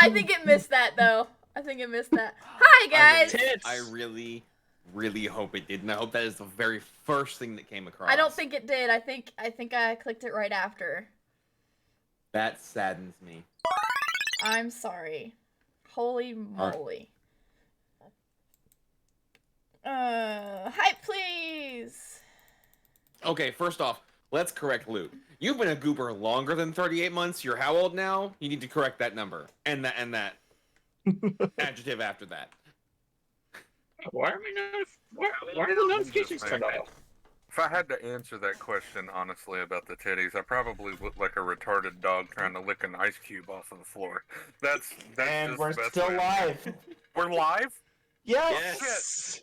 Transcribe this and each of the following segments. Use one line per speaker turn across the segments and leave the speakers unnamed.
I think it missed that though. I think it missed that. Hi guys.
I really hope it did, and I hope that is the very first thing that came across.
I don't think it did. I think I clicked it right after.
That saddens me.
I'm sorry. Holy moly. Hype please.
Okay, first off, let's correct Luke. You've been a goober longer than 38 months. You're how old now? You need to correct that number and that adjective after that.
Why are we not? Why are the notifications turned off?
If I had to answer that question honestly about the titties, I probably look like a retarded dog trying to lick an ice cube off of the floor. That's
And
just
we're
the best
still
way.
live.
We're live?
Yes.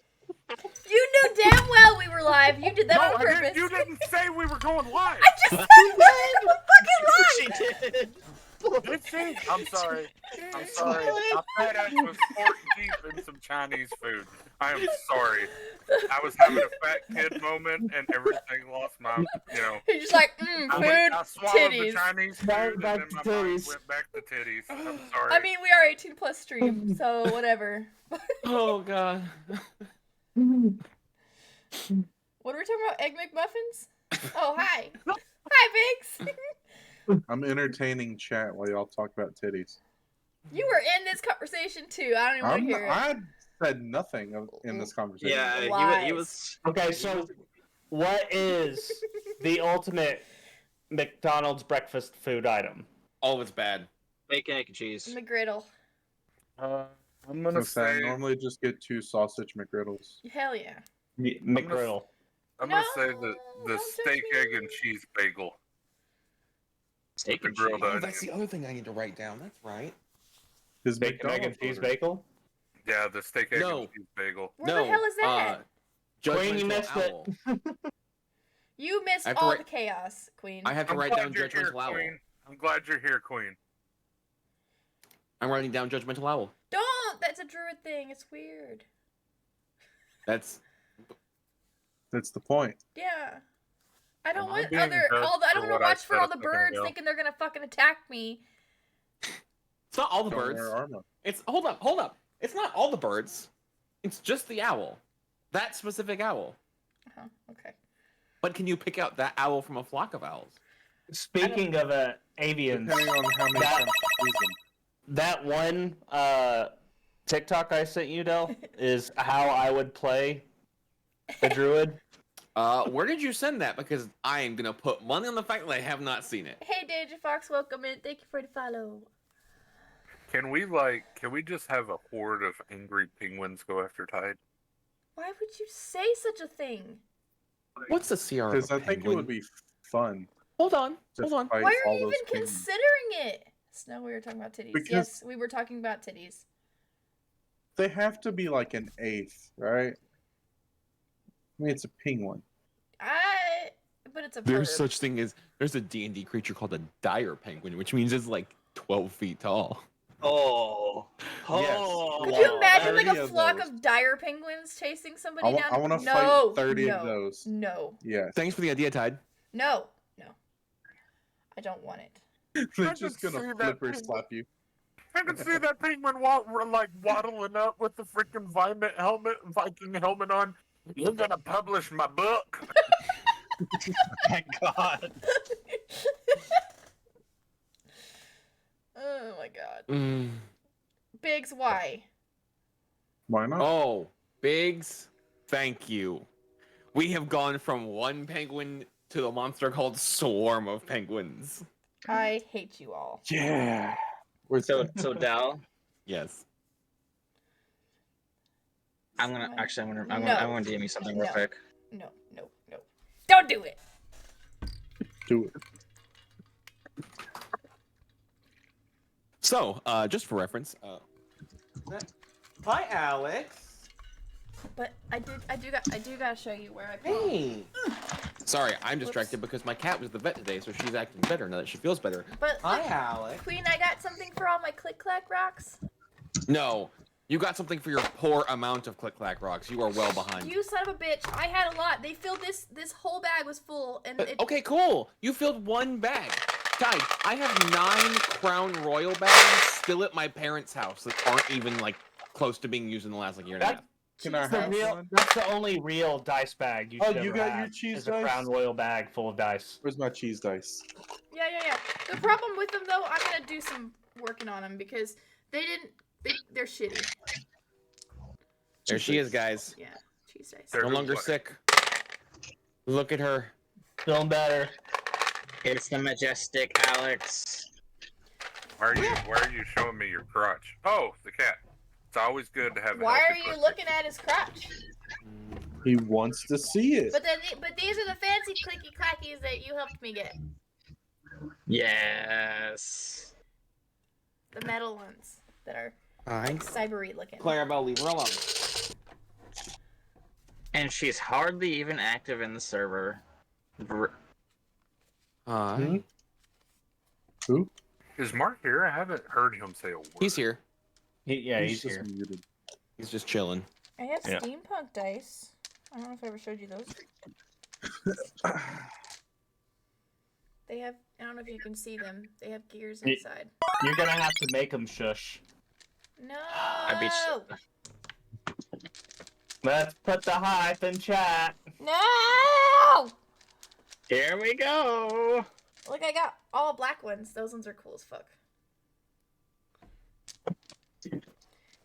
You knew damn well we were live. You did that
No,
on
I
purpose.
didn't, you didn't say we were going live.
I just said that. I'm fucking live.
She did.
Did she? I'm sorry. I'm sorry. My fat ass was fork deep in some Chinese food. I am sorry. I was having a fat kid moment and everything lost my, you know.
You're just like,
I
food,
swallowed
titties.
the Chinese food
Back
and then
to
my
titties.
mind went back to titties. I'm sorry.
I mean, we are 18 plus stream, so whatever.
Oh god.
What are we talking about? Egg McMuffins? Oh, hi. Hi, Biggs.
I'm entertaining chat while y'all talk about titties.
You were in this conversation too. I don't even want to hear it.
I said nothing in this conversation.
Yeah, he was.
Okay, so what is the ultimate McDonald's breakfast food item?
All of it's bad.
Bacon, egg, and cheese.
McGriddle.
I'm gonna
I
say
normally just get 2 sausage McGriddles.
Hell yeah.
McGriddle.
I'm gonna
No,
say the
don't
steak,
judge
egg,
me.
and cheese bagel.
Steak
The
and
grilled
cheese.
Oh, that's the other thing I need to write down. That's right.
His
Bacon, egg, and
McDonald's
cheese
order.
bagel?
Yeah, the steak, egg,
No.
and cheese bagel.
Where the hell is that?
Queen, you
Judgmental
missed it.
Owl.
You missed
I have to
all
write-
the chaos, Queen.
I have to
I'm
write
glad
down
you're here,
Judgmental Owl.
Queen. I'm glad you're here, Queen.
I'm writing down Judgmental Owl.
Don't! That's a druid thing. It's weird.
That's
That's the point.
Yeah. I don't
Am I
want
being
other.
judged
All the, I
for
don't want
what
to
I
watch for
said
all
a
the
second
birds
ago?
thinking they're gonna fucking attack me.
it's not all the
Don't
birds.
wear armor.
It's hold up. It's not all the birds. It's just the owl. That specific owl.
Okay.
But can you pick out that owl from a flock of owls?
Speaking of avians,
Depending on how many
That-
times you use them.
that one TikTok I sent you, Del, is how I would play the druid.
Where did you send that? Because I am gonna put money on the fact that I have not seen it.
Hey, Digifox, welcome in. Thank you for the follow.
Can we just have a horde of angry penguins go after Tide?
Why would you say such a thing?
What's the CR of
Because
a
I think it
penguin?
would be fun.
Hold on.
to
Hold on.
fight
Why are
all
you
those
even
penguins.
considering it? Snow, we were talking about titties.
Because-
Yes, we were talking about titties.
They have to be like an eighth, right? I mean, it's a penguin.
But it's a
There's
verb.
such thing as there's a D&D creature called a dire penguin, which means it's like 12 feet tall.
Oh.
Yes.
Oh.
Could you imagine like
30
a
of
flock
those.
of dire penguins chasing somebody
I
down?
want to
no,
fight 30
no,
of those.
No,
Yes.
Thanks for the idea, Tide.
no. I don't want it.
They're
I
just
can
gonna
see that
flipper
penguin.
slap you.
I can see that penguin waddling up with the freaking Viking helmet on. You're gonna publish my book.
Thank God.
Oh my god.
Mm.
Biggs, why?
Why not?
Oh, Biggs, thank you. We have gone from one penguin to the monster called Swarm of Penguins.
I hate you all.
Yeah. Where's
So
that?
Dal,
Yes.
I'm gonna
No.
DM you something real
No.
quick.
No. Don't do it.
Do it.
So, just for reference, hi, Alex.
But I do gotta show you where I put.
Hey. Sorry, I'm distracted because my cat was at the vet today, so she's acting better now that she feels better.
But
Hi,
look,
Alex.
Queen, I got something for all my click-clack rocks.
No, you got something for your poor amount of click-clack rocks. You are well behind.
You son of a bitch! I had a lot. They filled this whole bag was full, and it.
Okay, cool. You filled one bag. Guys, I have 9 Crown Royal bags still at my parents' house that aren't even like close to being used in the last like year and a half.
Can I
Cheese
have
dice.
one?
That's the only real dice bag you
Oh,
should
you
ever
got
have,
your cheese
is a
dice?
Crown Royal bag full of dice.
Where's my cheese dice?
Yeah. The problem with them though, I'm gonna do some working on them because they're shitty.
There she is, guys.
Yeah, cheese dice.
They're
No longer
what?
sick. Look at her.
Feeling better.
It's the majestic Alex.
Why are you showing me your crotch? Oh, the cat. It's always good to have. A
Why are
healthy
you
pussy.
looking at his crotch?
He wants to see it.
But these are the fancy clicky clackies that you helped me get.
Yes.
The metal ones that are
Hi.
like cybery looking.
Clarabelle, leave her alone.
And she's hardly even active in the server.
Hi.
Who?
Is Mark here? I haven't heard him say a word.
He's here.
He's
just
here.
muted.
He's just chilling.
I have
Yeah.
steampunk dice. I don't know if I ever showed you those. They have, I don't know if you can see them. They have gears
Ye-
inside.
You're gonna have to make him shush.
No!
Let's put the hype in chat.
No!
Here we go.
Look, I got all black ones. Those ones are cool as fuck.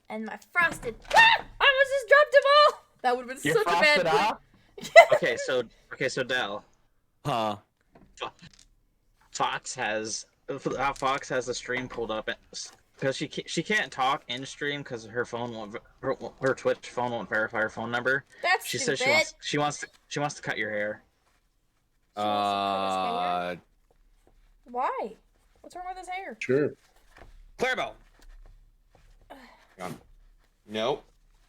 And my frosted. Ah! I almost just dropped them all! That would have been
You're
such a bad
frosted
clip.
off?
Okay, so Del,
Huh.
Fox has the stream pulled up because she can't talk in stream because her phone won't her Twitch phone won't verify her phone number.
That's
She
stupid.
says she wants to cut your hair.
She wants to cut his hair?
Uh,
Why? What's wrong with his hair?
Sure.
Clarabelle. Nope.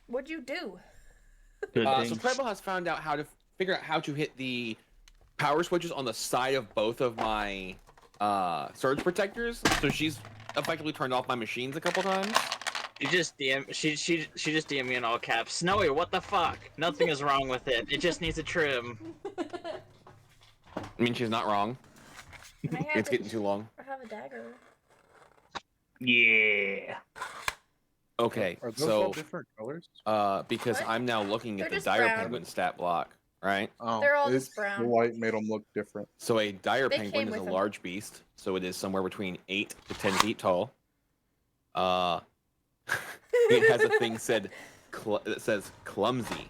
What'd you do?
Good
So
things.
Clarabelle has found out how to figure out how to hit the power switches on the side of both of my surge protectors. So she's effectively turned off my machines a couple times.
You just she just DM me in all caps. Snowy, what the fuck? Nothing is wrong with it. It just needs a trim.
I mean, she's not wrong.
I have
It's getting too long.
I have a dagger.
Yeah.
Okay,
Are those all
so
different colors?
because
What?
I'm now looking
They're
at the
just
dire
brown.
penguin stat block, right?
Oh,
They're all
it's-
just brown.
The white made them look different.
So a dire
They
penguin
came
is a
with 'em.
large beast, so it is somewhere between 8 to 10 feet tall. It has a thing that says clumsy.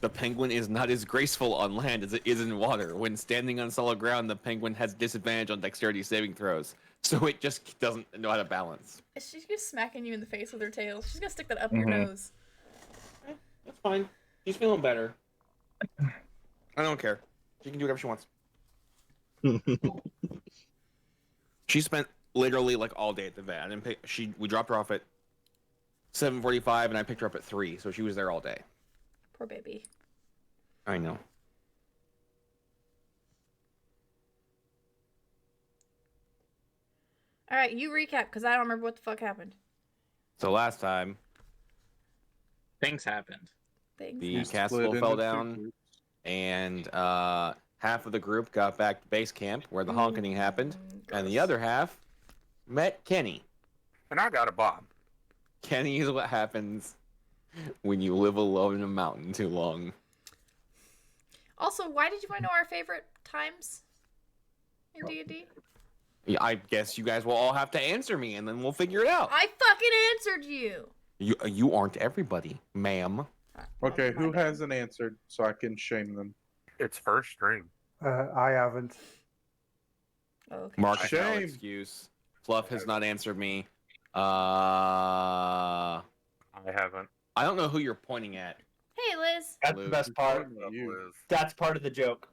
The penguin is not as graceful on land as it is in water. When standing on solid ground, the penguin has disadvantage on dexterity saving throws, so it just doesn't know how to balance.
She's just smacking you in the face with her tail. She's gonna stick that up your
Mhm.
nose.
That's fine. She's feeling better. I don't care. She can do whatever she wants. She spent literally like all day at the vet. I didn't pick. We dropped her off at 7:45, and I picked her up at 3, so she was there all day.
Poor baby.
I know.
Alright, you recap, because I don't remember what the fuck happened.
So last time,
Things happened.
Things.
the
You split
castle
into
fell
two
down,
groups.
and half of the group got back to base camp where the honking happened, and the
gross.
other half met Kenny.
And I got a bomb.
Kenny is what happens when you live alone in a mountain too long.
Also, why did you want to know our favorite times in D&D?
Yeah, I guess you guys will all have to answer me, and then we'll figure it out.
I fucking answered you!
You aren't everybody, ma'am.
Okay,
Oh, my
who
bad.
hasn't answered so I can shame them?
It's first stream.
I haven't.
Oh, okay.
Mark has no
Shame.
excuse. Fluff has not answered me.
I haven't.
I don't know who you're pointing at.
Hey, Liz.
That's the
Luke.
best part.
What's up,
You.
Liz?
That's part of the joke.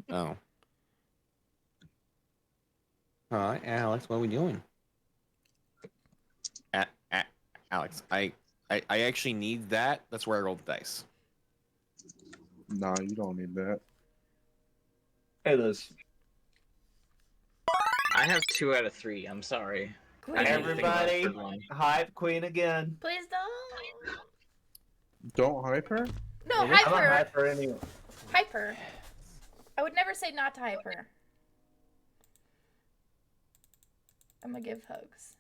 Oh. Hi, Alex. What are we doing? Alex, I actually need that. That's where I rolled the dice.
Nah, you don't need that.
Hey, Liz.
I have 2 out of 3. I'm sorry.
Please,
I didn't think about
Everybody,
the third one.
hype queen again.
please don't.
Don't hype her?
No,
I'm not
hyper.
hyper anyway.
Hyper. I would never say not to hyper. I'm gonna give hugs.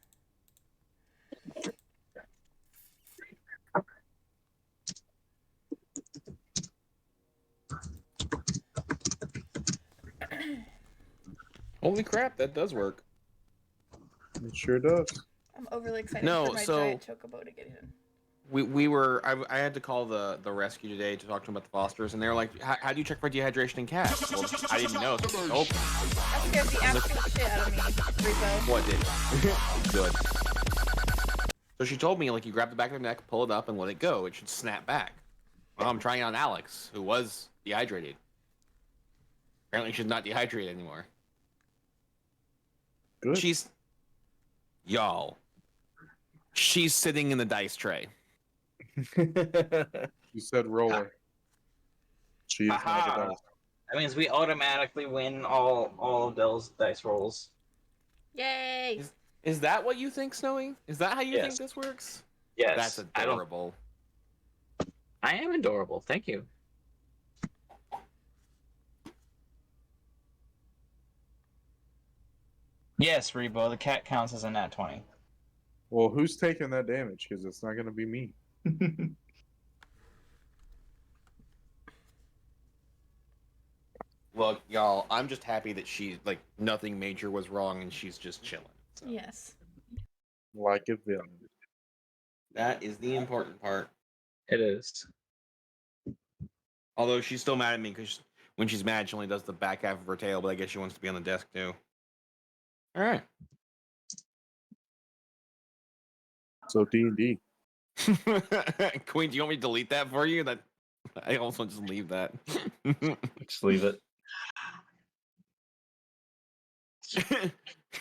Holy crap, that does work.
It sure does.
I'm overly excited
No,
for my
so-
giant chocobo to get in.
I had to call the rescue today to talk to them about the fosters, and they were like, how do you check for dehydration in cats? Well, I didn't know, so I opened.
That scared the absolute shit out of me, Rico.
What did? Good. So she told me, like, you grab the back of the neck, pull it up, and let it go. It should snap back. Well, I'm trying it on Alex, who was dehydrated. Apparently she's not dehydrated anymore.
Good.
Y'all. She's sitting in the dice tray.
You said roller. She is not
Aha.
the dice.
That means we automatically win all of those dice rolls.
Yay!
Is that what you think, Snowy? Is that how you
Yes.
think this works?
Yes.
That's adorable.
I am adorable. Thank you. Yes, Rebo, the cat counts as a nat 20.
Well, who's taking that damage? Because it's not going to be me.
Look, y'all, I'm just happy that like, nothing major was wrong and she's just chilling. So.
Yes.
Like a villain.
That is the important part.
It is.
Although she's still mad at me because when she's mad, she only does the back half of her tail, but I guess she wants to be on the desk too. All right.
So D&D.
Queen, do you want me to delete that for you? That I also just leave that.
Just leave it.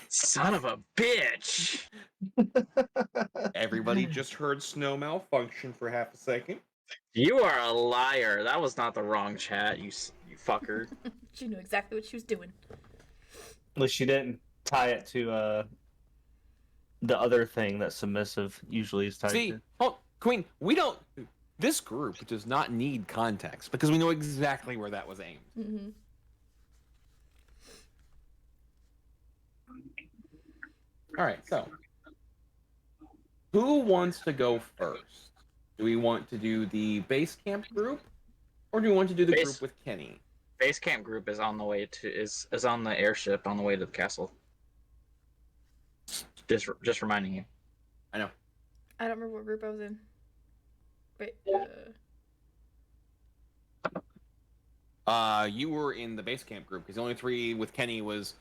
Son of a bitch!
Everybody just heard snow malfunction for half a second.
You are a liar. That was not the wrong chat, you fucker.
She knew exactly what she was doing.
At least she didn't tie it to the other thing that submissive usually is tied
See,
to.
oh, Queen, we don't. This group does not need context because we know exactly where that was aimed.
Mm-hmm.
All right, so who wants to go first? Do we want to do the base camp group, or do we want to do the group with Kenny?
Base camp group is on the way to is on the airship on the way to the castle. Just reminding you.
I know.
I don't remember what group I was in. Wait.
You were in the base camp group because the only three with Kenny was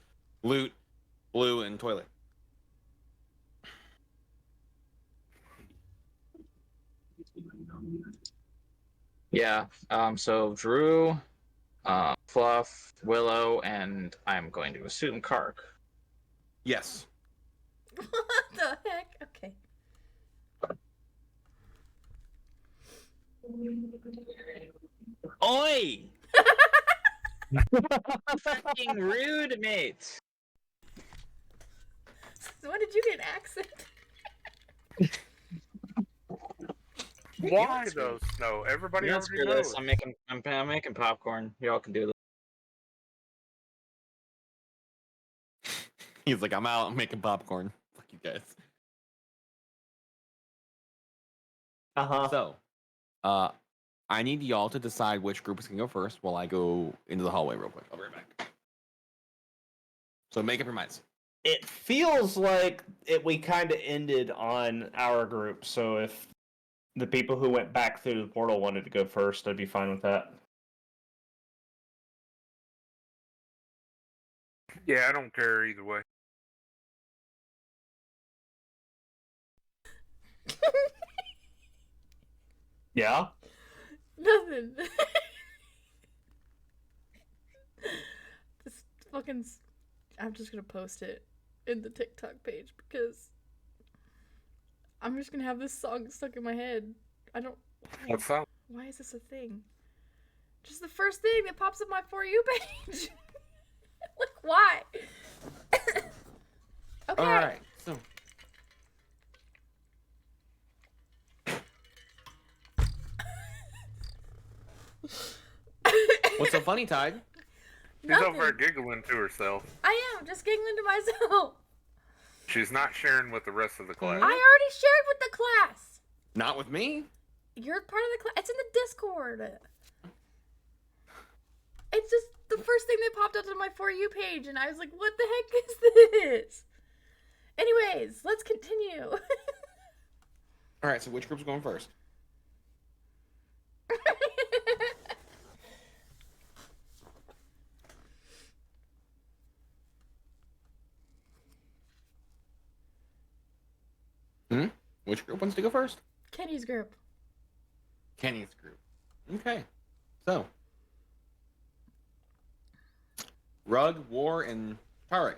Loot, Blue, and Toilet.
Yeah. So Drew, Fluff, Willow, and I'm going to assume Kark.
Yes.
What the heck? Okay.
Oi! Fucking rude, mate.
So when did you get an accent?
Why though, Snow? Everybody
Let's
already
do this.
knows.
I'm making popcorn. Y'all can do this.
He's like, I'm out. I'm making popcorn. Fuck you guys. So, I need y'all to decide which group is gonna go first while I go into the hallway real quick. I'll be right back. So make up your minds.
It feels like we kind of ended on our group, so if the people who went back through the portal wanted to go first, I'd be fine with that.
Yeah, I don't care either way.
Yeah?
Nothing. This fucking. I'm just gonna post it in the TikTok page because I'm just gonna have this song stuck in my head. I don't.
What song?
Why is this a thing? Just the first thing that pops up my For You page. Like, why? Okay.
All right. So. What's so funny, Tide?
She's over
Nothing.
there giggling to herself.
I am just giggling to myself.
She's not sharing with the rest of the class.
I already shared with the class.
Not with me.
You're part of the class. It's in the Discord. It's just the first thing that popped up on my For You page, and I was like, what the heck is this? Anyways, let's continue.
All right. So which group's going first? Which group wants to go first?
Kenny's group.
Kenny's group. Okay. So, Rug, War, and Tarek.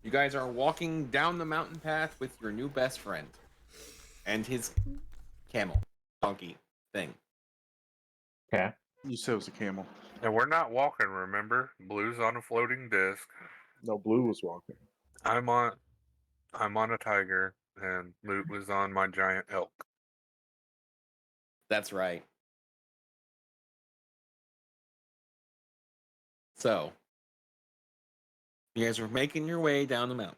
You guys are walking down the mountain path with your new best friend. And his camel. Donkey thing.
Okay.
You said it was a camel.
And we're not walking, remember? Blue's on a floating disc.
No, Blue was walking.
I'm on a tiger, and Moot was on my giant elk.
That's right. So, you guys are making your way down the mountain.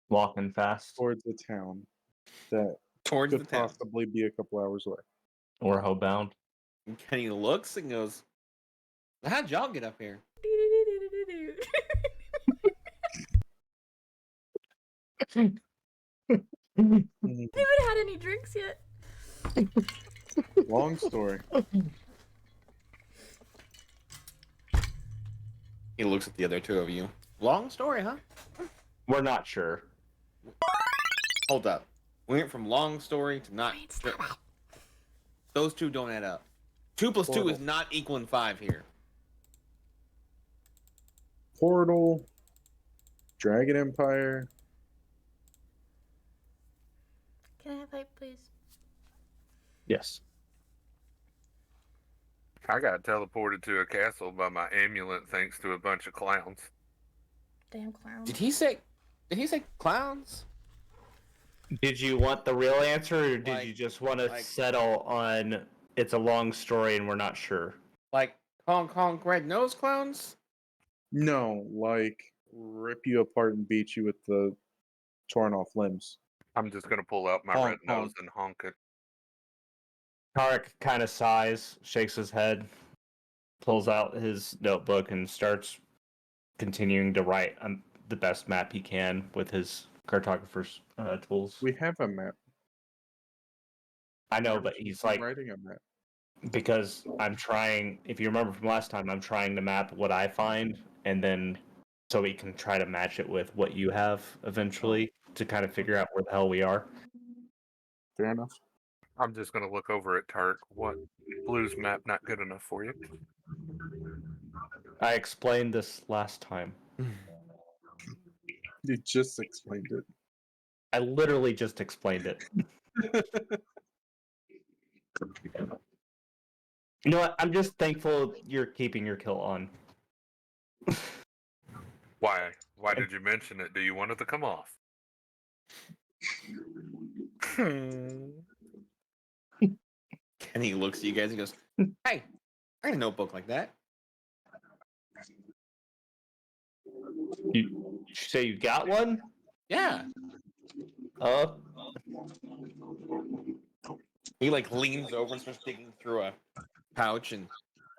Walking fast.
Towards the town that
Towards the
could
town.
possibly be a couple hours away.
Or homebound.
And Kenny looks and goes, how'd y'all get up here?
Haven't had any drinks yet.
Long story.
He looks at the other two of you. Long story, huh?
We're not sure.
Hold up. We went from long story to not.
Wait, stop it.
Those two don't add up. 2 plus 2
Portal.
is not equaling 5 here.
Portal. Dragon Empire.
Can I have pipe, please?
Yes.
I got teleported to a castle by my amulet thanks to a bunch of clowns.
Damn clown.
Did he say clowns?
Did you want the real answer, or did
Like-
you just want to
like-
settle on it's a long story and we're not sure?
Like Hong Kong red nose clowns?
No, like rip you apart and beat you with the torn off limbs.
I'm just gonna pull out my
Honk,
red nose and honk it.
Tarek kind of sighs, shakes his head, pulls out his notebook, and starts continuing to write the best map he can with his cartographer's tools.
We have a map.
I know, but he's like,
writing a map.
because I'm trying, if you remember from last time, I'm trying to map what I find, and then so we can try to match it with what you have eventually to kind of figure out where the hell we are.
Fair enough.
I'm just gonna look over at Tark. What? Blue's map not good enough for you?
I explained this last time.
You just explained it.
I literally just explained it. You know what? I'm just thankful you're keeping your kill on.
Why? Why did you mention it? Do you want it to come off?
Kenny looks at you guys and goes, hey, I got a notebook like that.
You say you got one?
Yeah. He like leans over and starts digging through a pouch, and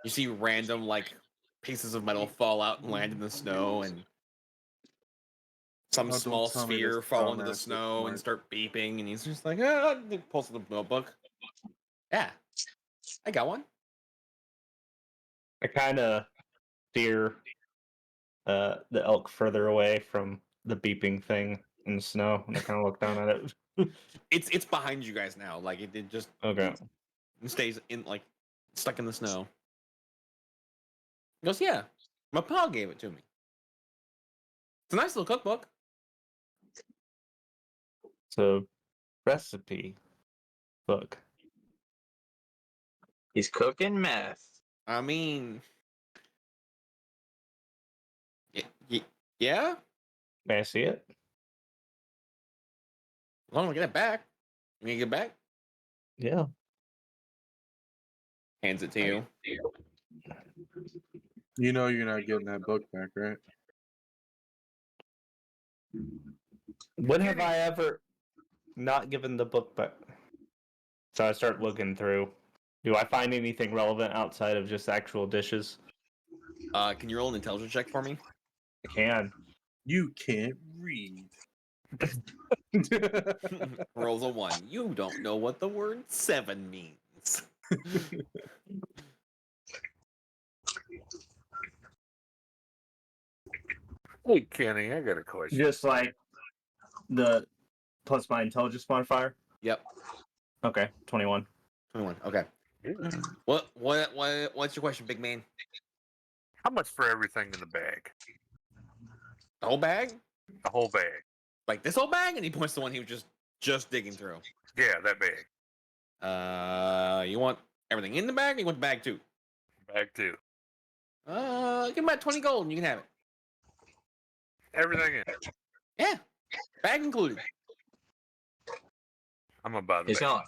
you see random like pieces of metal fall out and land in the snow, and some
Oh, don't
small
tell me
sphere
this
fall into the
dumbass is
snow and
smart.
start beeping, and he's just like, ah, and he pulls the notebook. Yeah, I got one.
I kind of steer the elk further away from the beeping thing in the snow, and I kind of look down at it.
It's behind you guys now. Like it just
Okay.
stays in like stuck in the snow. He goes, yeah, my pa gave it to me. It's a nice little cookbook.
So, recipe book.
He's cooking meth.
I mean, yeah.
May I see it?
As long as I get it back. You gonna get it back?
Yeah.
Hands it to you.
You know you're not getting that book back, right?
When have I ever not given the book back? So I start looking through. Do I find anything relevant outside of just actual dishes?
Can you roll an intelligence check for me?
I can.
You can't read.
Rolls a 1. You don't know what the word 7 means.
Hey, Kenny, I got a question.
Just like the plus my intelligence modifier.
Yep.
Okay, 21.
21. Okay. What's your question, big man?
How much for everything in the bag?
The whole bag?
The whole bag.
Like this whole bag? And he points to the one he was just digging through.
Yeah, that bag.
You want everything in the bag, or you want the bag too?
Bag 2.
Give him about 20 gold and you can have it.
Everything in.
Yeah. Bag included.
I'm gonna buy the bag.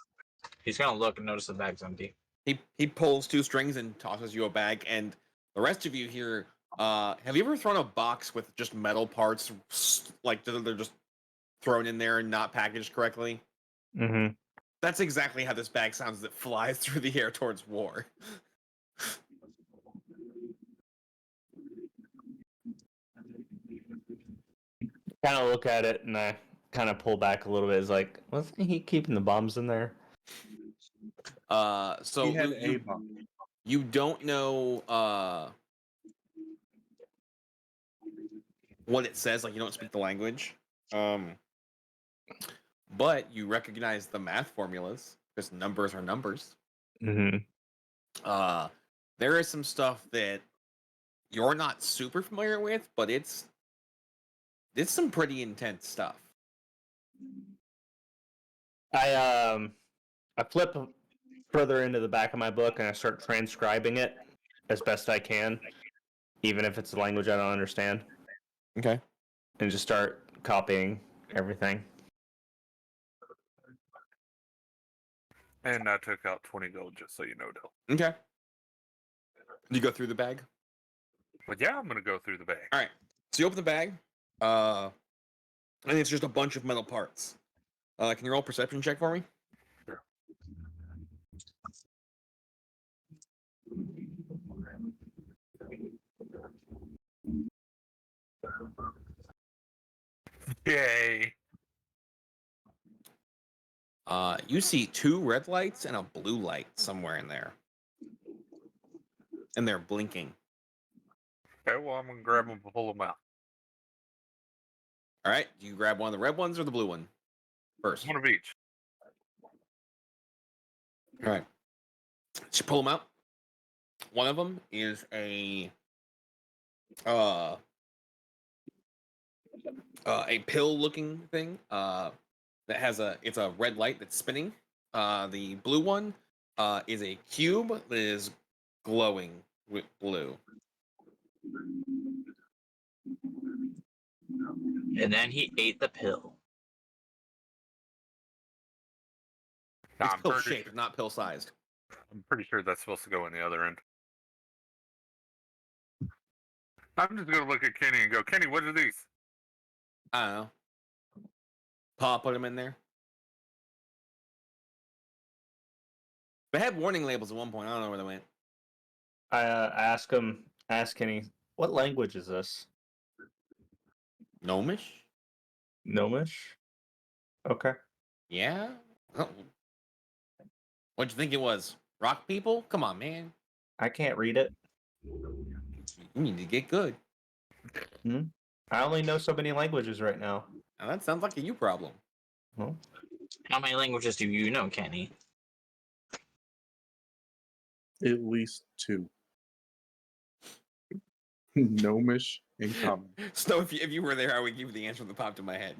He's gonna look and notice the bag's empty.
He pulls 2 strings and tosses you a bag, and the rest of you here, have you ever thrown a box with just metal parts, like they're just thrown in there and not packaged correctly?
Mm-hmm.
That's exactly how this bag sounds as it flies through the air towards war.
Kind of look at it and I kind of pull back a little bit. It's like, wasn't he keeping the bombs in there?
So
he had a bomb.
you don't know what it says, like you don't speak the language. But you recognize the math formulas because numbers are numbers.
Mm-hmm.
There is some stuff that you're not super familiar with, but it's some pretty intense stuff.
I flip further into the back of my book and I start transcribing it as best I can, even if it's a language I don't understand,
Okay.
and just start copying everything.
And I took out 20 gold just so you know, Dill.
Okay. You go through the bag?
But yeah, I'm gonna go through the bag.
All right. So you open the bag, and it's just a bunch of metal parts. Can you roll a perception check for me?
Sure. Yay.
You see 2 red lights and a blue light somewhere in there. And they're blinking.
Okay, well, I'm gonna grab them and pull them out.
All right. Do you grab one of the red ones or the blue one first?
One of each.
All right. So you pull them out. One of them is a pill-looking thing. That has it's a red light that's spinning. The blue one is a cube that is glowing with blue.
And then he ate the pill.
Nah,
It's
I'm
pill
pretty
shaped, not pill sized.
I'm pretty sure that's supposed to go in the other end. I'm just gonna look at Kenny and go, Kenny, what are these?
I don't know. Pa put them in there. They had warning labels at one point. I don't know where they went.
I ask Kenny, what language is this?
Gnomish?
Gnomish? Okay.
Yeah. Oh. What'd you think it was? Rock people? Come on, man.
I can't read it.
You need to get good.
I only know so many languages right now.
Now that sounds like a you problem.
Well,
How many languages do you know, Kenny?
At least 2. Gnomish and common.
So if you were there, I would give you the answer that popped in my head.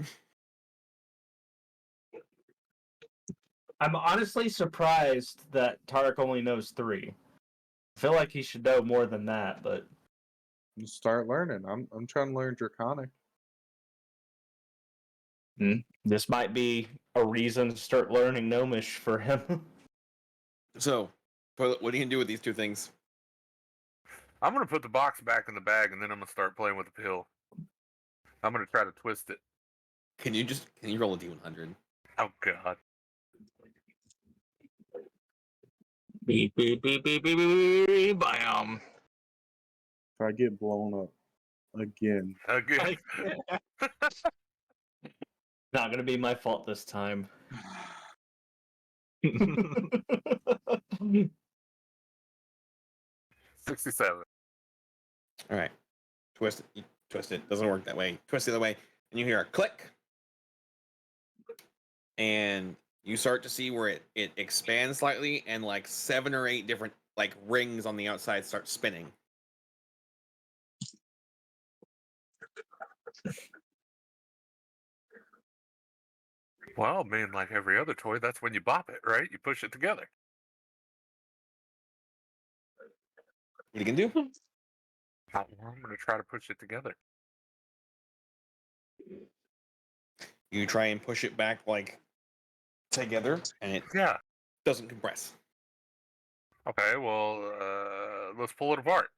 I'm honestly surprised that Tarek only knows 3. I feel like he should know more than that, but
You start learning. I'm trying to learn Draconic.
this might be a reason to start learning Gnomish for him.
So, what are you gonna do with these 2 things?
I'm gonna put the box back in the bag and then I'm gonna start playing with the pill. I'm gonna try to twist it
Can you roll a d100?
Oh god.
Beep beep beep beep beep beep beep. Bam.
If I get blown up again,
Again.
Not gonna be my fault this time.
67.
All right. Twist it. You twist it. Doesn't work that way. Twist the other way, and you hear a click, and you start to see where it expands slightly, and like 7 or 8 different like rings on the outside start spinning.
Well, I mean, like every other toy, that's when you bop it, right? You push it together.
What you can do?
I'm going to try to push it together.
You try and push it back like together, and it
Yeah.
doesn't compress.
Okay, well, let's pull it apart.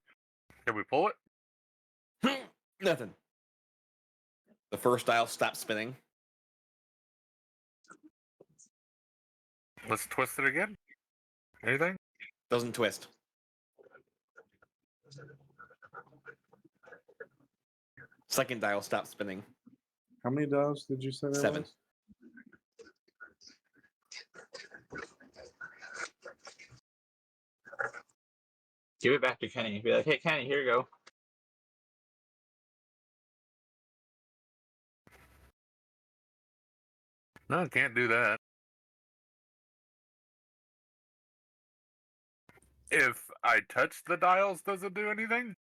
Can we pull it?
Nothing. The first dial stops spinning.
Let's twist it again. Anything?
Doesn't twist. Second dial stops spinning.
how many dials did you say there
7.
was?
Give it back to Kenny. Be like, hey, Kenny, here you go.
No, I can't do that. If I touch the dials, does it do anything?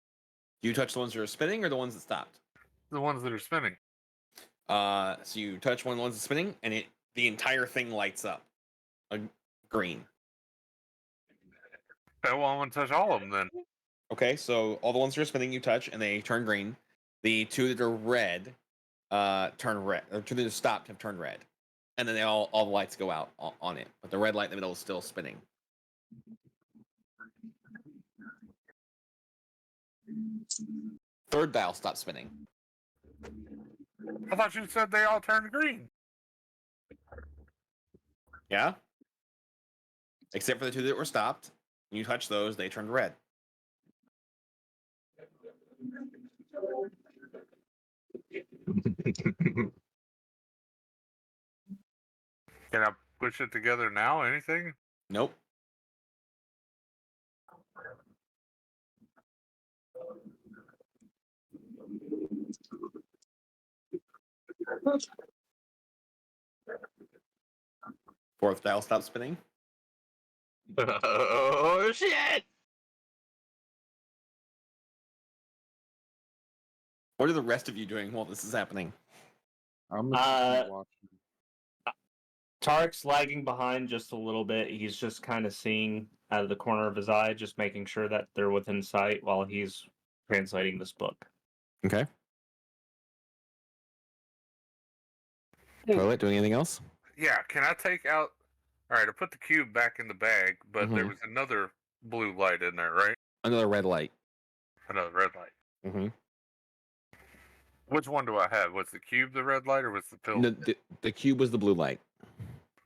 You touch the ones that are spinning or the ones that stopped?
The ones that are spinning.
So you touch one of the ones that's spinning, and the entire thing lights up. Green.
Okay, well, I'm going to touch all of them then.
Okay, so all the ones that are spinning you touch, and they turn green. The 2 that are red turn red. Or 2 that are stopped have turned red. And then all the lights go out on it. But the red light in the middle is still spinning. Third dial stops spinning.
I thought you said they all turned green.
Yeah? Except for the 2 that were stopped. When you touch those, they turned red.
Can I push it together now? Anything?
Nope. Fourth dial stops spinning.
Oh, shit!
What are the rest of you doing while this is happening?
I'm gonna keep watching.
Tarek's lagging behind just a little bit. He's just kind of seeing out of the corner of his eye, just making sure that they're within sight while he's translating this book.
Okay. Toilet, doing anything else?
Yeah, can I take out... Alright, I put the cube back in the bag, but there
Mhm.
was another blue light in there, right?
Another red light.
Another red light.
Mm-hmm.
Which one do I have? Was the cube the red light or was the pill?
The cube was the blue light.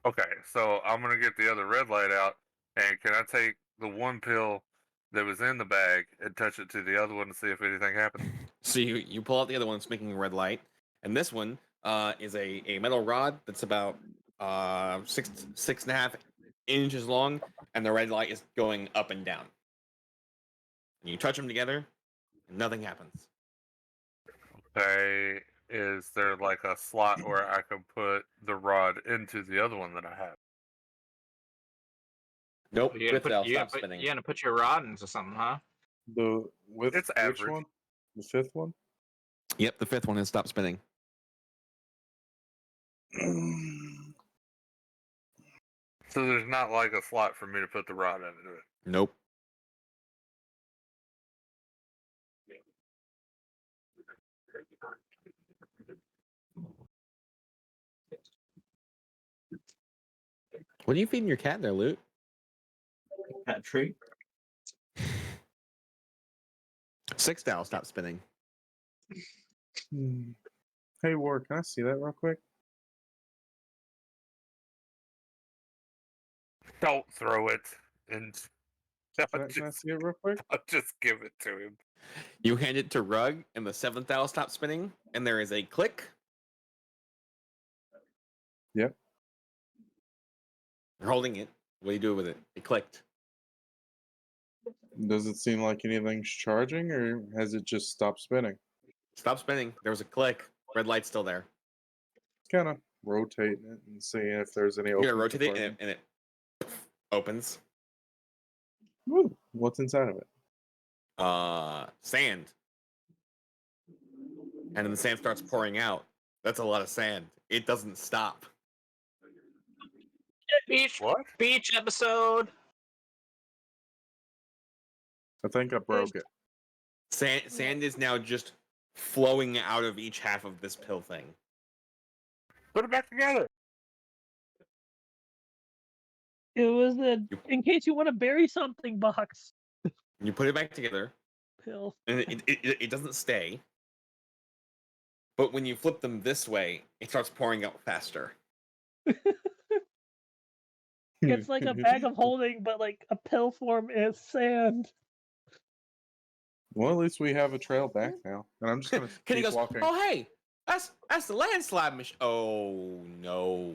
Okay, so I'm gonna get the other red light out, and can I take the one pill that was in the bag and touch it to the other one to see if anything happens?
So you pull out the other one that's making a red light, and this one is a metal rod that's about 6.5 inches long, and the red light is going up and down. And you touch them together, and nothing happens.
Okay, is there like a slot where I can put the rod into the other one that I have?
Nope.
You're
Fifth dial
gonna
stops
put,
spinning.
you're gonna put your rod into something, huh?
With
It's
which
average.
one? The 5th one?
Yep, the 5th one has stopped spinning.
So there's not like a slot for me to put the rod into it.
Nope. What are you feeding your cat there, Loot?
Cat treat.
6th dial stops spinning.
Hey, Ward, can I see that real quick?
Don't throw it, and
Can I see it real quick?
I'll just give it to him.
You hand it to Rug, and the 7th dial stops spinning, and there is a click.
Yep.
You're holding it. What do you do with it? It clicked.
Does it seem like anything's charging, or has it just stopped spinning?
Stop spinning. There was a click. Red light's still there.
Kind of rotating it and seeing if there's any.
You're gonna
open
rotate it,
compartment.
and it opens.
Woo, what's inside of it?
Sand. And then the sand starts pouring out. That's a lot of sand. It doesn't stop.
Beach
What?
beach episode.
I think I broke it.
Sand is now just flowing out of each half of this pill thing.
Put it back together.
It was a in case you want to bury something box
You put it back together,
pill.
and it doesn't stay. But when you flip them this way, it starts pouring out faster.
It's like a bag of holding, but like a pill form is sand.
Well, at least we have a trail back now, and I'm just gonna
Kenny
keep
goes,
walking.
"Oh hey, that's the landslide machine." Oh no.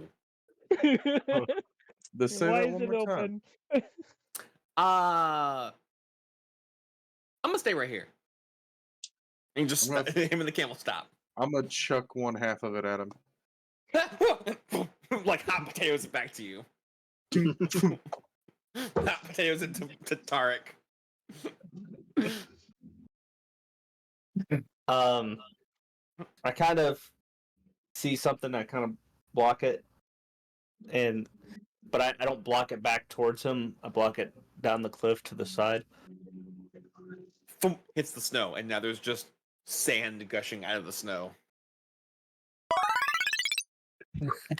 Let's say
Why
that
is
one
it
more time.
open?
I'm gonna stay right here. And just
I'm
him and the camel stop.
I'm gonna chuck one half of it at him.
Like hot potatoes back to you. Hot potatoes into to Tarek.
I kind of see something. I kind of block it, but I don't block it back towards him. I block it down the cliff to the side.
Thump, hits the snow, and now there's just sand gushing out of the snow.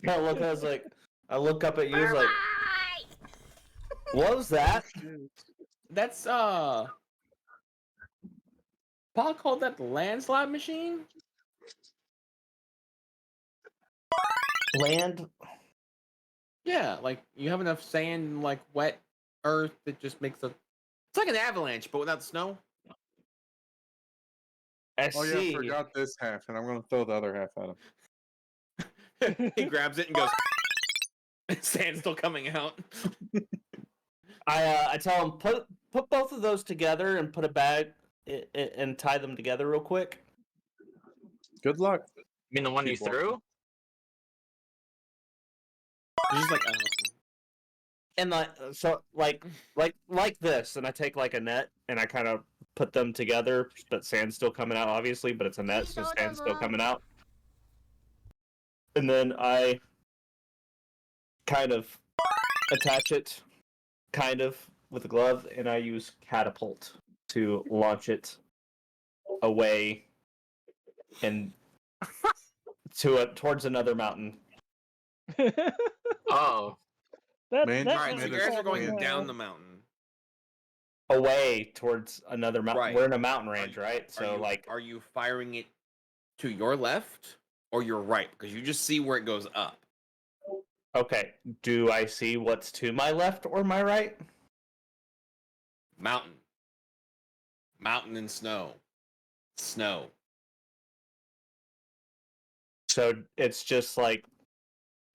I look up at you, like, what was that?
That's Paul called that the landslide machine?
Land?
Yeah, like you have enough sand and like wet earth that just makes a. It's like an avalanche, but without snow.
I
Oh yeah, I
see.
forgot this half, and I'm gonna throw the other half at him.
He grabs it and goes. Sand's still coming out.
I tell him put both of those together and put a bag and tie them together real quick.
Good luck.
You mean the one you
Keep walking.
threw?
He's just like,
And like this, and I take like a net and I kind of put them together, but sand's still coming out, obviously, but it's a net, so sand's still coming out. And then I kind of attach it, kind of with a glove, and I use catapult to launch it away and towards another mountain.
Oh.
Man,
That's
all right, so
made
you
us
guys are going
plan.
down the mountain.
Away towards another mountain.
Right.
We're in a mountain range, right?
Are
So
you,
like,
are you firing it to your left or your right? Because you just see where it goes up.
okay, do I see what's to my left or my right?
Mountain. Mountain and snow. Snow.
So it's just like,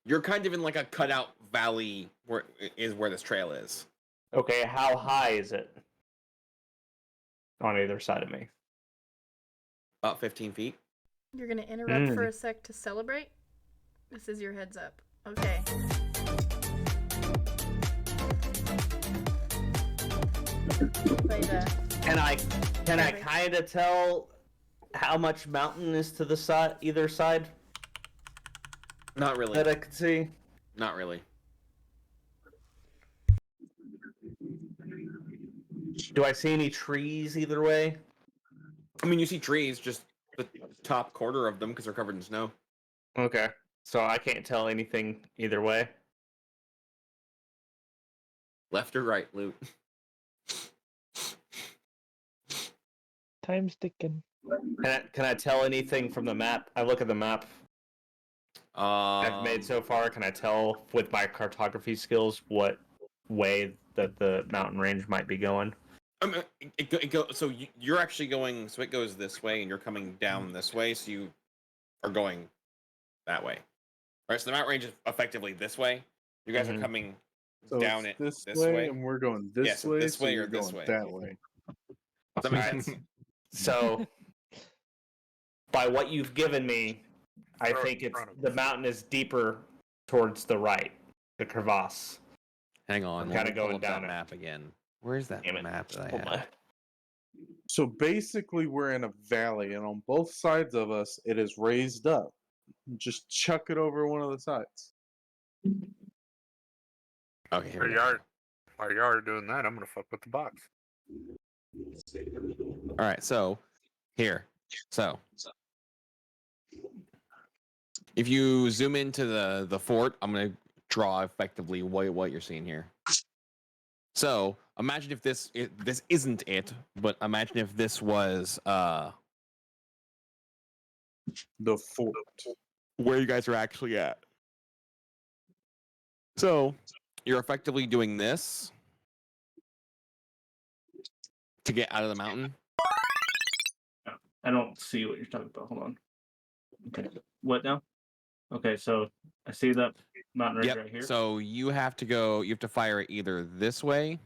You're kind of in like a cutout valley where this trail is.
okay, how high is it on either side of me?
About 15 feet.
You're gonna interrupt for a sec to celebrate? This is your heads up. Okay. Play that.
Can I
Perfect.
kind of tell how much mountain is to the side, either side
Not really.
that I can see?
Not really.
Do I see any trees either way?
I mean, you see trees, just the top quarter of them because they're covered in snow.
Okay, so I can't tell anything either way.
Left or right, Loot?
Time's ticking.
Can I tell anything from the map? I look at the map I've made so far. Can I tell with my cartography skills what way that the mountain range might be going?
So you're actually going. So it goes this way, and you're coming down this way. So you are going that way. All right. So the mountain range is effectively this way. You guys are coming
So
down
it's
it
this way, and we're going this
Yeah, so
way.
this way
so
or
you're
this
going
way.
that way.
Does that make sense?
So, by what you've given me, I
Throw it
think
in
it's
front of
the
us.
mountain is deeper towards the right, the crevasse.
Hang on.
I'm
let
kinda
me pull
going
up
down
that
it.
map again. Where's that
Damn it.
map that I
Hold
had?
on.
So basically, we're in a valley, and on both sides of us, it is raised up. Just chuck it over one of the sides.
Okay, here
While
we
you
go.
are, while you are doing that, I'm gonna fuck with the box.
All right, so here. So if you zoom into the fort, I'm gonna draw effectively what you're seeing here. So imagine if this isn't it, but imagine if this was
The fort.
where you guys are actually at. So you're effectively doing this to get out of the mountain.
I don't see what you're talking about. Hold on. Okay. What now? Okay, so I see that mountain range right here.
So you have to fire it either this way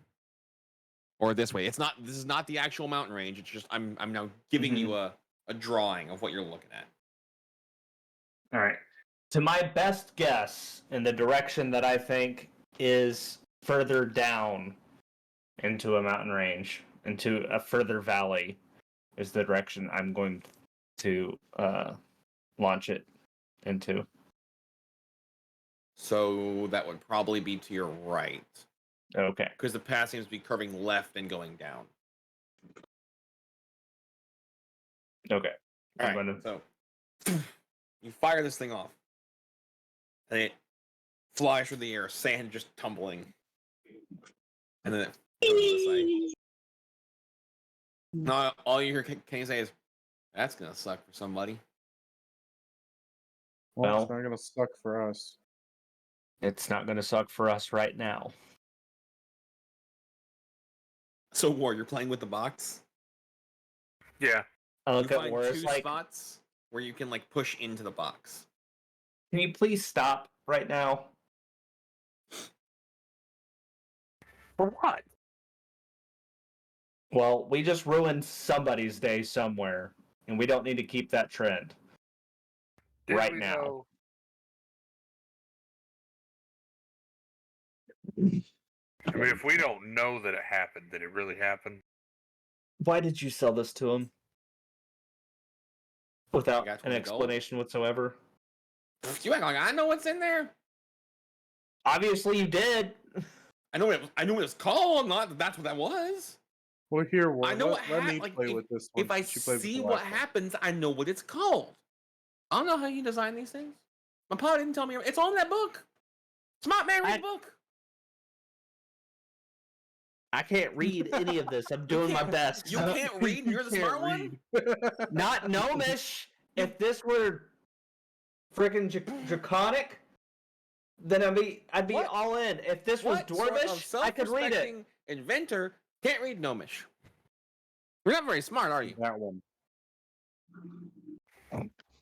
or this way. This is not the actual mountain range. It's just I'm now giving you a drawing of what you're looking at.
All right. To my best guess, in the direction that I think is further down into a mountain range, into a further valley, is the direction I'm going to launch it into.
So that would probably be to your right.
Okay.
Because the path seems to be curving left and going down.
Okay.
All
I'm
right.
gonna...
So you fire this thing off. And it flies through the air, sand just tumbling. And then it goes to the side. Now, all you hear Kenny say is, that's going to suck for somebody.
Well, it's not gonna suck for us.
It's not going to suck for us right now.
So, War, you're playing with the box?
Yeah.
I
You
look at
find
where
two
it's like,
spots where you can, like, push into the box.
can you please stop right now?
For what?
Well, we just ruined somebody's day somewhere, and we don't need to keep that trend.
Did
Right
we
now.
know? I mean, if we don't know that it happened, did it really happen?
Why did you sell this to him? Without
got
an
20 gold?
explanation whatsoever?
You act like I know what's in there.
Obviously you did.
I know what it was called, not that that's what that was.
Well, here,
I know what
let me
happened. Like,
play with this one.
if I
since you played with
see
the
what
last one.
happens, I know what it's called. I don't know how you design these things. My pa didn't tell me. It's on that book. Smart man, read the book.
I can't read any of this. I'm doing my best.
You can't read. You're the smart one.
Not Gnomish. If this were freaking draconic, then I'd be
What?
all in. If this was
What sort of
dwarvish, I could read it.
self-respecting inventor can't read Gnomish? You're not very smart, are you?
That one.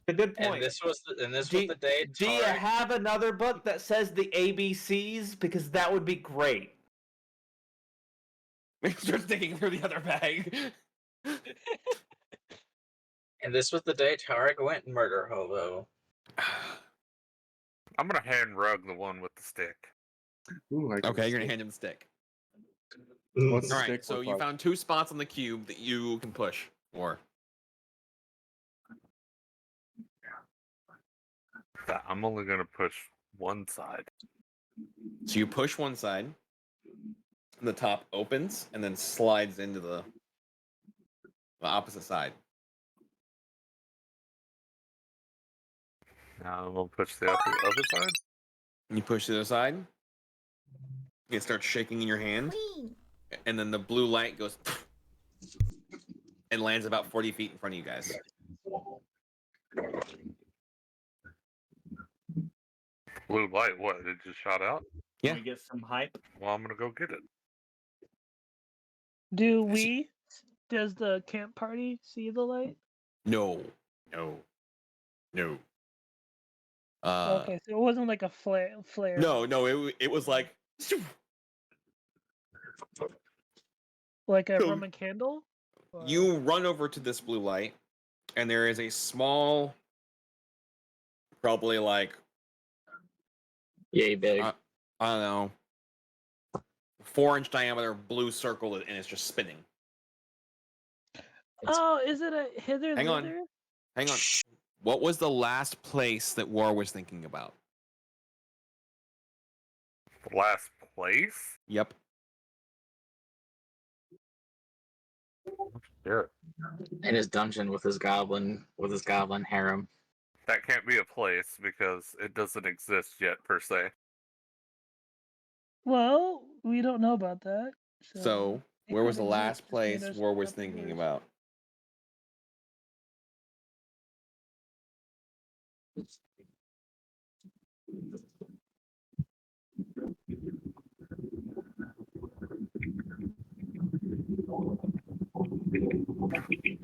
A good point.
And this was
Do
the day.
you
Tarek-
have another book that says the ABCs? Because that would be great.
Start digging through the other bag.
And this was the day Tarek went murder hobo.
I'm gonna hand Rug the one with the stick.
Ooh, I can
Okay, you're
see.
gonna hand him the stick.
What's the
All
stick
right, so
look
you
like?
found 2 spots on the cube that you can push. Or
I'm only gonna push one side.
so you push one side, and the top opens and then slides into the opposite side.
Now I'm gonna push the other side.
And you push the other side. It starts shaking in your hand, and then the blue light goes, and lands about 40 feet in front of you guys.
Blue light, what? It just shot out?
Yeah.
Can we get some hype?
Well, I'm gonna go get it.
Does the camp party see the light?
No.
Okay, so it wasn't like a flare.
No, it was like
Like a
So-
Roman candle? Or-
you run over to this blue light, and there is a small, probably like
Yay big.
I don't know, 4-inch diameter blue circle, and it's just spinning.
Oh, is it a hither
Hang on.
thither?
Hang on. What was the last place that War was thinking about?
Last place?
Yep.
Sure.
In his dungeon with his goblin harem.
That can't be a place because it doesn't exist yet per se.
Well, we don't know about that.
So,
it
where
could
was the
exist
last
between
place
us
War
for a
was
couple
thinking
years.
about?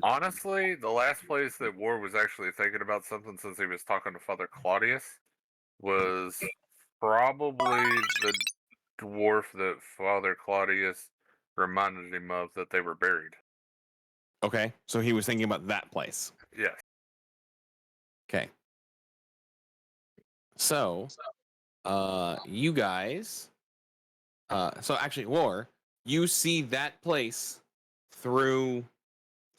Honestly, the last place that War was actually thinking about something since he was talking to Father Claudius was probably the dwarf that Father Claudius reminded him of that they were buried.
Okay, so he was thinking about that place.
Yes.
Okay. So, you guys, so actually, War, you see that place through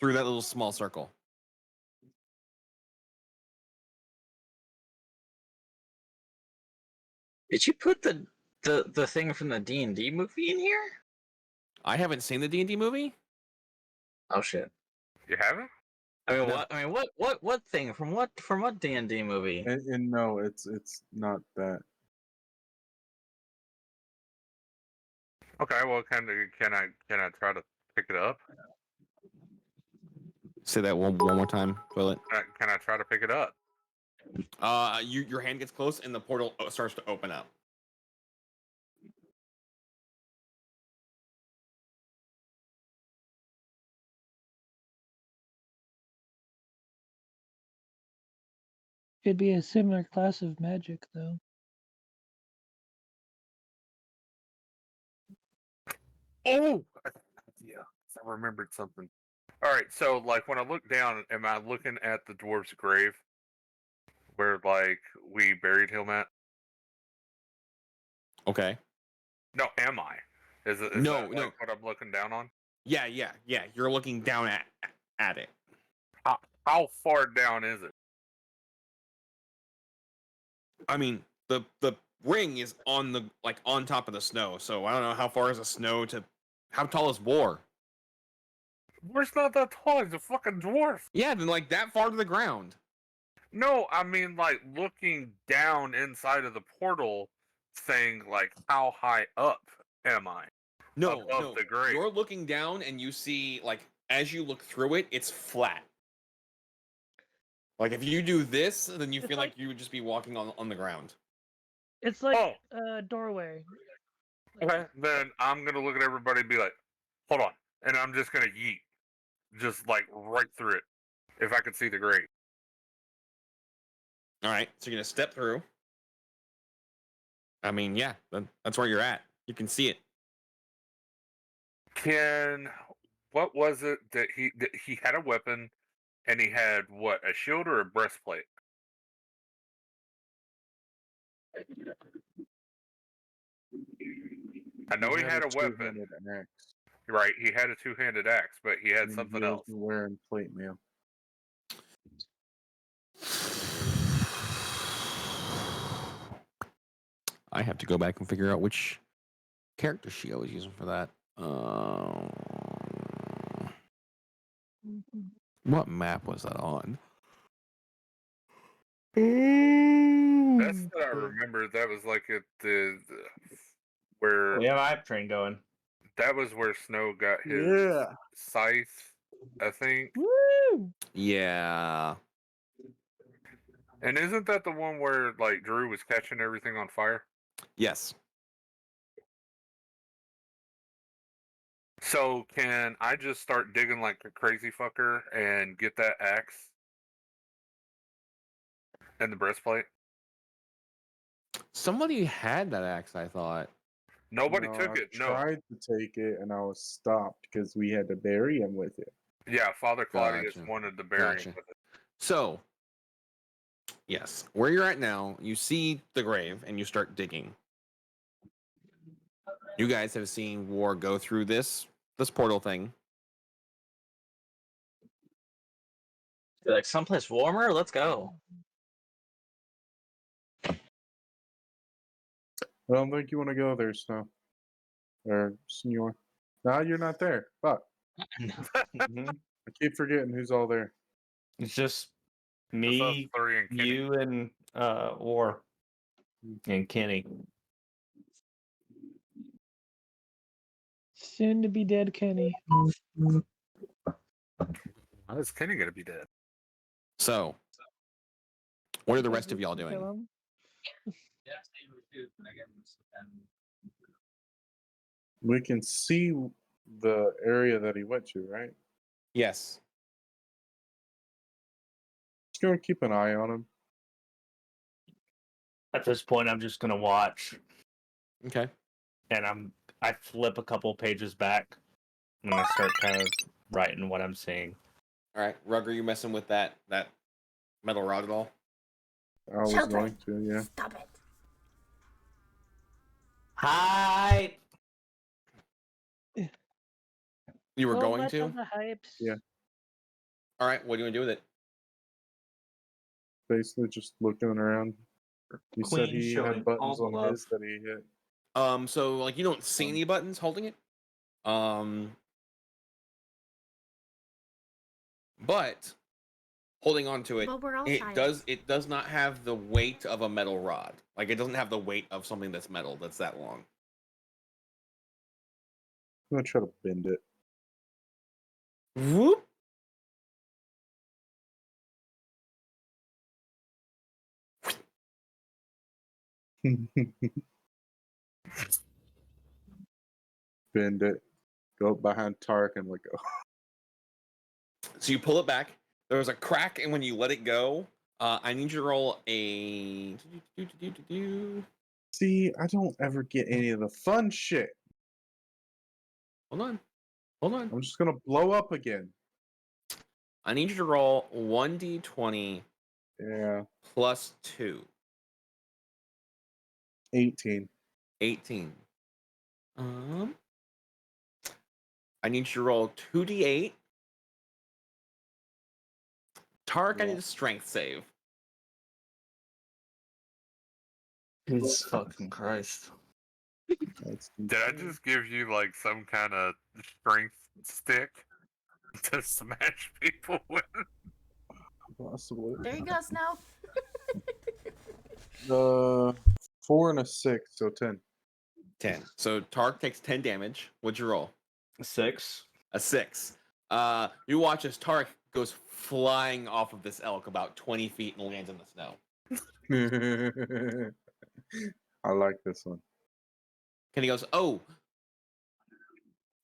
that little small circle.
Did you put the thing from the D&D movie in here?
I haven't seen the D&D movie.
Oh shit.
You haven't?
I mean,
No.
what? I mean, what thing from what D&D movie?
And no, it's not that.
Okay, well, can I try to pick it up?
Say that one more time, Toilet.
Can I try to pick it up?
Your hand gets close and the portal starts to open up.
It'd be a similar class of magic, though.
Oh, yeah, I remembered something. All right, so like when I look down, am I looking at the dwarf's grave where like we buried him at?
Okay.
No, am I? Is
No,
that like
no.
what I'm looking down on?
Yeah. You're looking down at it.
How far down is it?
I mean, the ring is on the on top of the snow, so I don't know how far is the snow to. How tall is War?
Where's not that tall? He's a fucking dwarf.
Yeah, then like that far to the ground.
No, I mean like looking down inside of the portal, saying like how high up am I?
No,
Above the grave.
You're looking down and you see like as you look through it, it's flat. Like if you do this, then you
It's
feel
like-
like you would just be walking on the ground.
It's like
Oh.
a doorway.
Okay, then I'm gonna look at everybody and be like, hold on. And I'm just gonna yeet. Just like right through it. If I could see the grave.
All right, so you're gonna step through. I mean, yeah, that's where you're at. You can see it.
What was it that he had a weapon and he had what, a shield or a breastplate? I know he had a weapon.
two-handed axe,
Right, he had a two-handed axe, but he had
and
something
he
else.
wasn't wearing plate mail.
I have to go back and figure out which character she was using for that. What map was that on?
That's what I remember. That was like at where
We have a hype train going.
that was where Snow got his
Yeah.
scythe I think.
Woo!
Yeah.
And isn't that the one where like Drew was catching everything on fire?
Yes.
So can I just start digging like a crazy fucker and get that axe and the breastplate?
Somebody had that axe, I thought.
Nobody
No,
took
I
it. No.
tried to take it and I was stopped because we had to bury him with it.
Yeah, Father Claudius
Gotcha.
wanted to bury him
Gotcha.
with it.
So, yes, where you're at now, you see the grave and you start digging. You guys have seen War go through this portal thing.
Like someplace warmer. Let's go.
I don't think you want to go there, Snow. Or Senor. No, you're not there. Fuck.
Mhm.
I keep forgetting who's all there.
It's just
Just us
me,
three and Kenny.
you, and War, and Kenny.
Soon to be dead, Kenny.
How is Kenny gonna be dead?
So, what are the
Because
rest of
we
y'all
can
doing?
kill him.
We can see the area that he went to, right?
Yes.
Just go and keep an eye on him.
At this point, I'm just gonna watch,
Okay.
and I flip a couple pages back, and I start kind of writing what I'm seeing.
All right, Rugger, you messing with that metal rod at all?
I was
Children,
going to, yeah.
stop it.
Hi.
You were
Don't
going
let
to?
on the hypes.
Yeah.
All right, what do you want to do with it?
Basically just looking around. He said
Queen
he
showing
had buttons
all
on
the love.
his that he hit.
So like you don't see any buttons holding it. But holding on to it,
But we're all
it
science.
does not have the weight of a metal rod. Like it doesn't have the weight of something that's metal that's that long.
I'm gonna try to bend it.
Whoop.
Bend it. Go behind Tark and let go.
So you pull it back. There's a crack, and when you let it go, I need you to roll a.
See, I don't ever get any of the fun shit.
Hold on. Hold on.
I'm just gonna blow up again.
I need you to roll 1d20
Yeah.
plus 2.
18.
18. I need you to roll 2d8. Tark, I
Yeah.
need a strength save.
Jesus fucking Christ.
That's
Did I just give you like some kind of strength stick to smash people with?
possibly.
There you go, Snow.
4 and a 6, so 10.
10. So Tark takes 10 damage. What'd you roll?
6.
A 6. You watch as Tark goes flying off of this elk about 20 feet and lands in the snow.
I like this one.
Kenny goes, oh.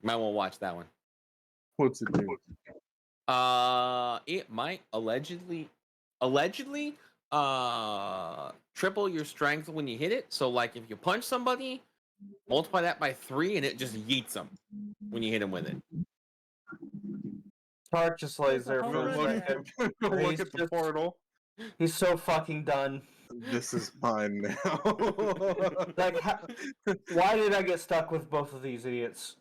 Might want to watch that one.
What's it do?
It might allegedly triple your strength when you hit it. So like if you punch somebody, multiply that by 3 and it just yeets them when you hit him with it.
Tark just lays
That's a
there
home
for a
run
second.
Look
He's
at the
just-
portal.
He's so fucking done.
This is mine now.
Like, why did I get stuck with both of these idiots?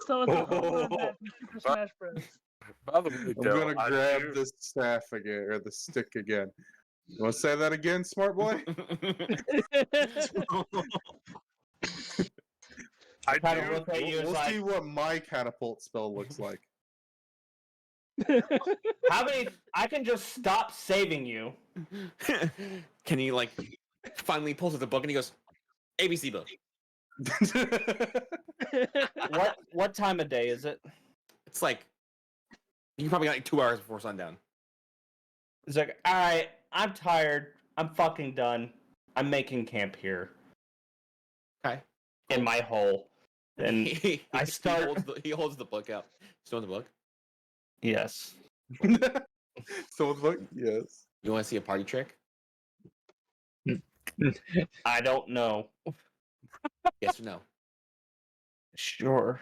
So it's a home run match in Super Smash Bros.
By the way,
I'm
Joe,
gonna
I
grab
do-
this staff again, or the stick again. You want to say that again, smart boy?
I
Kind of
do.
look at you as
We'll
like,
see what my catapult spell looks like.
how many? I can just stop saving you.
Kenny like finally pulls out the book and he goes, ABC book.
What time of day is it?
It's like You probably got like 2 hours before sundown.
He's like, all right, I'm tired. I'm fucking done. I'm making camp here
Okay.
in my hole. And I start.
He holds the book out. Still in the book.
Yes.
Someone's like, yes.
You want to see a party trick?
I don't know.
Yes or no?
Sure.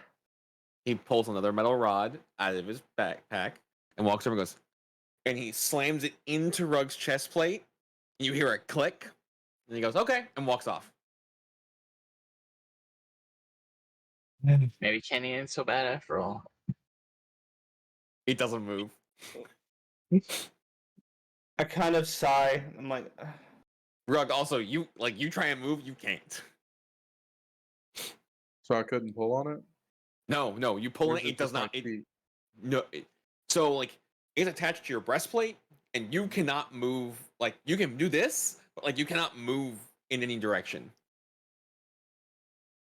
He pulls another metal rod out of his backpack and walks over and goes, and he slams it into Rug's chest plate. And you hear a click, and he goes, okay, and walks off.
Maybe Kenny ain't so bad after all.
He doesn't move.
I kind of sigh. I'm like,
Rug, also, you try and move, you can't.
So I couldn't pull on it?
No, you pull
Or
it,
is
it does
just my
not.
feet?
So like it's attached to your breastplate, and you cannot move. Like you can do this, but like you cannot move in any direction.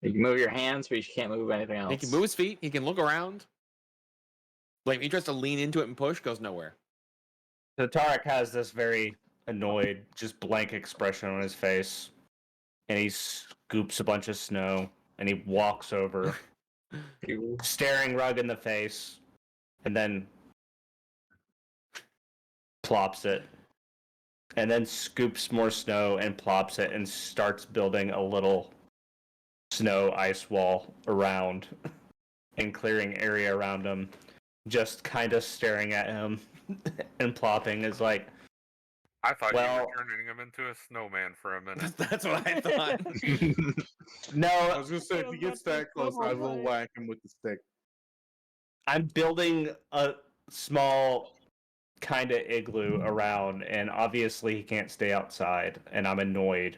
You can move your hands, but you can't move anything else.
He can move his feet. He can look around. Like if he tries to lean into it and push, goes nowhere.
so Tarek has this very annoyed, just blank expression on his face, and he scoops a bunch of snow, and he walks over, staring Rug in the face, and then plops it, and then scoops more snow and plops it, and starts building a little snow ice wall around and clearing area around him, just kind of staring at him and plopping is like,
I thought you
well,
were turning him into a snowman for a minute.
That's what I thought.
I
no,
was gonna say, if
I
he
was
gets
about to
that close, I will
say.
whack him with the stick.
I'm building a small kind of igloo around, and obviously he can't stay outside, and I'm annoyed.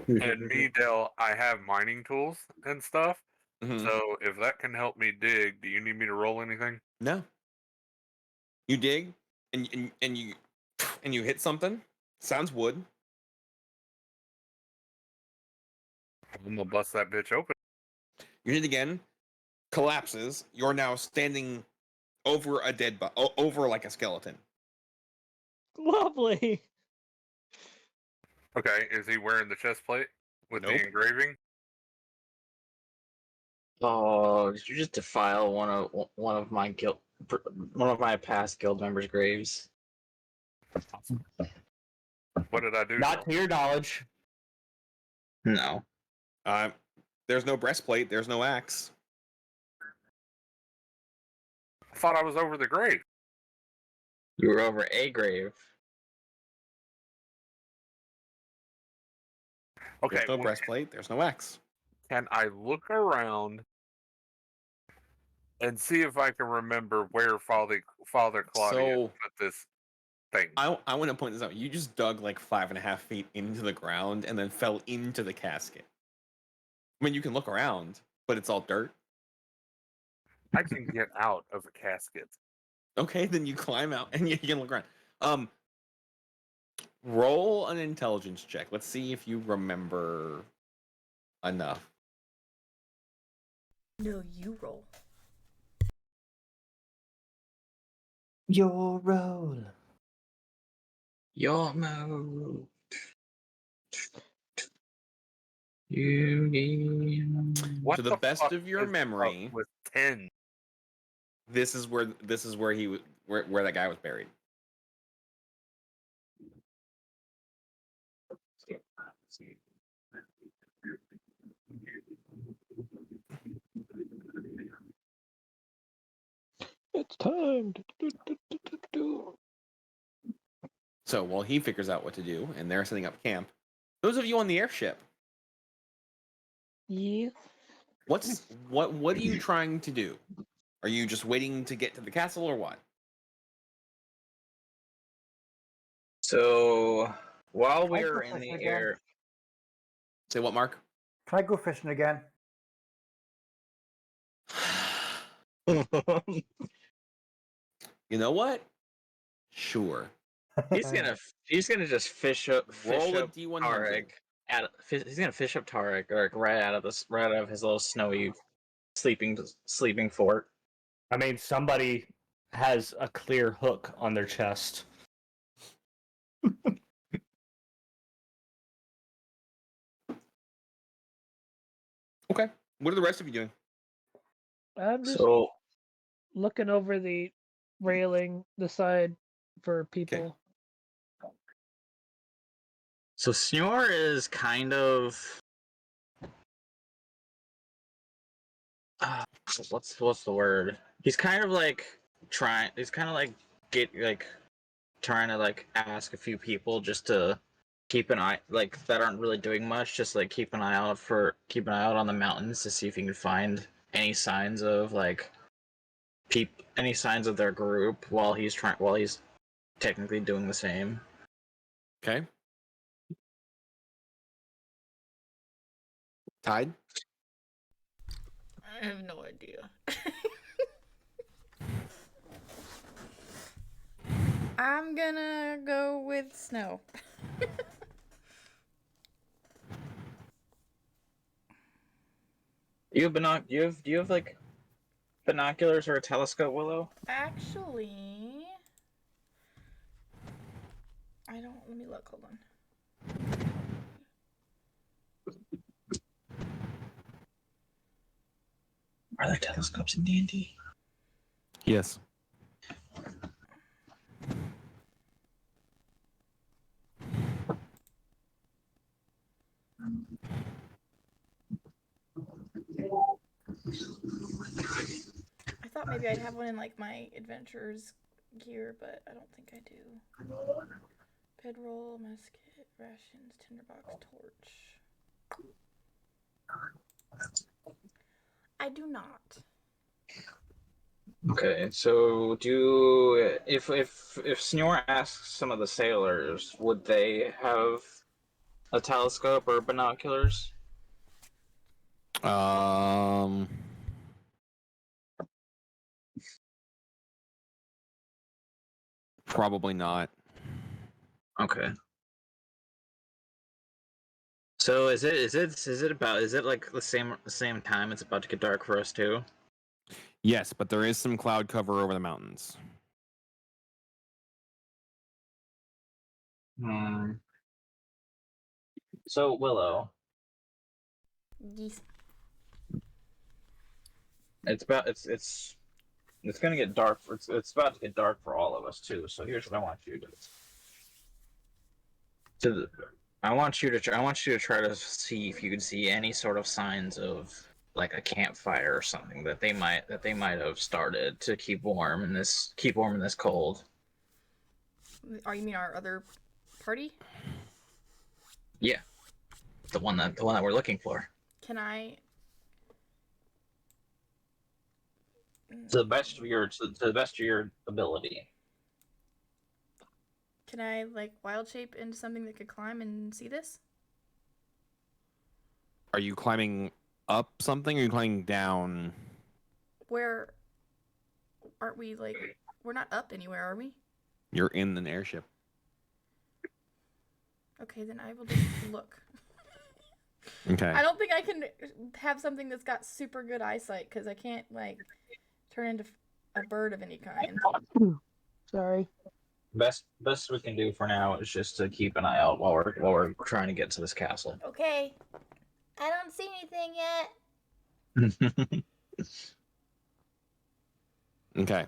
And me, Dell, I have mining tools and stuff.
Mhm.
So if that can help me dig, do you need me to roll anything?
No. You dig, and you hit something. Sounds wood.
I'm gonna bust that bitch open.
You hit again. Collapses. You're now standing over a dead over like a skeleton.
Lovely.
Okay, is he wearing the chest plate with
Nope.
the engraving?
Oh, did you just defile one of my past guild members' graves?
What did I do?
Not to your knowledge.
No.
There's no breastplate. There's no axe.
I thought I was over the grave.
You were over a grave.
Okay,
There's no
well,
breastplate. There's no axe.
can I look around and see if I can remember where Father Claudius put this thing?
I want to point this out. You just dug like 5.5 feet into the ground and then fell into the casket. I mean, you can look around, but it's all dirt.
I can get out of a casket.
Okay, then you climb out and you can look around. Roll an intelligence check. Let's see if you remember enough.
No, you roll.
Your roll.
Your move. You.
What
To the best
fuck
of your
is
memory,
up with 10?
this is where where that guy was buried.
It's time.
So while he figures out what to do and they're setting up camp, those of you on the airship,
Yeah.
what are you trying to do? Are you just waiting to get to the castle or what?
So while
Can I
we're
go
in the
fishing
air,
Say what, Mark?
Can I go fishing again?
You know what? Sure.
he's gonna just fish up
Roll a
Tarek
D100.
he's gonna fish up Tarek like right out of his little snowy sleeping fort.
I mean, somebody has a clear hook on their chest.
Okay. What are the rest of you doing?
I'm just
So
looking over the railing, the side for people.
so Snore is kind of what's the word? He's kind of like trying. He's kind of like trying to like ask a few people just to keep an eye like that aren't really doing much. Just like keep an eye out on the mountains to see if you can find any signs of like any signs of their group while he's technically doing the same.
Okay. Tide?
I have no idea. I'm gonna go with Snow.
Do you have like binoculars or a telescope, Willow?
Actually, I don't. Let me look. Hold on.
Are there telescopes in D&D?
Yes.
I thought maybe I'd have one in like my adventurer's gear, but I don't think I do. Bedroll, musket, rations, tinderbox, torch. I do not.
Okay, so if Snore asks some of the sailors, would they have a telescope or binoculars?
Probably not.
Okay. So is it like the same time it's about to get dark for us too?
Yes, but there is some cloud cover over the mountains.
So Willow,
Yes.
it's gonna get dark. It's about to get dark for all of us too. So here's what I want you to I want you to try to see if you can see any sort of signs of like a campfire or something that they might have started to keep warm in this cold.
Oh, you mean our other party?
Yeah, the one that we're looking for.
Can I?
To the best of your ability.
Can I like wild shape into something that could climb and see this?
Are you climbing up something or are you climbing down?
Where aren't we? Like, we're not up anywhere, are we?
You're in an airship.
Okay, then I will just look.
Okay.
I don't think I can have something that's got super good eyesight because I can't like turn into a bird of any kind.
Sorry.
Best we can do for now is just to keep an eye out while we're trying to get to this castle.
Okay. I don't see anything yet.
Okay.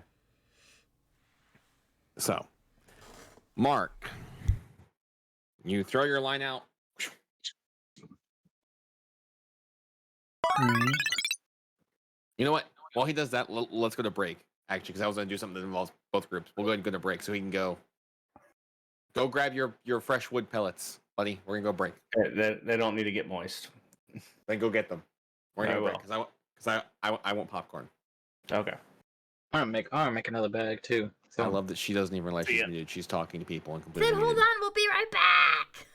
So, Mark, you throw your line out. You know what? While he does that, let's go to break. Actually, because I was going to do something that involves both groups. We'll go ahead and go to break so he can go. Go grab your fresh wood pellets, buddy. We're gonna go break.
They don't need to get moist.
Then go get them. We're gonna
I
go break
will.
because I want popcorn.
Okay.
I'm gonna make another bag too. So.
I love that she doesn't even realize she's
Yeah.
muted. She's talking to people and completely
Then hold
muted.
on, we'll be right back.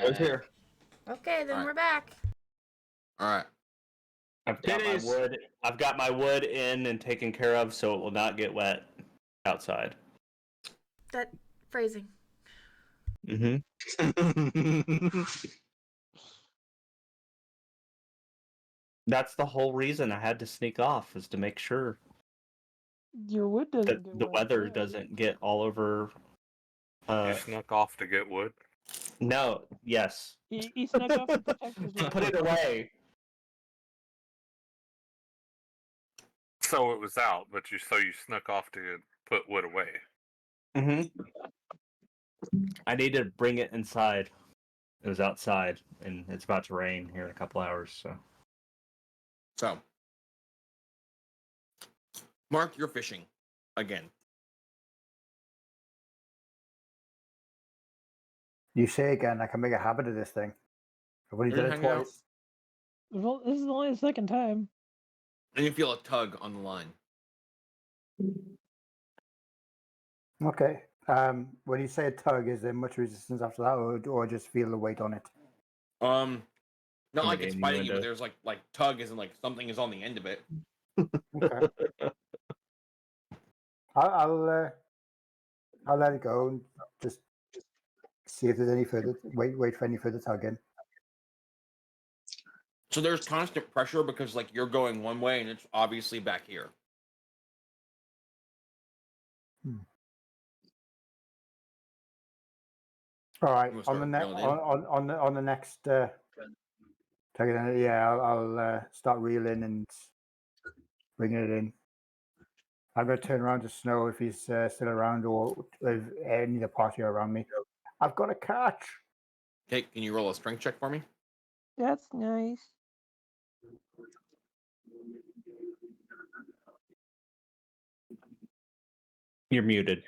was here.
Okay, then
Alright.
we're back.
All right.
I've got my
Kitties.
wood. I've got my wood in and taken care of, so it will not get wet outside.
That phrasing.
Mm-hmm. That's the whole reason I had to sneak off, is to make sure
Your wood
that
doesn't get
the
wet.
weather
yeah.
doesn't get all over.
You snuck off to get wood.
No, yes.
He snuck off to protect his
To
wood.
put it away.
So it was out, but you snuck off to put wood away.
Mm-hmm. I need to bring it inside. It was outside, and it's about to rain here in a couple hours.
So, Mark, you're fishing again.
You say again, I can make a habit of this thing. I've only done it
Hang out.
twice.
Well, this is only the second time.
And you feel a tug on the line.
Okay. When you say a tug, is there much resistance after that, or just feel the weight on it?
Not
In
like
the
it's
game
biting you, but
window.
there's like tug isn't like something is on the end of it.
Okay. I'll let it go and just see if there's any further. Wait for any further tugging.
So there's constant pressure because like you're going one way and it's obviously back here.
All right.
You wanna
On the
start
next
reeling in?
on the next tugging, yeah, I'll start reeling and bringing it in. I'm going to turn around to Snow if he's still around, or if any of the party are around me. I've got a catch.
Okay, can you roll a strength check for me?
That's nice.
You're muted.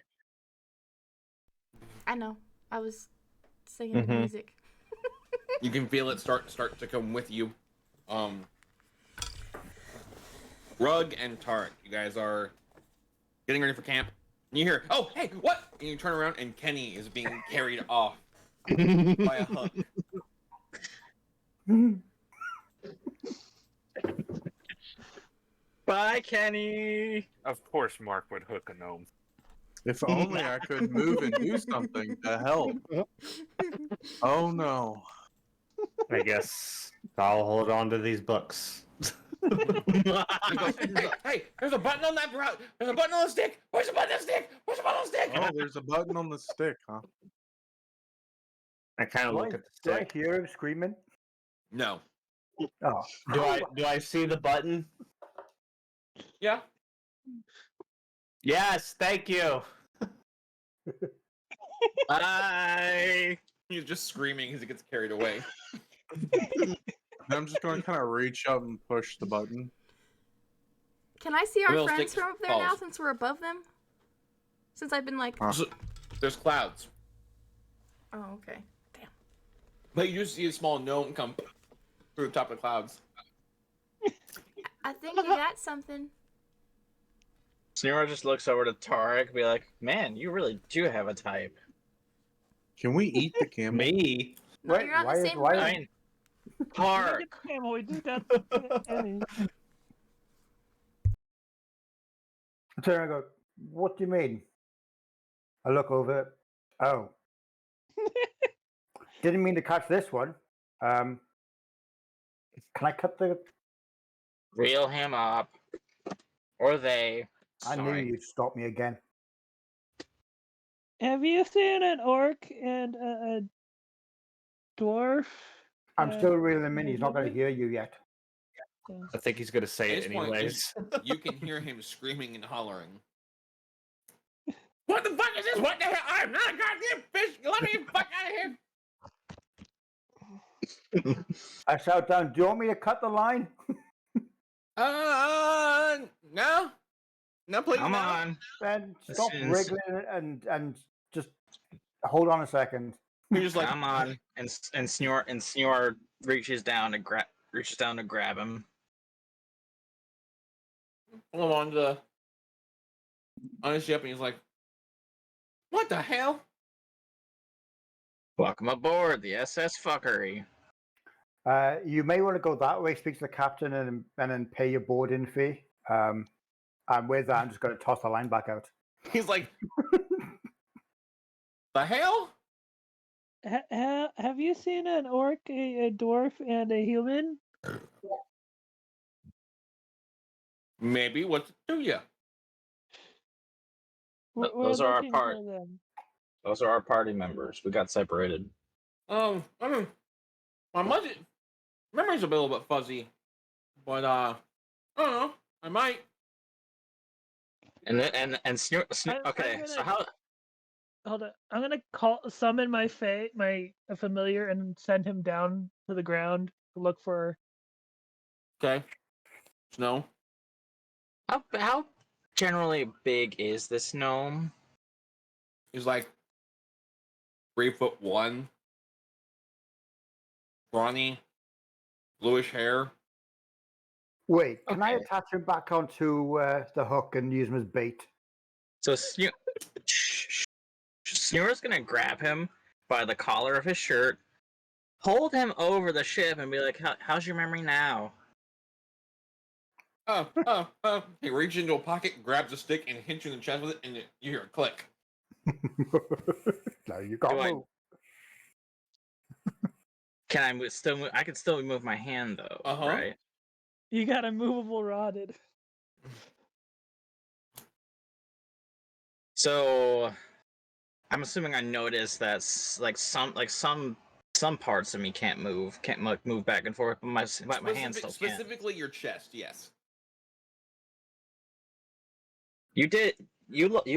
I know. I was singing the
Mhm.
music.
You can feel it start to come with you. Rug and Tarek, you guys are getting ready for camp. And you hear, oh, hey, what? And you turn around and Kenny is being carried off by a hook.
Bye, Kenny.
Of course, Mark would hook a gnome.
If only I could move and do something to help. Oh no.
I guess I'll hold on to these books.
He goes, hey, there's a button on that there's a button on the stick. Where's the button on the stick? Where's the button on the stick?
Oh, there's a button on the stick, huh?
I kind of
Do
look at the
do I
stick.
hear him screaming?
No.
Oh,
Do I see the button?
Yeah.
Yes, thank you.
Bye.
He's just screaming as he gets carried away.
I'm just going to kind of reach up and push the button.
Can I see our
Little
friends
stick
from up there now
falls.
since we're above them? Since I've been like,
So, there's clouds,
oh, okay. Damn.
but you just see a small gnome come through the top of the clouds.
I think you got something.
Snura just looks over to Tarek and be like, man, you really do have a type.
Can we eat the camel?
Me?
No,
Wait,
you're on
why
the
is-
same
why
room.
is-
I mean,
We didn't
Tarek.
get the camel, we just got Kenny.
I turn around and go, what do you mean? I look over. Oh. Didn't mean to catch this one. Can I cut the...
Reel him up. Or they.
I knew
Sorry.
you'd stop me again.
Have you seen an orc and a dwarf?
I'm
Yeah,
still reeling him in.
yeah,
He's not going to
maybe.
hear you yet.
I think he's gonna say
At
it
this point,
anyways.
you can hear him screaming and hollering. What the fuck is this? What the hell? I'm not a goddamn fish. Let me fuck out of here.
I shout down, do you want me to cut the line?
No. No, please.
Come
no.
on.
Then
This
stop
is-
wriggling and just hold on a second.
You're just like,
Come on. And Snura reaches down to grab him.
pull him on his ship, and he's like, what the hell?
Welcome aboard the SS Fuckery.
You may want to go that way, speak to the captain, and then pay your boarding fee. And with that, I'm just going to toss the line back out.
He's like, the hell?
Have you seen an orc, a dwarf, and a human?
Maybe. What's it to you?
We're
Those are our
looking
part.
for them.
Those are our party members. We got separated.
I mean, my memory's a little bit fuzzy, but I don't know. I might.
And okay,
gonna-
so how?
Hold on. I'm gonna summon my a familiar, and send him down to the ground to look for.
Okay. Snow.
How generally big is this gnome?
He's like 3'1", brawny, bluish hair.
Wait, can I
Okay.
attach him back onto the hook and use him as bait?
So Snewer's gonna grab him by the collar of his shirt, hold him over the ship, and be like, "How's your memory now?"
He reaches into a pocket, grabs a stick, and hits you in the chest with it, and you hear a click.
No, you can't
Do I-
move.
Can I still? I can still move my hand though, right?
You got a movable rodded.
So I'm assuming I noticed that some parts of me can't move back and forth, but my hand still can.
Specifically your chest, yes.
You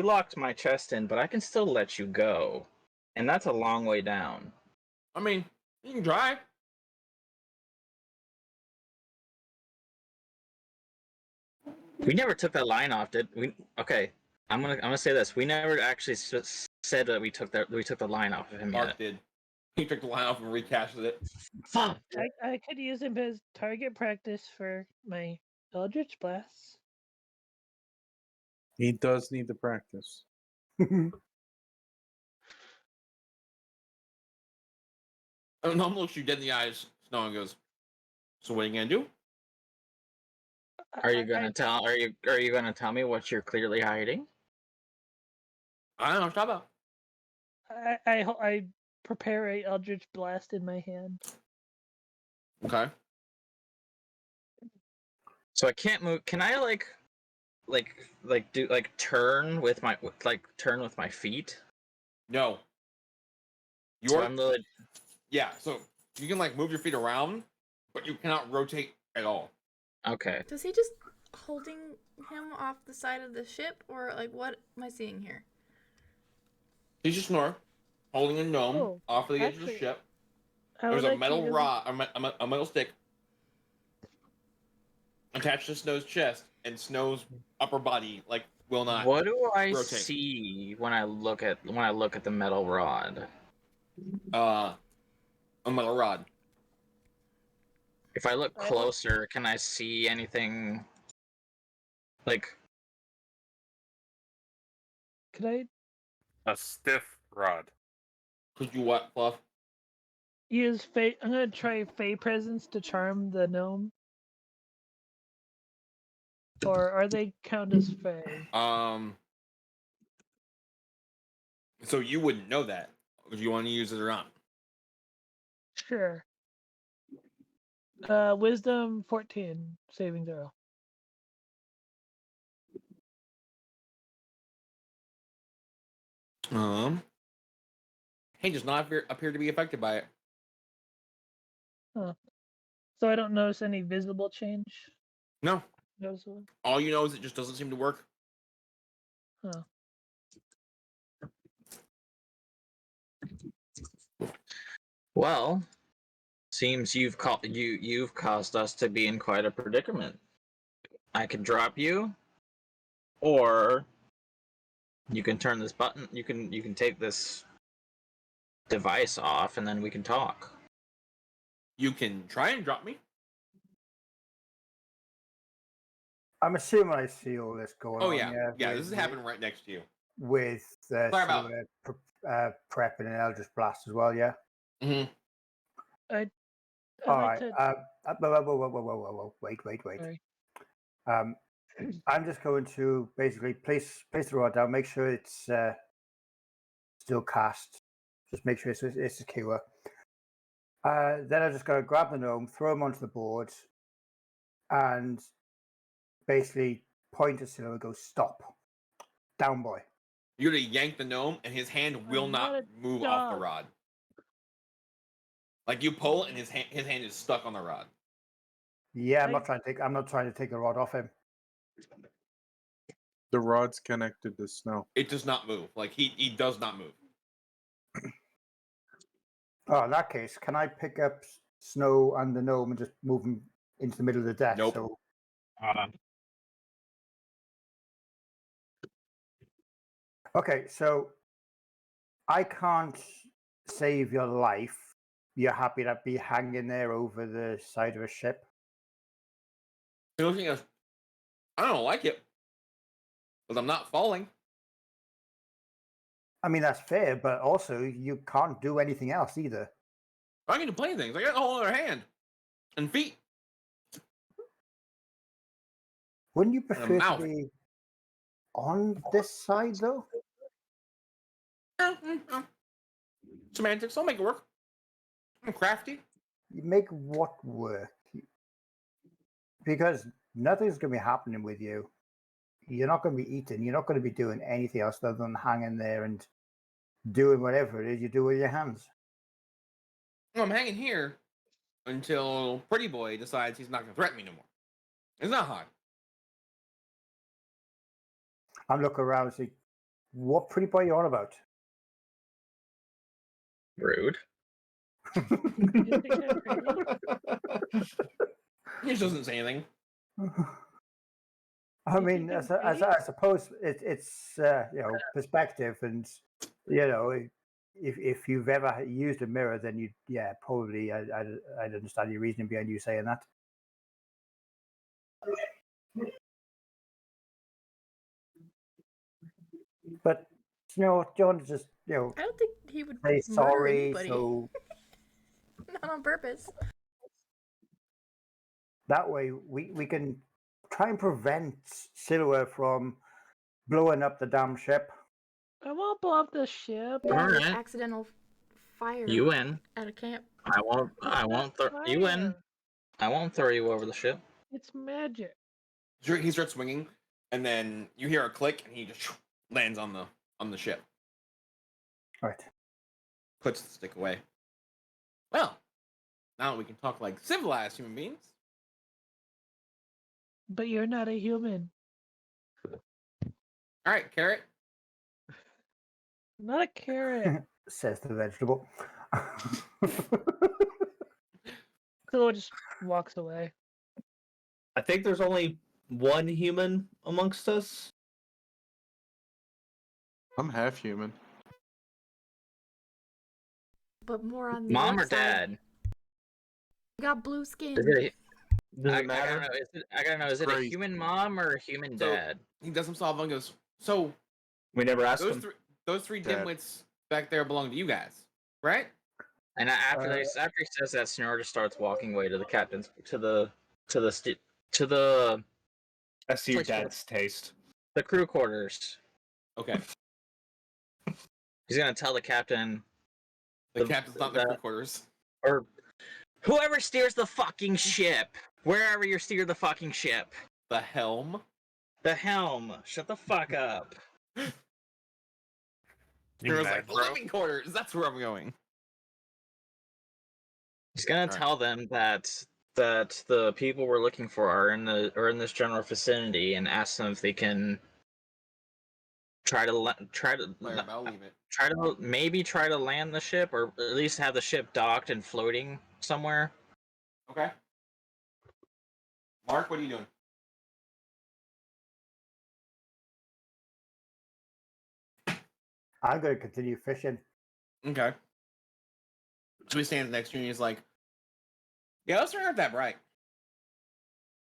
locked my chest in, but I can still let you go, and that's a long way down.
I mean, you can try.
We never took that line off, did we? Okay, I'm gonna say this: we never actually said that we took the line off of him
Mark
yet.
did. He took the line off and recasted it.
Fuck.
I could use him as target practice for my Eldritch Blasts.
He does need to practice.
Nom looks you dead in the eyes, Snow, and goes, "So what are you gonna do?"
Are you gonna tell me what you're clearly hiding?
I don't know what you're talking about.
I prepare a Eldritch Blast in my hand.
Okay.
So I can't move. Can I turn with my feet?
No.
So
You're
I'm the
yeah. So you can like move your feet around, but you cannot rotate at all.
okay.
Does he just holding him off the side of the ship, or like what am I seeing here?
He's just snore, holding a gnome
Oh,
off of the edge of the
actually,
ship.
I
There's
would
a metal
actually
rod, a metal stick attached to Snow's chest, and Snow's upper body like will not.
What do I
rotate.
see when I look at the metal rod?
A metal rod.
If I look
I will-
closer, can I see anything? Like,
Could I
A stiff rod.
Could you what, Fluff?
use Fey? I'm gonna try Fey Presence to charm the gnome. Or are they count as Fey?
So you wouldn't know that if you want to use it or not.
Sure. Wisdom 14 saving throw.
He does not appear to be affected by it.
Huh. So I don't notice any visible change.
No.
Noticeable.
All you know is it just doesn't seem to work.
Huh.
well, seems you've caused us to be in quite a predicament. I can drop you, or you can turn this button. You can take this device off, and then we can talk.
You can try and drop me.
I'm assuming I see all this going
Oh
on.
yeah,
Yeah,
this is happening right next to you.
with
Sorry about-
prep and an Eldritch Blast as well, yeah?
Mm-hmm.
I'd
All
like
right.
to.
Whoa. Wait.
Sorry.
I'm just going to basically place the rod down, make sure it's still cast. Just make sure it's secure. Then I just got to grab the gnome, throw him onto the board, and basically point at Silo and go, stop. Down, boy.
You're gonna yank the gnome, and his hand will
I'm
not
not a
move off the
dog.
rod. Like you pull, and his hand is stuck on the rod.
Yeah, I'm
I-
not trying to take the rod off him.
The rod's connected to snow.
It does not move. Like he does not move.
Oh, in that case, can I pick up Snow and the gnome and just move him into the middle of the deck?
Nope.
So okay, so I can't save your life. You're happy to be hanging there over the side of a ship?
He looking at us. I don't like it, but I'm not falling.
I mean, that's fair, but also you can't do anything else either.
I can play things. I got a whole other hand and feet.
Wouldn't you prefer to
mouth.
be on this side, though?
Semantics. I'll make it work. I'm crafty.
You make what work? Because nothing's going to be happening with you. You're not going to be eating. You're not going to be doing anything else other than hanging there and doing whatever it is you do with your hands.
I'm hanging here until Pretty Boy decides he's not going to threaten me no more. It's not hard.
I'm looking around and see, what pretty boy you on about?
Rude.
You think I'm pretty?
He just doesn't say anything.
I
You
mean,
think
as
I'm
I
pretty?
suppose it's perspective, and if you've ever used a mirror, then probably I'd understand your reasoning behind you saying that. But John just
I don't think he would
say
murder
sorry,
anybody.
so
Not on purpose.
that way we can try and prevent Silhouette from blowing up the damn ship.
I won't blow up the ship.
Yeah, like
Alright.
accidental fire
You win.
at a camp.
I won't throw you win.
Fire.
I won't throw you over the ship.
It's magic.
He starts swinging, and then you hear a click, and he just lands on the ship.
Right.
Puts the stick away. Well, now we can talk like civilized human beings.
But you're not a human.
All right, Carrot.
I'm not a carrot.
Says the vegetable.
Silo just walks away.
I think there's only one human amongst us.
I'm half human.
But more on the
Mom
dark
or dad?
side. You got blue skin.
Is it
Does
I
it matter?
gotta know, is it a
Crazy.
human mom or a human
So-
dad?
He does himself and goes, so
We never asked
those
him.
those three
Dad.
dimwits back there belong to you guys, right?
And after he says that, Snore just starts walking away to the captain's to the
I see your
Please hold.
dad's taste.
the crew quarters.
Okay.
He's gonna tell the captain
The captain's not in the
the-
crew quarters.
or whoever steers the fucking ship, wherever you steer the fucking ship,
The helm.
the helm. Shut the fuck up.
You
Hero's
mad,
like, the
bro?
living quarters. That's where I'm going.
He's gonna
Alright.
tell them that the people we're looking for are in this general vicinity, and ask them if they can try to
Player, I'll leave it.
try to land the ship, or at least have the ship docked and floating somewhere.
Okay. Mark, what are you doing?
I'm going to continue fishing.
Okay. So he stands next to you and he's like, yeah, those aren't that bright.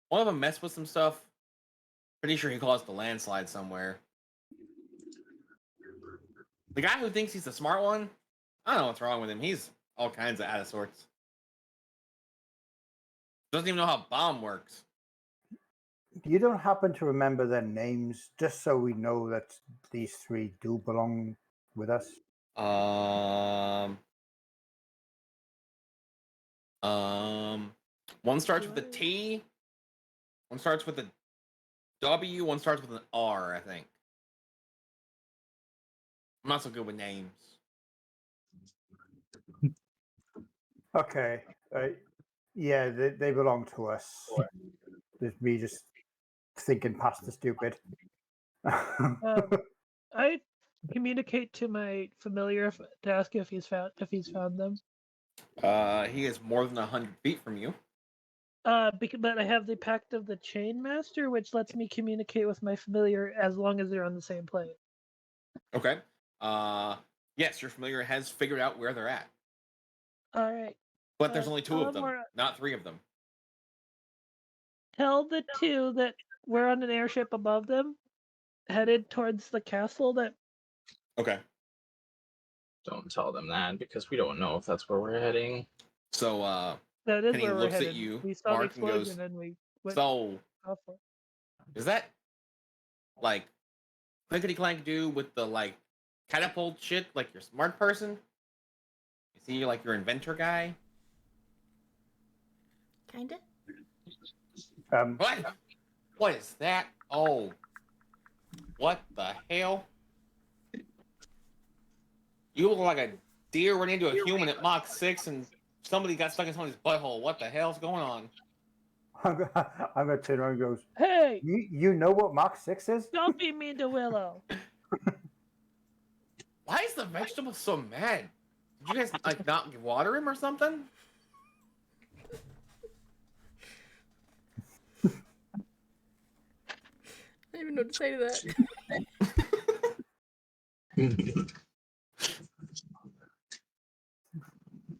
One of them messed with some stuff. Pretty sure he caused the landslide somewhere. The guy who thinks he's the smart one, I don't know what's wrong with him. He's all kinds of out of sorts. Doesn't even know how bomb works.
You don't happen to remember their names, just so we know that these three do belong with us?
One starts with a T, one starts with a W, one starts with an R, I think. I'm not so good with names.
Okay. Yeah, they belong to us. There's me just thinking past the stupid.
I communicate to my familiar to ask if he's found them.
He is more than 100 feet from you.
But I have the Pact of the Chain Master, which lets me communicate with my familiar as long as they're on the same plane.
Okay. Yes, your familiar has figured out where they're at.
All right.
But there's only two of them,
more...
not three of them.
Tell the two that we're on an airship above them, headed towards the castle. That.
Okay.
Don't tell them that because we don't know if that's where we're heading.
So
That is
Penny
where we're
looks
headed.
at you,
We saw
Mark,
the
and
explosion
goes,
and we went
so
off for it.
is that like clickety clank do with the like catapult shit, like your smart person? You see, like your inventor guy?
Kinda.
What? What is that? Oh. What the hell? You look like a deer running into a human at Mach 6 and somebody got stuck in somebody's butthole. What the hell's going on?
I'm going to turn around and goes,
Hey!
You know what Mach 6 is?
Don't be mean to Willow.
Why is the vegetable so mad? Did you guys like not water him or something?
I don't even know what to say to that.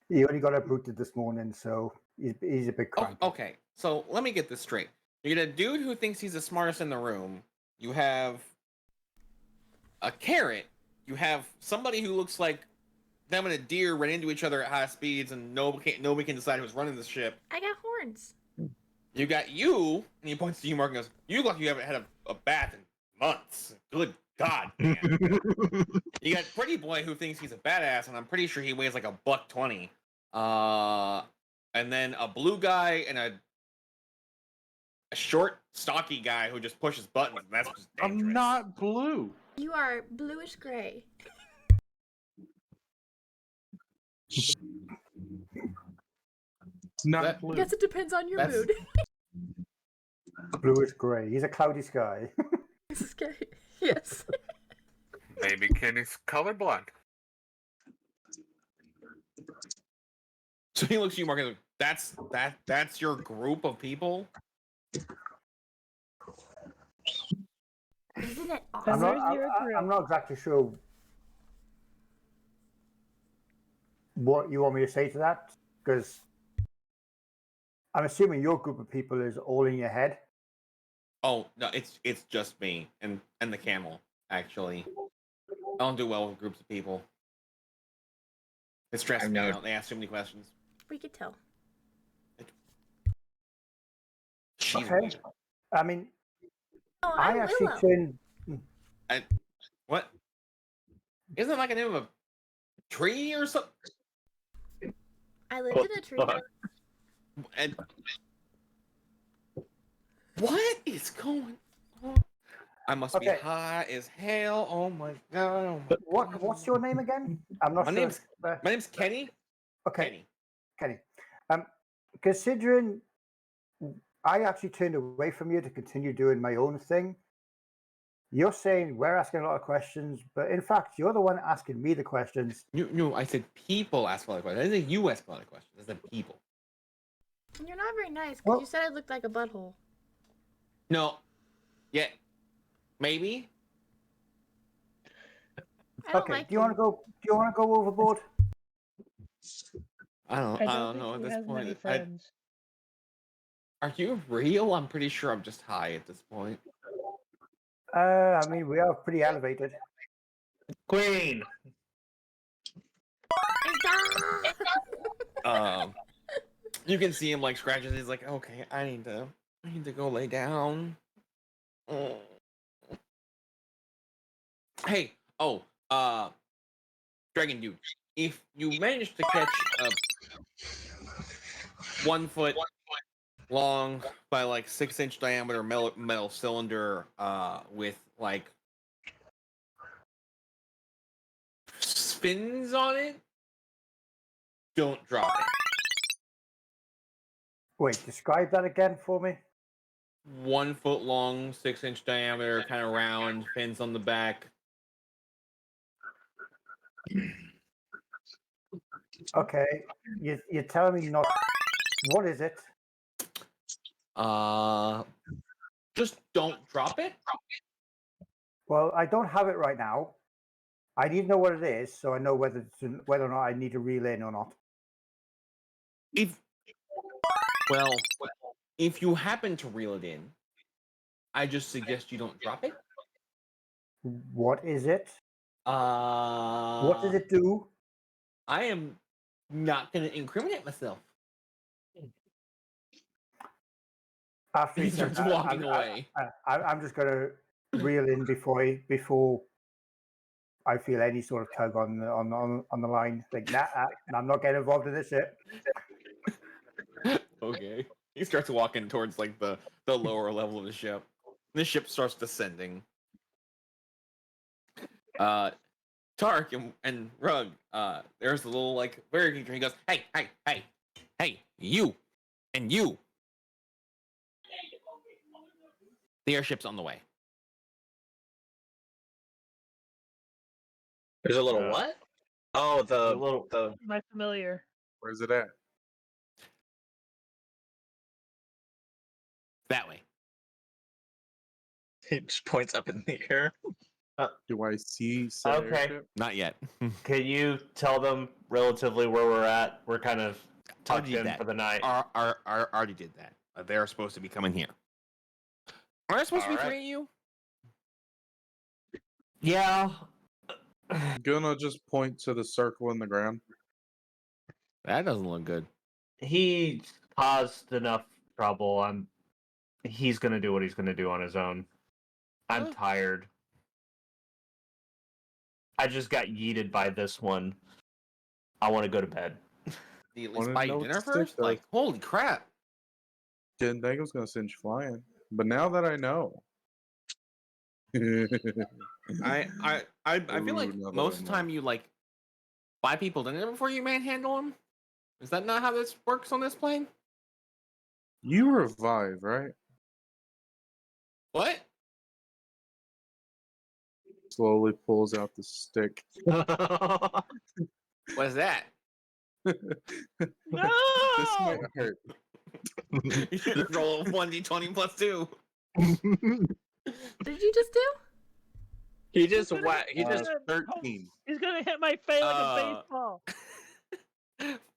He only got uprooted this morning, so he's a bit cranky.
Okay, so let me get this straight. You get a dude who thinks he's the smartest in the room. You have a carrot. You have somebody who looks like them and a deer ran into each other at high speeds, and nobody can decide who's running the ship.
I got horns.
You got you, and he points to you, Mark, and goes, "You look like you haven't had a bath in months. Good God, man." You got Pretty Boy who thinks he's a badass, and I'm pretty sure he weighs like $120. And then a blue guy and a short, stocky guy who just pushes buttons, and that's just dangerous.
I'm not blue.
You are bluish gray.
Not blue.
I guess it depends on your mood.
Bluish gray. He's a cloudy sky.
This is scary. Yes.
Maybe Kenny's colorblind.
So he looks at you, Mark, and goes, that's your group of people?
Isn't it
I'm
awesome?
not exactly sure what you want me to say to that, because I'm assuming your group of people is all in your head.
Oh no, it's just me and the camel. Actually, I don't do well with groups of people. It stresses me out. They ask too many questions.
We could tell.
She's
Okay.
weird.
I mean,
Oh,
I actually
Willow.
turned.
What? Isn't it like a name of a tree or something?
I lived in a tree.
And what is going on? I must be high as hell. Oh my god.
What's your name again? I'm not sure.
My name's Kenny.
Okay. Kenny. Considering I actually turned away from you to continue doing my own thing, you're saying we're asking a lot of questions, but in fact, you're the one asking me the questions.
No, I said people ask a lot of questions. I didn't say you ask a lot of questions. I said people.
You're not very nice because you said I looked like a butthole.
No. Yeah. Maybe.
I don't
Okay.
like
Do you want to go overboard?
I don't know at this point. Are you real? I'm pretty sure I'm just high at this point.
I mean, we are pretty elevated.
Queen.
You can see him like scratches. He's like, okay, I need to go lay down. Hey, Dragon Dude, if you manage to catch a 1 foot long by like 6-inch diameter metal cylinder with like spins on it, don't drop it.
Wait, describe that again for me.
1 foot long, 6-inch diameter, kind of round, fins on the back.
Okay, you're telling me not. What is it?
Just don't drop it.
Well, I don't have it right now. I need to know what it is, so I know whether or not I need to reel in or not.
If you happen to reel it in, I just suggest you don't drop it.
What is it? What does it do?
I am not going to incriminate myself.
After
He
he says
starts
that,
walking away.
I'm just going to reel in before I feel any sort of tug on the line. Like, nah, I'm not getting involved in this shit.
Okay. He starts walking towards like the lower level of the ship. The ship starts descending. Tark and Rug, there's a little like very creature. He goes, hey, you and you. The airship's on the way.
There's a little what? Oh,
the
My familiar.
Where's it at?
That way.
He just points up in the air.
Do I see said
Okay.
airship?
Not yet.
Can you tell them relatively where we're at? We're kind of tucked
Already did
in
that.
for the night.
Already did that. They're supposed to be coming here. Are there supposed to be
Alright.
3 of you?
Yeah.
Gonna just point to the circle in the ground.
That doesn't look good.
He caused enough trouble. He's gonna do what he's gonna do on his own. I'm
Huh?
tired. I just got yeeted by this one. I want to go to bed.
Do you at
Wanna
least buy
know
you
what
dinner
to stick
first?
though.
Like, holy crap.
Didn't think it was gonna send you flying, but now that I know,
I feel like
Ooh, now that
most
I
of the
know.
time you like buy people dinner before you manhandle them. Is that not how this works on this plane?
You revive, right?
What?
Slowly pulls out the stick.
What's that?
No!
This might hurt.
You should roll 1d20 plus 2.
What did you just do?
He just
gonna-
whack. He just
13.
He's gonna hit my face like a baseball.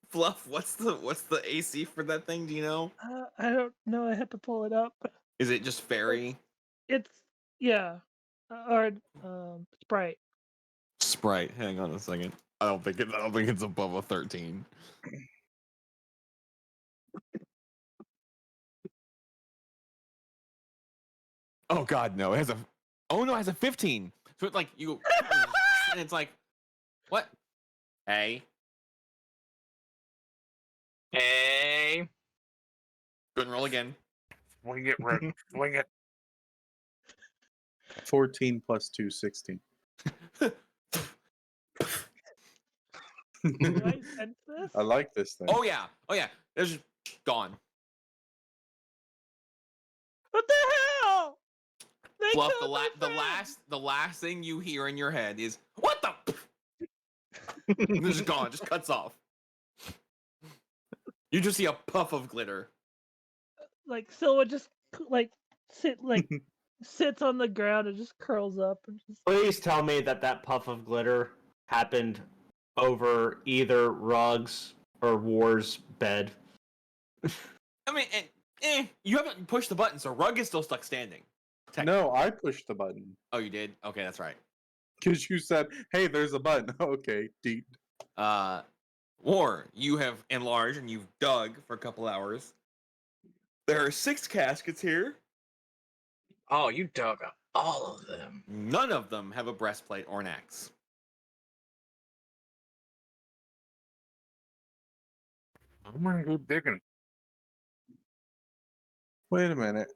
Fluff, what's the AC for that thing? Do you know?
I don't know. I had to pull it up.
Is it just fairy?
It's or Sprite.
Sprite. Hang on a second. I don't think it's above a 13. Oh god, no. It has a 15. So it's like you and it's like what? Hey.
hey.
Go and roll again.
Swing it, Rick. Swing it.
14 plus 2, 16.
Do I sense this?
I like this thing.
Oh yeah. There's just gone.
What the hell? They
Fluff,
killed my friend!
the last thing you hear in your head is what the and it's just gone, just cuts off. You just see a puff of glitter.
Like Silva just sits on the ground and just curls up and just.
Please tell me that puff of glitter happened over either Rug's or War's bed.
I mean, you haven't pushed the button, so Rug is still stuck standing.
No, I pushed the button.
Oh, you did? Okay, that's right.
Because you said, "Hey, there's a button." Okay, deep.
War, you have enlarged and you've dug for a couple hours. There are 6 caskets here.
Oh, you dug up all of them.
None of them have a breastplate or an axe.
I'm gonna go digging.
Wait a minute.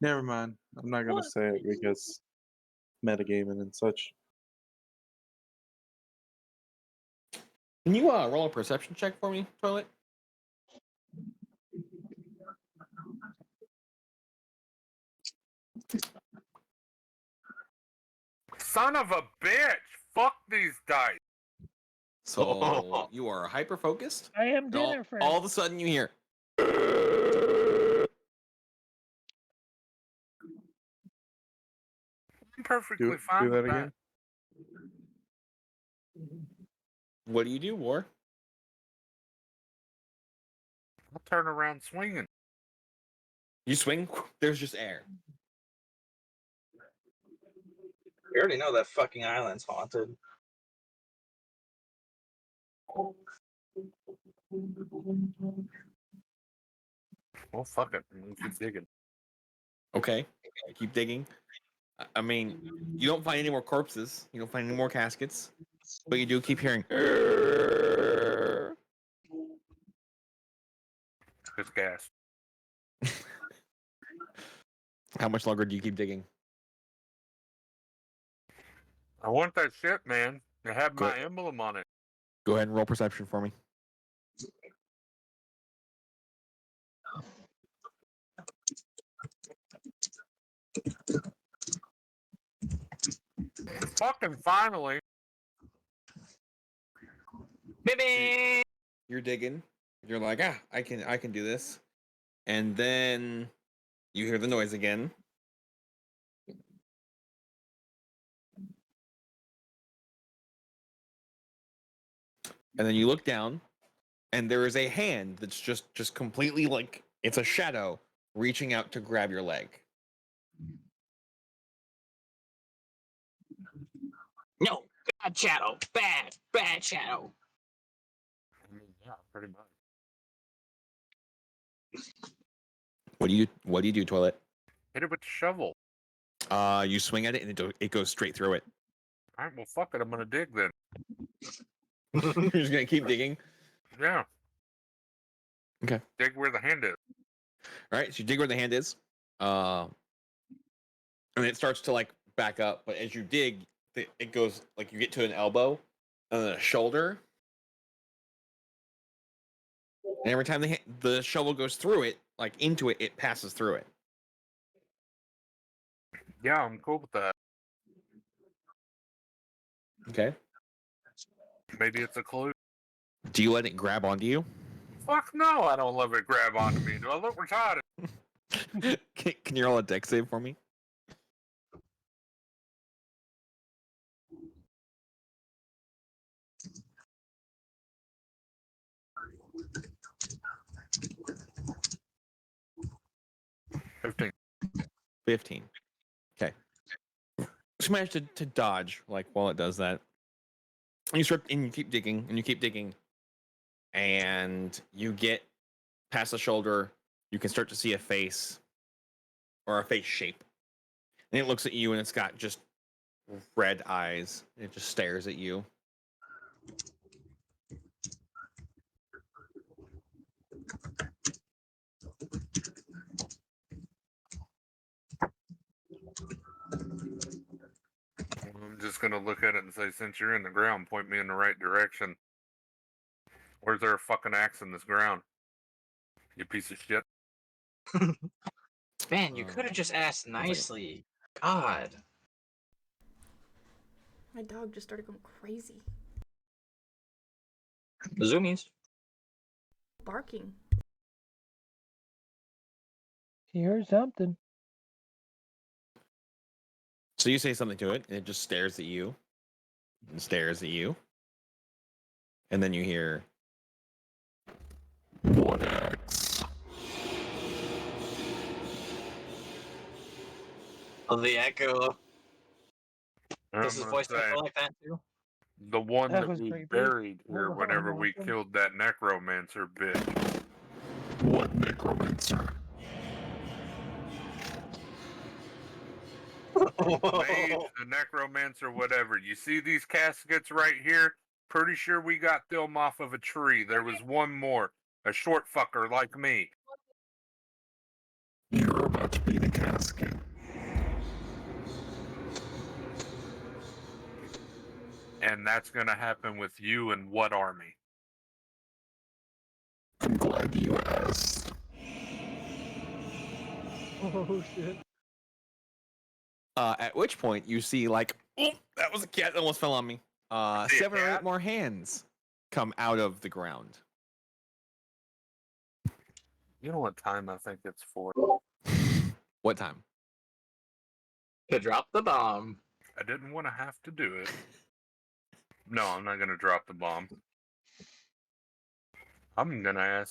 Never mind. I'm not gonna
What?
say it because metagaming and such.
Can you roll a perception check for me, Toilet?
Son of a bitch! Fuck these dice.
So you are hyper focused.
I am
And
dinner first.
all of a sudden you hear.
I'm perfectly
Do
fine
that
with
again.
What do, War?
I'll turn around swinging.
You swing. There's just air.
We already know that fucking island's haunted.
Well, fuck it. I'm gonna keep digging.
Okay. You keep digging. I mean, you don't find any more corpses. You don't find any more caskets. But you do keep hearing.
Just gas.
How much longer do you keep digging?
I want that shit, man. It had my
Good.
emblem on it.
Go ahead and roll perception for me.
Fucking finally.
Baby!
You're digging. You're like, I can do this. And then you hear the noise again. And then you look down, and there is a hand that's just completely like it's a shadow reaching out to grab your leg.
No, bad shadow. Bad shadow.
I mean, yeah, pretty much.
What do you do, Toilet?
Hit it with the shovel.
You swing at it and it goes straight through it.
All right, well, fuck it. I'm gonna dig then.
You're just gonna keep digging.
Yeah.
Okay.
Dig where the hand is.
All right, so you dig where the hand is, and it starts to like back up. But as you dig, it goes like you get to an elbow, and then a shoulder, and every time the shovel goes through it, like into it, it passes through it.
Yeah, I'm cool with that.
Okay.
Maybe it's a clue.
Do you let it grab onto you?
Fuck no, I don't let it grab onto me. Do I look retarded?
Can you roll a dex save for me?
$15.
15. Okay. Just managed to dodge like while it does that. And you keep digging and you keep digging, and you get past the shoulder. You can start to see a face or a face shape, and it looks at you and it's got just red eyes. It just stares at you.
I'm just gonna look at it and say, since you're in the ground, point me in the right direction. Where's there a fucking axe in this ground? You piece of shit.
Man, you could have just asked nicely. God.
My dog just started going crazy,
Zoomies.
barking.
He heard something.
So you say something to it, and it just stares at you, and stares at you, and then you hear 1x.
Oh, the echo. Does
I'm
his
gonna
voice
say
echo like that too?
the one
That
that
was
we
creepy.
buried here
Oh,
whenever we
nothing.
killed that necromancer bitch.
What necromancer?
The mage, the necromancer, whatever. You see these caskets right here? Pretty sure we got them off of a tree. There was one more. A short fucker like me.
You're about to be the casket.
And that's gonna happen with you and what army?
I'm glad you asked.
Oh shit.
At which point you see like, oh, that was a cat that almost fell on me.
See a
7 or 8
cat?
more hands come out of the ground.
You know what time I think it's for?
What time?
To drop the bomb.
I didn't want to have to do it. No, I'm not gonna drop the bomb. I'm gonna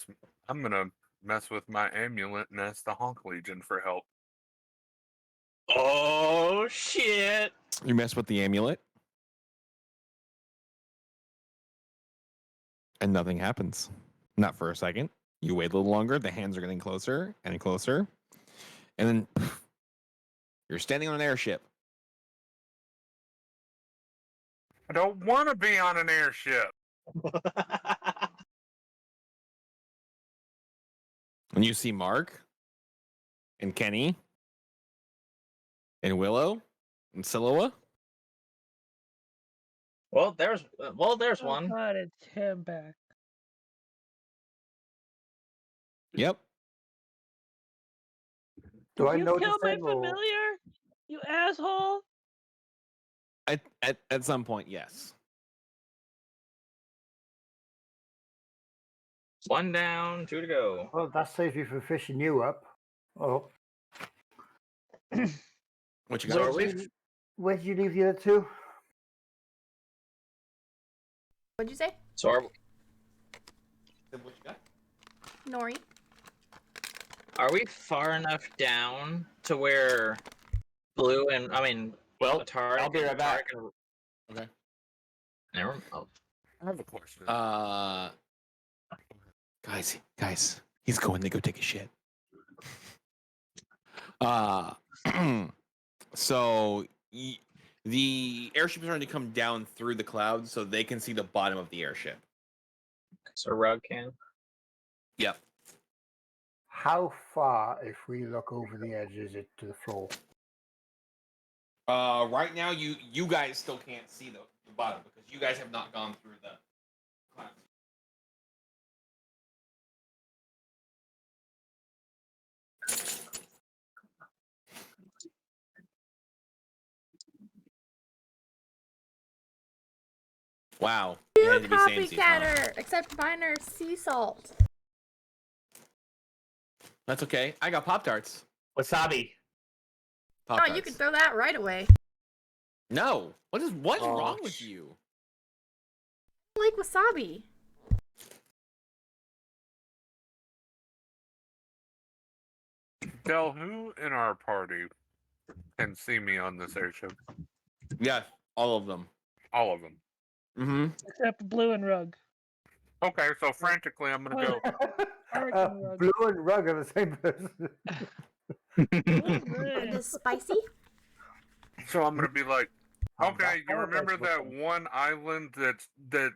mess with my amulet and ask the Honk Legion for help.
Oh shit!
You mess with the amulet, and nothing happens. Not for a second. You wait a little longer. The hands are getting closer and closer, and then you're standing on an airship.
I don't want to be on an airship.
And you see Mark and Kenny and Willow and Siloa.
Well, there's
Oh
one.
god, it's him back.
Yep.
Do I
you
notice
kill my
him or
familiar? You asshole!
At some point, yes.
One down, 2 to go.
well, that saves me from fishing you up. Oh,
What you
So
got?
are we?
where did you leave the other two?
What'd you say?
So are
What you got?
Nori.
we far enough down to where Blue and
Well,
Atari?
I'll be right back.
Okay.
Never. Oh.
I have a question.
Guys, he's going to go take a shit. So the airship is starting to come down through the clouds, so they can see the bottom of the airship.
So Rug can.
Yep.
How far, if we look over the edge, is it to the floor?
Right now, you guys still can't see the bottom because you guys have not gone through the clouds. Wow. It
You
had to be Samesies, huh?
copycatter! Except mine are sea salt.
That's okay. I got Pop-Tarts.
Wasabi.
Oh,
Pop-Tarts.
you can throw that right away.
No. What's
Oh,
wrong with you?
I like wasabi.
Del, who in our party can see me on this airship?
Yeah, all of them.
All of them.
Mm-hmm.
Except Blue and Rug.
Okay, so frantically, I'm gonna go.
Eric and Rug.
Blue and Rug are the same person.
It is spicy.
So I'm gonna be like,
I'm
okay,
not
you
sure
remember
that's
that one island that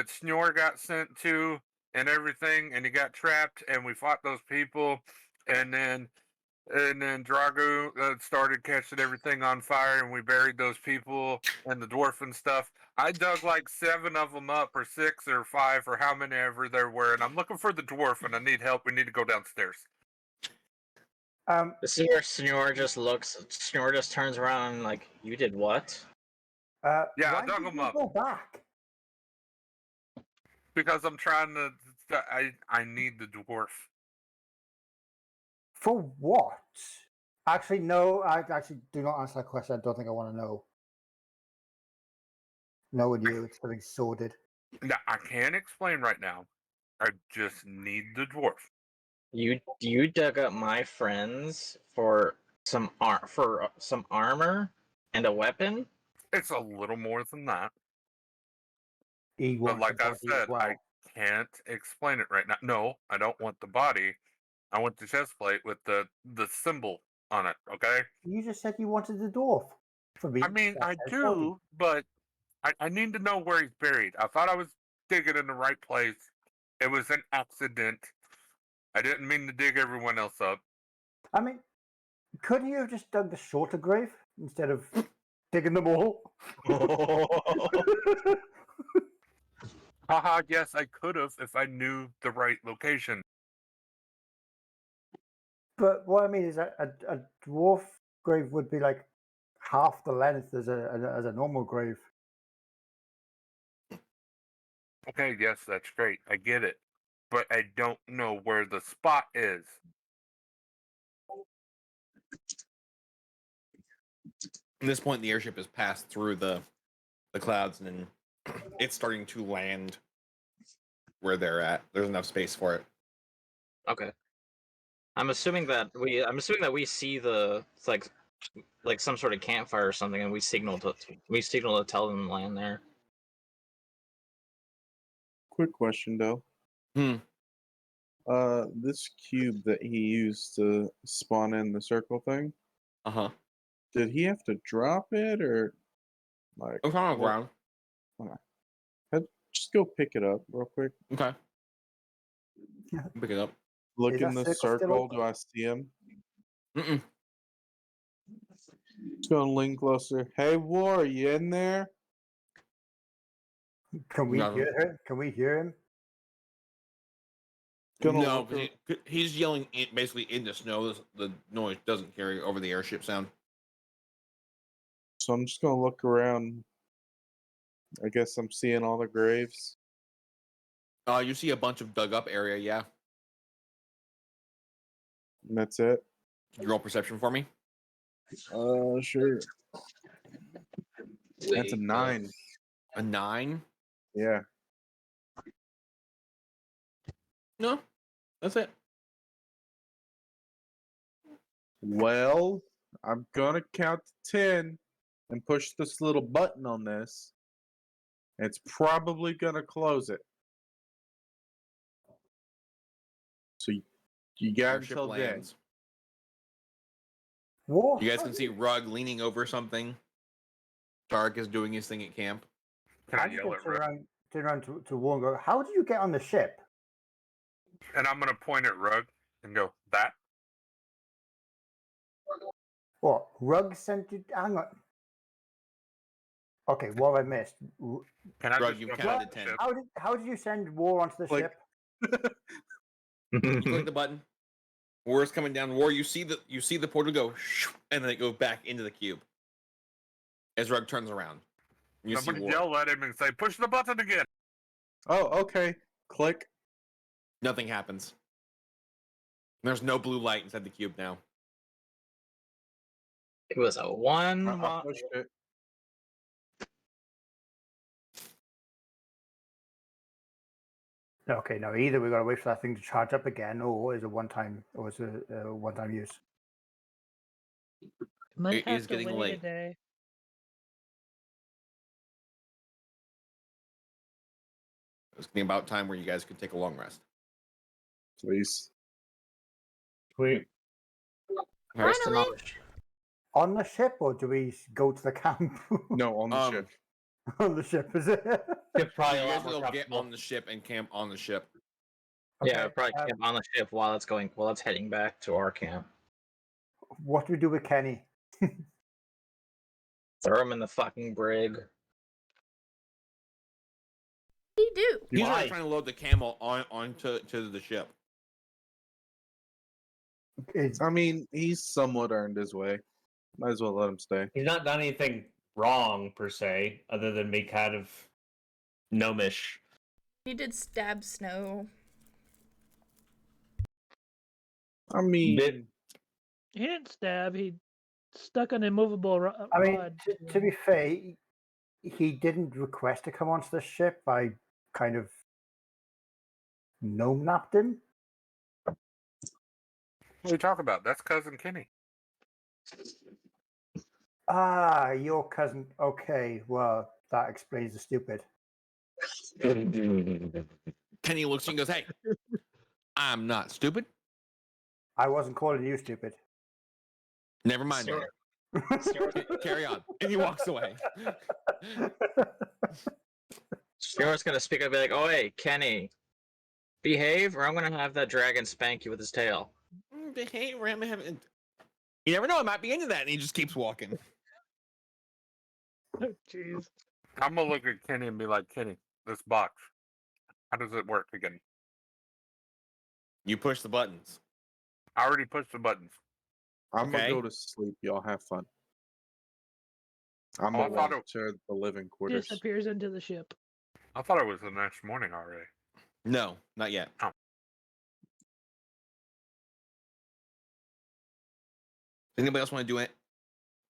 Snore got sent to and everything, and he got trapped, and we fought those people, and then Drago started catching everything on fire, and we buried those people and the dwarf and stuff. I dug like 7 of them up, or 6 or 5, or how many ever there were, and I'm looking for the dwarf, and I need help. We need to go downstairs.
This is where Snore just looks. Snore just turns around and like, you did what?
Yeah, I
why
dug
did
'em
you
up.
Go back.
Because I'm trying to. I need the dwarf.
For what? Actually, no. I actually do not answer that question. I don't think I want to know. Knowing you, it's something sordid.
No, I can't explain right now. I just need the dwarf.
You dug up my friends for some armor, And a weapon?
It's a little more than that.
He
But
wants the
like I
body as
said,
well.
I can't explain it right now. No, I don't want the body. I want the chest plate with the symbol on it, okay?
You just said you wanted the dwarf. For me,
I mean, I
that's body.
do, but I need to know where he's buried. I thought I was digging in the right place. It was an accident. I didn't mean to dig everyone else up.
I mean, couldn't you have just dug the shorter grave instead of digging them all?
Haha, yes, I could have if I knew the right location.
But what I mean is that a dwarf grave would be like half the length as a normal grave.
Okay, yes, that's great. I get it. But I don't know where the spot is.
At this point, the airship has passed through the clouds, and then it's starting to land where they're at. There's enough space for it.
Okay. I'm assuming that we see the it's like some sort of campfire or something, and we signal to tell them to land there.
Quick question, though.
Hmm.
This cube that he used to spawn in the circle thing,
Uh-huh.
did he have to drop it or like?
It's on the
what-
ground.
Just go pick it up real quick.
Okay. Pick it up.
Look
Is
in
that
the
circle still
circle.
open?
Do I see him?
Mm-mm.
Just gonna lean closer. Hey, War, you in there?
Can we
Nothing.
hear him? Can we hear him?
Gonna
No,
look
because he's yelling basically in the snow. The noise doesn't carry over the airship sound.
So I'm just gonna look around. I guess I'm seeing all the graves.
You see a bunch of dug up area, yeah.
And that's it.
Can you roll perception for me?
Sure. That's a 9.
A 9?
Yeah.
No, that's it.
Well, I'm gonna count to 10 and push this little button on this. It's probably gonna close it. So you got
Airship
until then.
lands.
War.
You guys can see Rug leaning over something. Tark is doing his thing at camp.
Can I
I'm just
yell
gonna
at Rug?
turn around to War and go, how did you get on the ship?
And I'm gonna point at Rug and go, that?
What? Rug sent you? Hang on. Okay, what have I missed?
Can I
Rug,
just
you've
jump
counted
off the
to 10.
ship?
How did you send War onto the
Like-
ship?
You click the button. War is coming down. War, you see the portal go, and then it goes back into the cube. As Rug turns around, you see
Somebody
War.
yell at him and say, push the button again.
Oh, okay. Click.
Nothing happens. There's no blue light inside the cube now.
It was a one.
I pushed it.
Okay, now either we gotta wait for that thing to charge up again, or is it one-time use?
Might
It
have
is
to
getting
wait a
late.
day.
It's getting about time where you guys could take a long rest.
Please.
Sweet.
Rest of
Finally.
knowledge.
On the ship, or do we go to the camp?
No, on the ship.
On the ship, is it?
It's probably
You
a
guys
lot more
will get
comfortable.
on the ship and camp on the ship.
Yeah,
Okay,
probably camp on the ship while it's heading back to our camp.
What do we do with Kenny?
Throw him in the fucking brig.
What do you do?
He's
Why?
already trying to load the camel onto the ship.
Is
I mean, he's somewhat earned his way. Might as well let him stay.
He's not done anything wrong per se, other than be kind of gnomish.
He did stab Snow.
I mean,
Bit-
He didn't stab. He stuck an immovable
I mean,
rod.
to be fair, he didn't request to come onto the ship. I kind of gnome napped him.
What are you talking about? That's Cousin Kenny.
Ah, your cousin. Okay, well, that explains the stupid.
Kenny looks at you and goes, "Hey, I'm not stupid.
I wasn't calling you stupid.
Never mind.
Snort.
Then. Carry on." And he walks away.
Snort's gonna speak up and be like, "Oh, hey, Kenny, behave, or I'm gonna have that dragon spank you with his tail."
Hey, you never know. I might be into that. And he just keeps walking.
Jeez.
I'm gonna look at Kenny and be like, Kenny, this box, how does it work again?
You push the buttons.
I already pushed the buttons.
I'm
Okay.
gonna go to sleep. Y'all have fun. I'm
Oh, I
gonna
thought
walk to the living quarters.
Disappears into the ship.
I thought it was the next morning already.
No, not yet.
Oh.
Anybody else want to do it?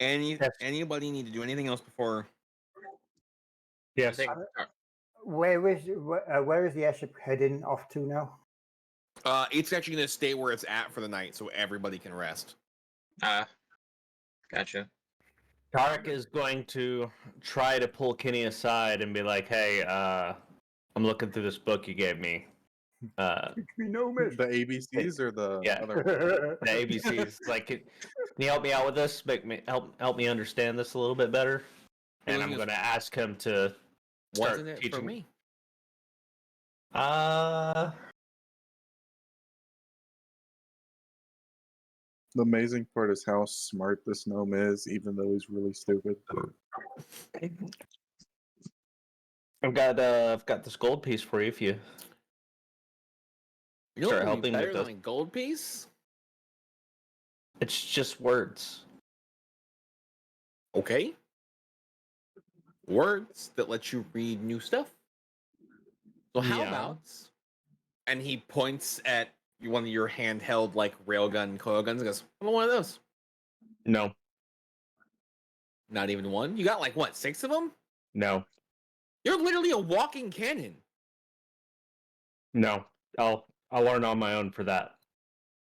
Yes.
Anybody need to do anything else before?
Yes.
I think,
where is the airship heading off to now?
It's actually going to stay where it's at for the night, so everybody can rest.
Gotcha.
Tarek is going to try to pull Kenny aside and be like, "Hey, I'm looking through this book you gave me.
We know, miss.
The ABCs or the
Yeah.
other?
The ABCs. Like, can you help me out with this? Help me understand this a little bit better." And I'm going to ask him to start
Wasn't it
teaching
for me?
The amazing part is how smart this gnome is, even though he's really stupid.
I've got this gold piece for you if you
You know
start
what would be
helping
better
with
than
this.
a gold piece?
It's just words.
Okay. Words that let you read new stuff. So how
Yeah.
about? And he points at one of your handheld like railgun coil guns and goes, "I want one of those."
No.
Not even one. You got like what, 6 of them?
No.
You're literally a walking cannon.
No. I'll learn on my own for that.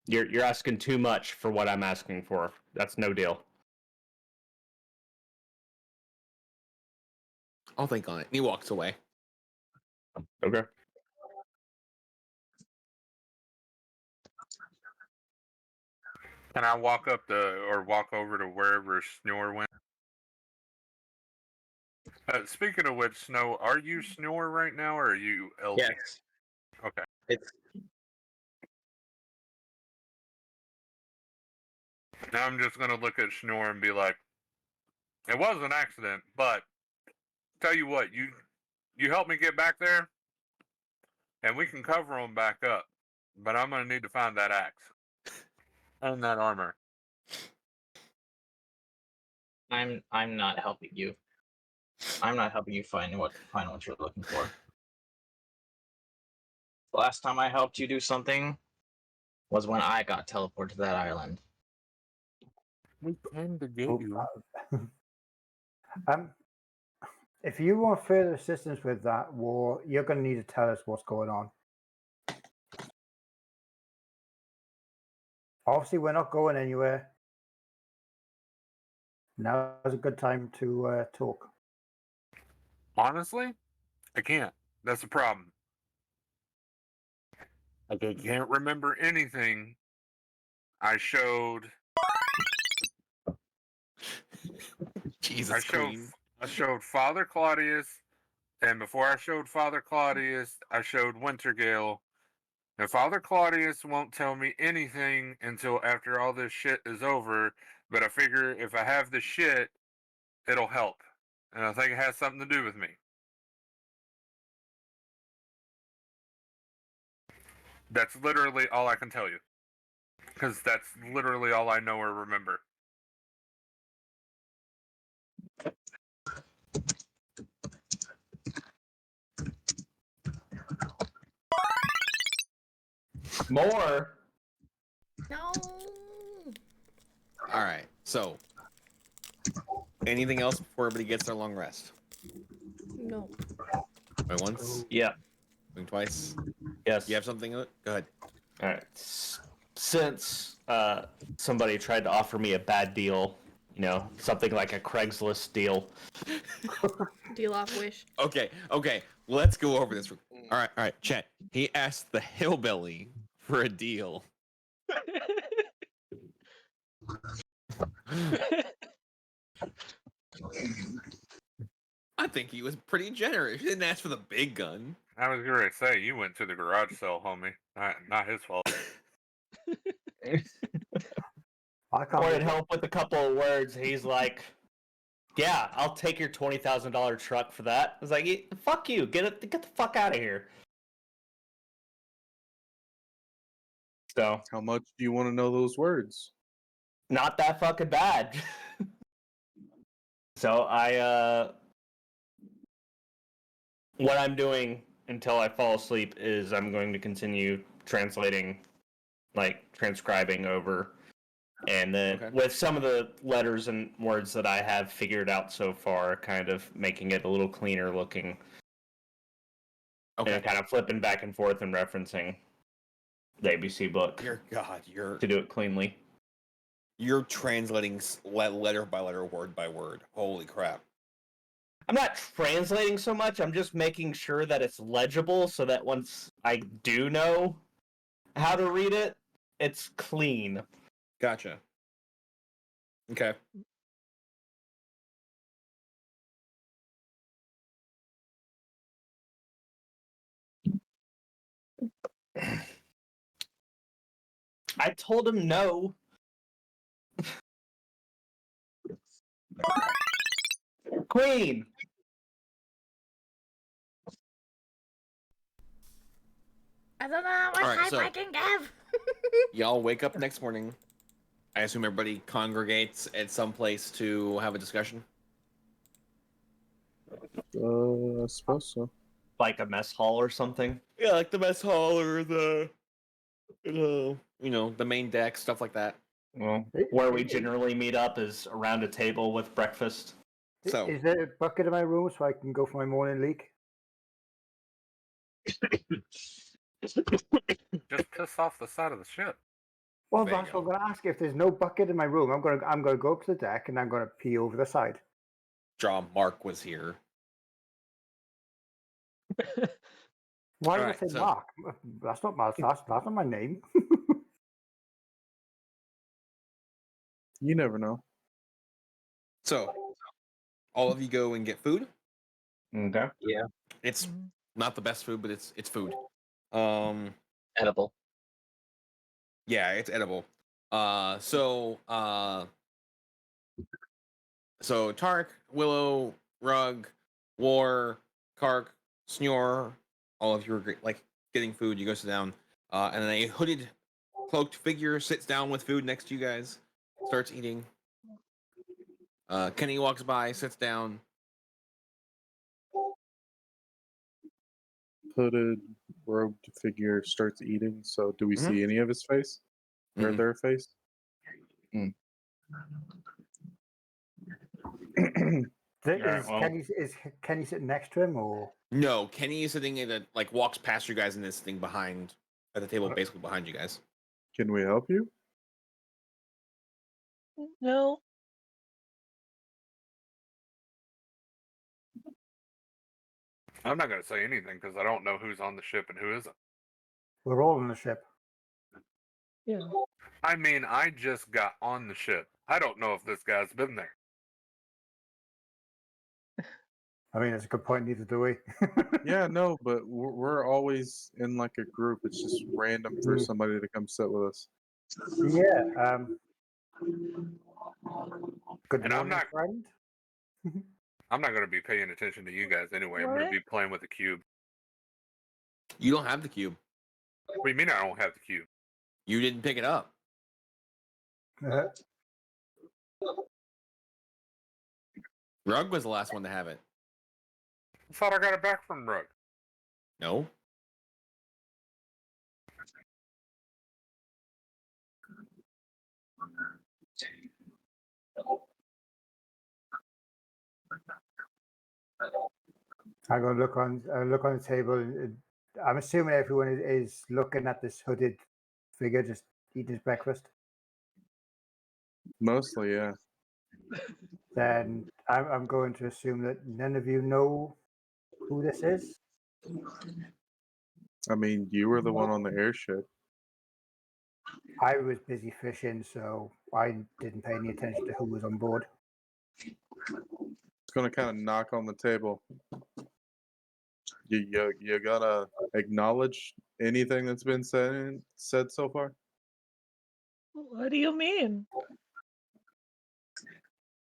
You're asking too much for what I'm asking for. That's no deal.
I'll think on it. And he walks away.
Okay.
Can I walk walk over to wherever Snore went? Speaking of which, Snow, are you Snore right now, or are you LG?
Yes.
Okay.
It's
Now I'm just gonna look at Snore and be like, "It was an accident, but tell you what, you help me get back there, and we can cover them back up. But I'm gonna need to find that axe and that armor."
I'm not helping you. I'm not helping you find what you're looking for. The last time I helped you do something was when I got teleported to that island.
We came to get
Oh,
you.
If you want further assistance with that war, you're going to need to tell us what's going on. Obviously, we're not going anywhere. Now is a good time to talk.
Honestly, I can't. That's the problem. I can't remember anything I showed.
Jesus Queen.
I showed Father Claudius, and before I showed Father Claudius, I showed Wintergale. And Father Claudius won't tell me anything until after all this shit is over, but I figure if I have the shit, it'll help. And I think it has something to do with me. That's literally all I can tell you. Because that's literally all I know or remember.
More.
No.
All right. So, anything else before everybody gets their long rest?
No.
Going once,
Yeah.
going twice.
Yes.
You have something? Go ahead.
All right. Since somebody tried to offer me a bad deal something like a Craigslist deal.
Deal off Wish.
Okay. Let's go over this. All right. Chet. He asked the hillbilly for a deal. I think he was pretty generous. He didn't ask for the big gun.
I was going to say, you went to the garage sale, homie. Not his fault.
I can't.
Wanted
believe-
help with a couple of words. He's like, "Yeah, I'll take your $20,000 truck for that." I was like, "Fuck you! Get the fuck out of here!" So,
How much do you want to know those words?
not that fucking bad. So what I'm doing until I fall asleep is I'm going to continue transcribing over, and then
Okay.
with some of the letters and words that I have figured out so far, kind of making it a little cleaner looking,
Okay.
and kind of flipping back and forth and referencing the ABC book to do it cleanly.
You're translating letter by letter, word by word. Holy crap.
I'm not translating so much, I'm just making sure that it's legible so that once I do know how to read it, it's clean.
Gotcha. Okay.
I told him no. Queen!
I don't know how much
Alright,
hype
so-
I can give.
Y'all wake up next morning. I assume everybody congregates at some place to have a discussion.
I suppose so.
Like a mess hall or something.
Yeah, like the mess hall or the main deck, stuff like that.
Well, where we generally meet up is around a table with breakfast.
So
Is there a bucket in my room so I can go for my morning leak?
Just piss off the side of the ship.
Well,
There you
that's what I'm
go.
going to ask. If there's no bucket in my room, I'm going to go up to the deck and I'm going to pee over the side.
draw Mark was here.
Why did
Alright,
I say
so-
Mark? That's not my name.
You never know.
So all of you go and get food.
Okay.
It's
Mhm.
not the best food, but it's food.
Edible.
Yeah, it's edible. So Tark, Willow, Rug, War, Kark, Snore, all of you are getting food. You go sit down, and then a hooded, cloaked figure sits down with food next to you guys, starts eating. Kenny walks by, sits down.
Hooded, robed figure starts eating. So, do we
Mhm.
see any of his face or
Mhm.
their face?
Is
well-
Kenny sitting next to him or?
No, Kenny is sitting walks past you guys and is sitting behind at the table, basically behind you guys.
Can we help you?
No.
I'm not going to say anything because I don't know who's on the ship and who isn't.
We're all on the ship.
Yeah.
I mean, I just got on the ship. I don't know if this guy's been there.
I mean, that's a good point. Neither do we.
Yeah, no, but we're always in like a group. It's just random for somebody to come sit with us.
Yeah. Good
And I'm
morning,
not-
friend.
I'm not going to be paying attention to you guys anyway. I'm going to
What?
be playing with the cube.
You don't have the cube.
What do you mean I don't have the cube?
You didn't pick it up. Rug was the last one to have it.
I thought I got it back from Rug.
No.
I'm going to look on the table. I'm assuming everyone is looking at this hooded figure just eating his breakfast.
Mostly, yeah.
then I'm going to assume that none of you know who this is.
I mean, you were the one on the airship.
I was busy fishing, so I didn't pay any attention to who was on board.
It's gonna kind of knock on the table. You gotta acknowledge anything that's been said so far.
What do you mean?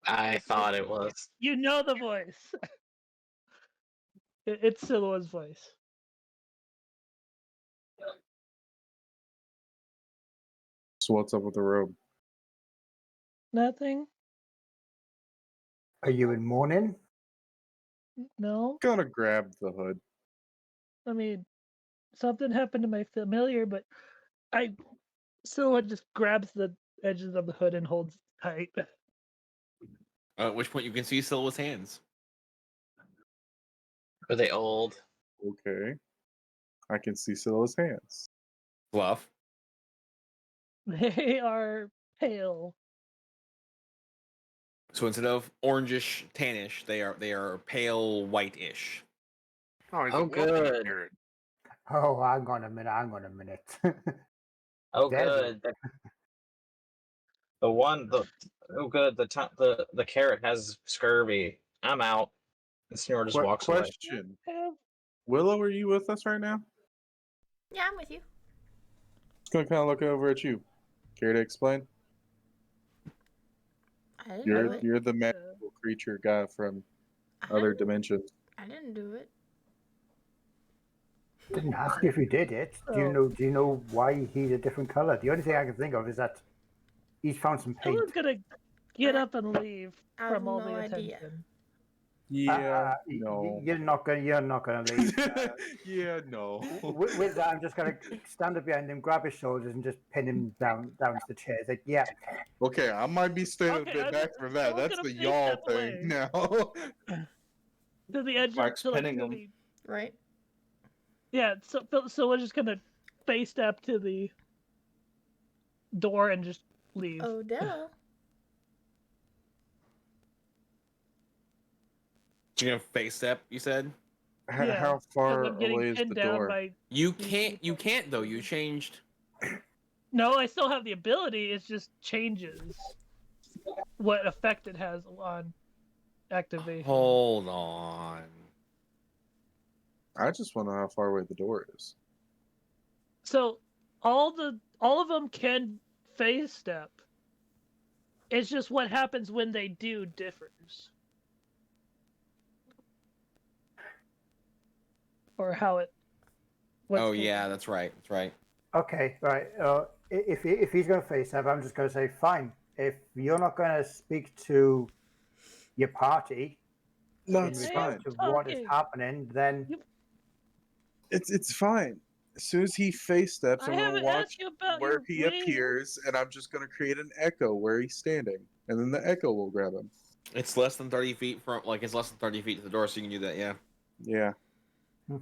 I thought it was.
You know the voice. It's Silua's voice.
So what's up with the robe?
Nothing?
Are you in mourning?
No?
Gonna grab the hood.
I mean, something happened to my familiar, but Silua just grabs the edges of the hood and holds it tight.
At which point you can see Silva's hands.
Are they old?
Okay. I can see Silla's hands.
Fluff.
They are pale.
So instead of orangish, tannish, they are pale whitish.
Oh, he's
Oh,
a wilderness
good.
carrot.
Oh, hang on a minute.
Oh,
Desert.
good. Oh, good. The carrot has scurvy. I'm out. And Snore just walks away.
Question.
Pale.
Willow, are you with us right now?
Yeah, I'm with you.
Just gonna kind of look over at you. Care to explain?
I didn't do it.
You're the magical creature guy from
I
other
didn't-
dimensions.
I didn't do it.
Didn't ask you if you did it. Do you know why he's a different color? The only thing I can think of is that he's found some paint.
Silua's gonna get up and leave
I have
from all
no
the
idea.
attention.
Yeah, no.
You're not gonna leave.
Yeah, no.
With that, I'm just gonna stand up behind him, grab his shoulders, and just pin him down to the chair. It's like, yeah,
Okay, I might be standing
Okay,
a bit
I'm
back from that.
still
That's
gonna
the
face
y'all
that
thing
way.
now.
To the edge
Mark's
of
pinning
to
him.
the-
Right?
Yeah, so we're just gonna face step to the door and just leave.
Odell.
You're gonna face step, you said?
Yeah,
How
'cause
far
I'm getting
away is
pinned
the
down
door?
by.
You
these
can't
people.
though, you changed.
No, I still have the ability. It just changes what effect it has on activation.
Hold on.
I just want to know how far away the door is.
So all of them can phase step. It's just what happens when they do differs. Or how it.
Oh yeah, that's right. That's right.
okay, right. If he's gonna face up, I'm just gonna say, fine. If you're not gonna speak to your party
No,
in
it's
regards
fine.
to what is
talking.
happening, then
It's fine. As soon as he face steps,
I
I'm gonna
haven't
watch
asked you about
where
your
he
ring.
appears, and I'm just gonna create an echo where he's standing, and then the echo will grab him.
It's less than 30 feet from it's less than 30 feet to the door, so you can do that, yeah.
Yeah.
Hmm.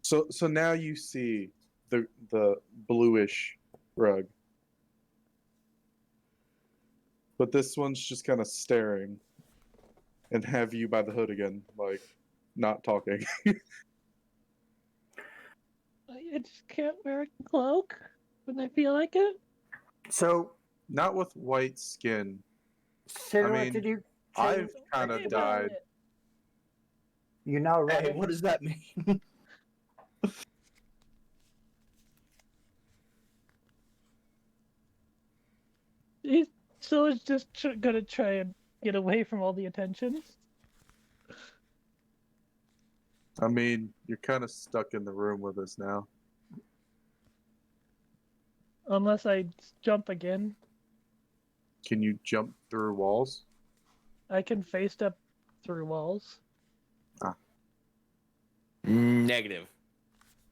So now you see the bluish rug, but this one's just kind of staring, and have you by the hood again, like not talking.
I just can't wear a cloak when I feel like it.
so
Not with white skin.
Silhouette,
mean,
did you
I've
change?
kind
Worry
of
about
died.
it.
You now
Hey,
running?
what does that mean?
He's so it's just gonna try and get away from all the attention.
I mean, you're kind of stuck in the room with us now.
Unless I jump again.
Can you jump through walls?
I can face step through walls.
Negative.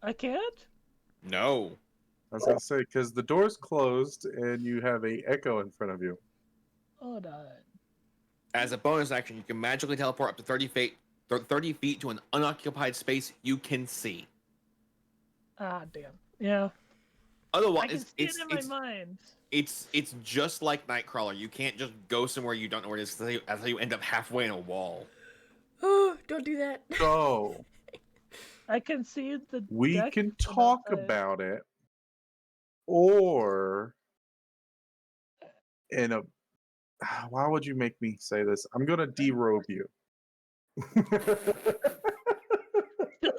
I can't?
No.
I was gonna say because the door's closed and you have a echo in front of you.
Hold on.
As a bonus action, you can magically teleport up to 30 feet to an unoccupied space you can see.
Ah, damn. Yeah. I
Otherwise,
can see it in my mind.
it's just like Nightcrawler. You can't just go somewhere you don't know where it is. That's how you end up halfway in a wall.
Oh, don't do that.
So
I can see the
we
deck
can
from
talk
outside.
about it, or in a. Why would you make me say this? I'm gonna derobe you.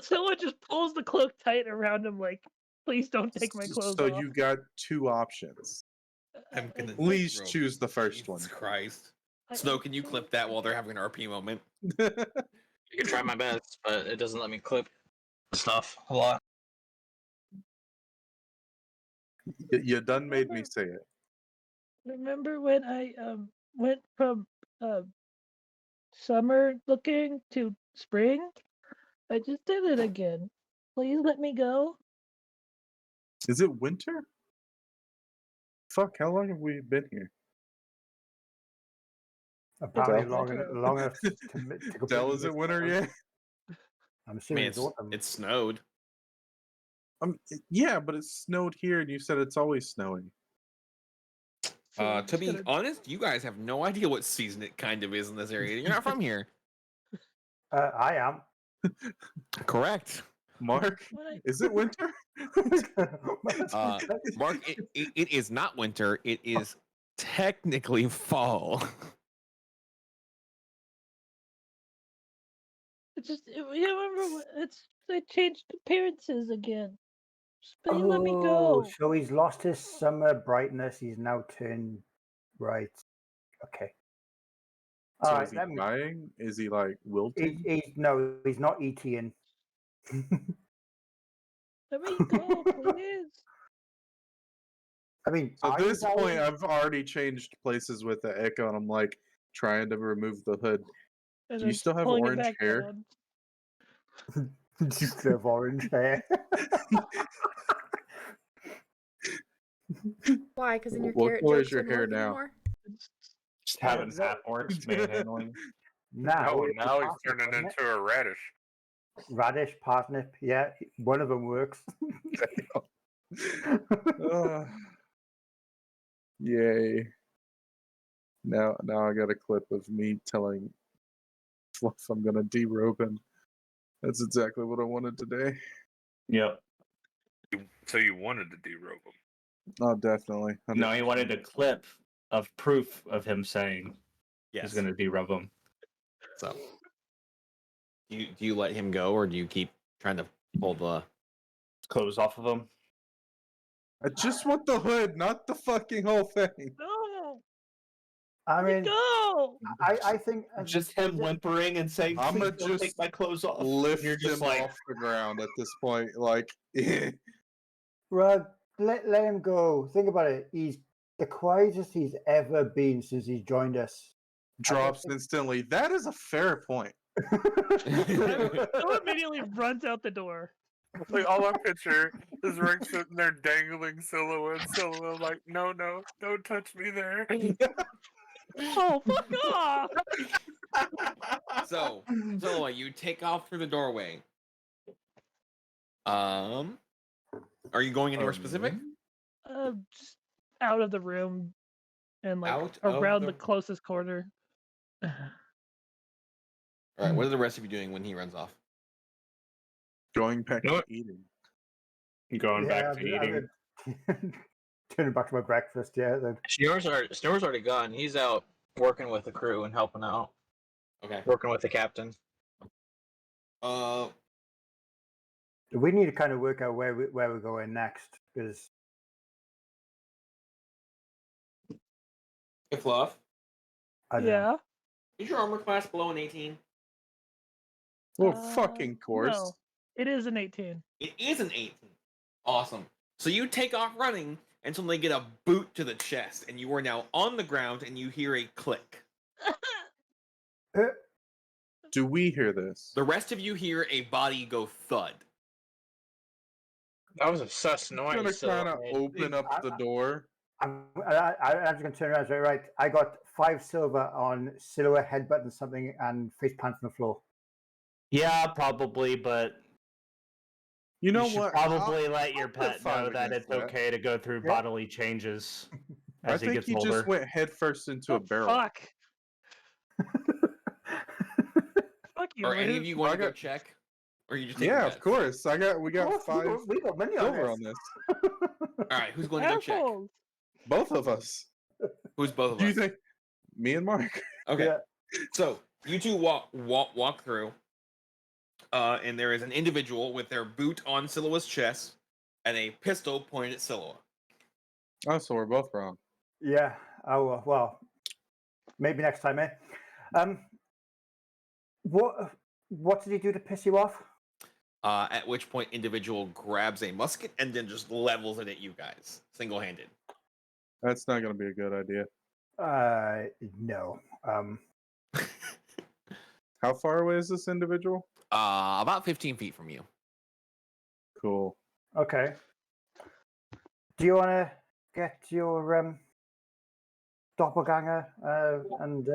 Someone just pulls the cloak tight around him, like, please don't take my clothes
So
off.
you got two options.
I'm gonna
Please
derobe
choose
you.
the first
Jesus
one.
Christ.
I-
Snow, can you clip that while they're having an RP moment?
I can try my best, but it doesn't let me clip stuff a lot.
You done made me say it.
Remember when I went from summer looking to spring? I just did it again. Please let me go.
Is it winter? Fuck, how long have we been here?
Apparently
Del-
long enough to completely
Del, is it
miss
winter
autumn.
yet?
I'm
I
assuming
mean,
it's autumn.
it snowed.
Yeah, but it snowed here, and you said it's always snowing.
So I'm
To
just
be
gonna-
honest, you guys have no idea what season it kind of is in this area. You're not from here.
I am.
Correct.
Mark,
What I-
is it winter?
Mark, it is not winter. It is technically fall.
It's just you remember it's they changed appearances again. Just please let me go.
So he's lost his summer brightness. He's now turned right. Okay.
So
All right.
is he dying? Is he like wilting?
No, he's not eating.
Let me go, please.
I mean,
At
are you
this point,
dying?
I've already changed places with the echo, and I'm like trying to remove the hood.
And
Do you
then
still have
pulling it
orange
back
hair?
down.
Just have orange hair.
Why? Because in your
What
carrot
color is
jokes
your
wouldn't
hair
work
now?
anymore?
Just having
that-
half orcs manhandling.
Now,
Oh,
it's
now he's
parsnip,
turning
isn't it?
into a radish.
Radish, parsnip. Yeah, one of them works.
Ugh. Yay. Now I got a clip of me telling Fluff I'm gonna derobe him. That's exactly what I wanted today.
Yep.
So you wanted to derobe him.
Oh, definitely.
No, he wanted a clip of proof of him saying
Yes.
he's going to derub him.
So, do you let him go, or do you keep trying to pull the
Clothes off of him.
I just want the hood, not the fucking whole thing.
No,
I
let me
mean,
go.
I think
Just him whimpering and saying,
I'ma
"Please don't
just
take my clothes off."
Lift
You're just
him
like,
off the ground at this point. Like,
Rug, let him go. Think about it. He's the quietest he's ever been since he's joined us.
drops instantly. That is a fair point.
Someone immediately runs out the door.
Like all I picture is Rick sitting there dangling silhouette, like, no, don't touch me there.
Oh, fuck off!
So, you take off through the doorway. Are you going anywhere specific?
Just out of the room and like
Out of
around
the-
the closest corner.
All right. What are the rest of you doing when he runs off?
Going back
You know
to
what?
eating.
going back to eating.
Turning back to my breakfast. Yeah. Then.
Snor's already gone. He's out working with the crew and helping out,
Okay.
working with the captain.
We need to kind of work out where we're going next because
Hey, Fluff.
I don't know.
Yeah.
Is your armor class below an 18?
Well, fucking course.
No, it is an 18.
It is an 18. Awesome. So you take off running and suddenly get a boot to the chest, and you are now on the ground, and you hear a click.
Do we hear this?
The rest of you hear a body go thud.
That was a sus
I'm
noise.
gonna
So
kind of open up the door.
I'm just going to turn around and say, right, I got 5 silver on silhouette headbutt and something and face plant on the floor.
Yeah, probably, but
You know
should
what?
probably let your
I'll
pet
fight
know that
against
it's
that.
okay to go through
Yeah.
bodily changes
I
as he
think
gets
he
older.
just went headfirst into a barrel.
Fuck. Fuck you,
Are any of
Liz.
you going to
I
go
got-
check? Or are you just taking
Yeah,
bets?
of course. We got
Of course,
5
we got money on
silver
this.
on this.
All right, who's going to go check?
Assholes.
Both of us.
Who's both of
Do you
us?
think me and Mark?
Okay.
Yeah.
So you two walk through, and there is an individual with their boot on Silua's chest and a pistol pointed at Silua.
Oh, so we're both wrong.
Yeah. Oh well. Maybe next time, eh? What did he do to piss you off?
At which point, individual grabs a musket and then just levels it at you guys, single-handed.
That's not going to be a good idea.
No.
How far away is this individual?
About 15 feet from you.
Cool.
Okay. Do you want to get your doppelganger and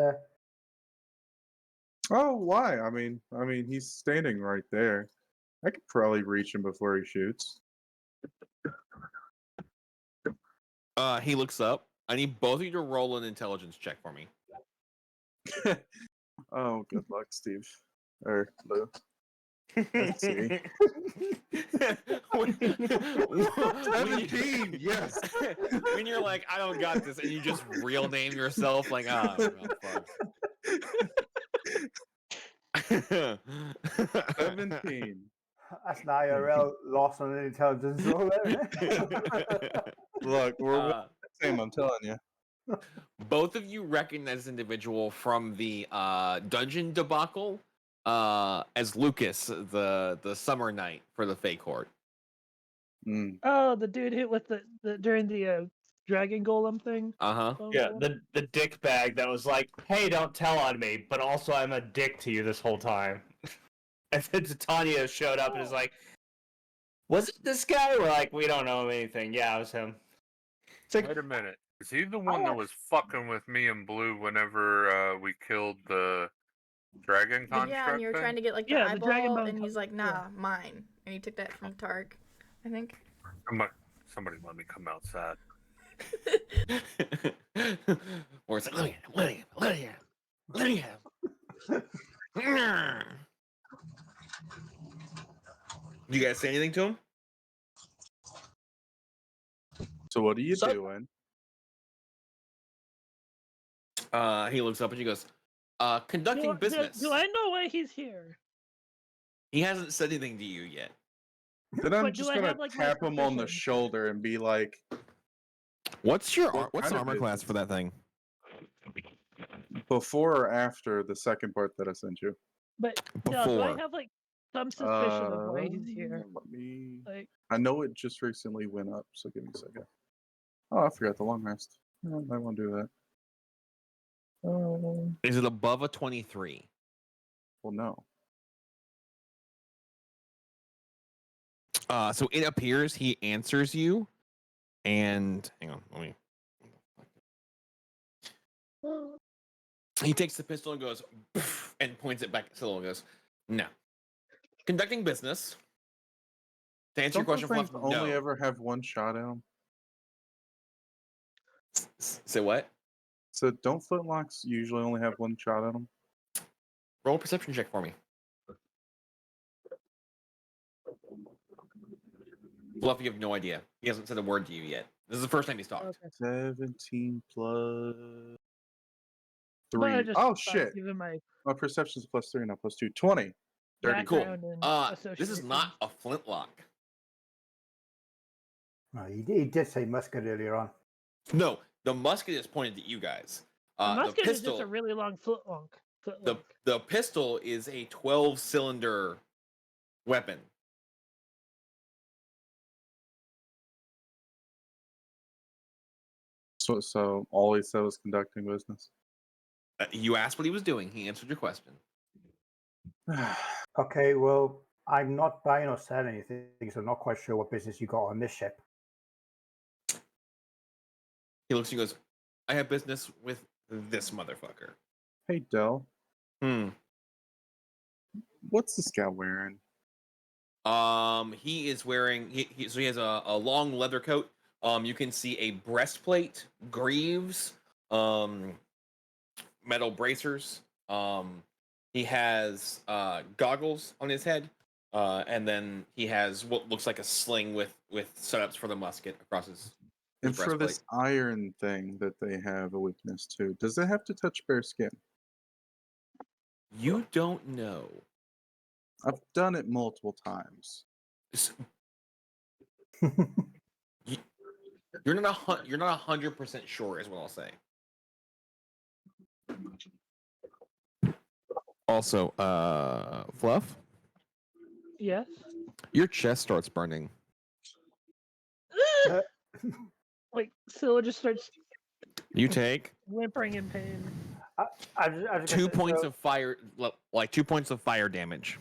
Oh, why? I mean, he's standing right there. I could probably reach him before he shoots.
He looks up. I need both of you to roll an intelligence check for me.
Oh, good luck, Steve. Or Lou. Let's see. 17, yes.
When you're like, I don't got this, and you just real name yourself, like, well, fuck.
17.
that's an IRL loss on an intelligence roll there, isn't it?
Look, we're the same, I'm telling you.
Both of you recognize this individual from the dungeon debacle as Lucas, the summer knight for the Fake Horde.
Mm.
Oh, the dude hit with the during the dragon golem thing.
Uh-huh.
Bone
Yeah,
golem?
the dick bag that was like, "Hey, don't tell on me," but also I'm a dick to you this whole time. And then Titania showed up and is like, "Was it this guy?" We're like, "We don't know anything." Yeah, it was him. It's like,
Wait a minute. Is he the one that was fucking with me and Blue whenever we killed the dragon construct
Yeah, and you were
thing?
trying to get like the
Yeah, the dragon
eyeball,
bone
and he's like,
yeah.
"Nah, mine," and he took that from Tark, I think.
Somebody let me come outside.
Or it's like, let me have. You guys say anything to him?
So what are you
So-
doing?
He looks up and he goes, conducting business.
Do I know why he's here?
He hasn't said anything to you yet.
Then I'm
But do
just
I
gonna
have, like, my
tap him on the
suspicions?
shoulder and be like,
What's your
What
what's
kind
the
of
armor class
business?
for that thing?
before or after the second part that I sent you?
But no, do I
Before.
have like some suspicion of why he's here?
Let me.
Like,
I know it just recently went up, so give me a second. Oh, I forgot the long rest. I won't do that.
Is it above a 23?
Well, no.
So it appears he answers you, and hang on, let me. He takes the pistol and goes and points it back at Silo and goes, "No, conducting business." To answer your
Don't those
question,
things
Fluff,
only
no.
ever have one shot at them?
Say what?
So don't flintlocks usually only have one shot at them?
Roll a perception check for me. Fluff, you have no idea. He hasn't said a word to you yet. This is the first time he's talked.
okay.
17 plus
But I
3.
just
Oh,
thought,
shit.
given my
My perception's plus 3, not plus 2. 20. Dirty.
Cool.
background in
This is
association.
not a flintlock.
Oh, he did say musket earlier on.
No, the musket is pointed at you guys.
The
The
musket is
pistol,
just a really long flintlock.
the pistol is a 12-cylinder weapon.
So all he said was conducting business.
You asked what he was doing. He answered your question.
Okay, well, I'm not buying or selling anything, so I'm not quite sure what business you got on this ship.
He looks and goes, "I have business with this motherfucker."
Hey, Del,
Hmm.
what's this guy wearing?
He is wearing so he has a long leather coat. You can see a breastplate, greaves, metal bracers. He has goggles on his head, and then he has what looks like a sling with setups for the musket across his
And for
breastplate.
this iron thing that they have a weakness to, does it have to touch bare skin?
You don't know.
I've done it multiple times.
S- you- You're not 100% sure, is what I'll say. Also, Fluff,
Yes.
your chest starts burning.
Like Scylla just starts
You take
whimpering in pain.
I was gonna
2
say,
points
so-
of fire, like 2 points of fire damage.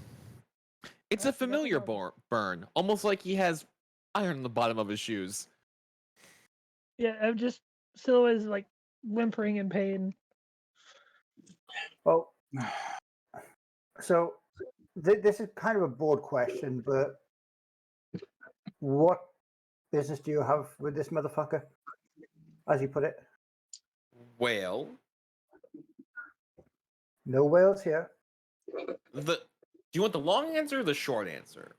It's a
That's nothing
familiar
wrong.
burn, almost like he has iron on the bottom of his shoes.
Yeah, I'm just Scylla is like whimpering in pain.
Well, so this is kind of a broad question, but what business do you have with this motherfucker, as you put it?
Well,
No whales here.
do you want the long answer or the short answer?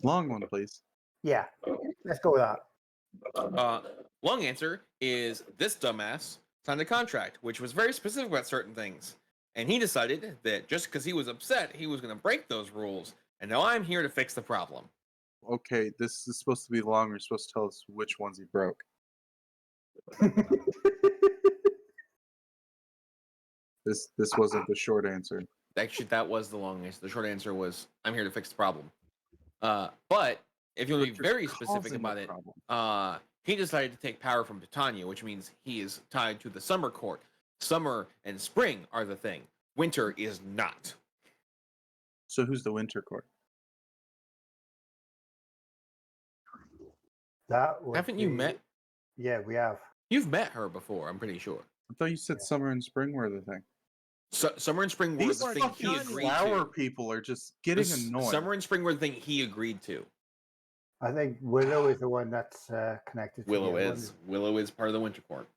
Long one, please.
Yeah, let's go with that.
Long answer is this dumbass signed a contract, which was very specific about certain things. And he decided that just because he was upset, he was going to break those rules. And now I'm here to fix the problem.
Okay, this is supposed to be long. You're supposed to tell us which ones he broke. This wasn't the short answer.
Actually, that was the long answer. The short answer was I'm here to fix the problem. But if you want to be
But you're
very specific
causing the
about it,
problem.
he decided to take power from Titania, which means he is tied to the summer court. Summer and spring are the thing. Winter is not.
So who's the winter court?
That would
Haven't you
be-
met?
Yeah, we have.
You've met her before, I'm pretty sure.
I thought you said summer and spring were the thing.
So, summer and spring were
These
the thing he
fucking
agreed
flower
to.
people are just getting annoying.
Summer and spring were the thing he agreed to.
I think Willow is the one that's connected. To
Willow
the other
is. Willow is part of the winter court.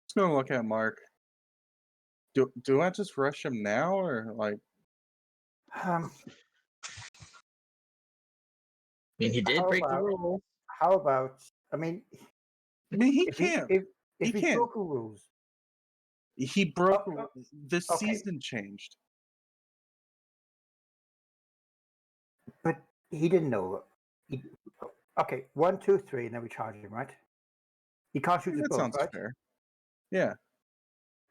Just gonna look at Mark. Do I just rush him now or like?
one.
I mean, he did
How
break the
about-
rules.
How about? I mean,
I mean, he
if
can't.
if
He
he
can't.
broke the rules,
He broke.
Oh,
The
okay.
season changed.
but he didn't know. Okay, 1, 2, 3, and then we charge him, right? He can't shoot us
That
both,
sounds
right?
fair. Yeah.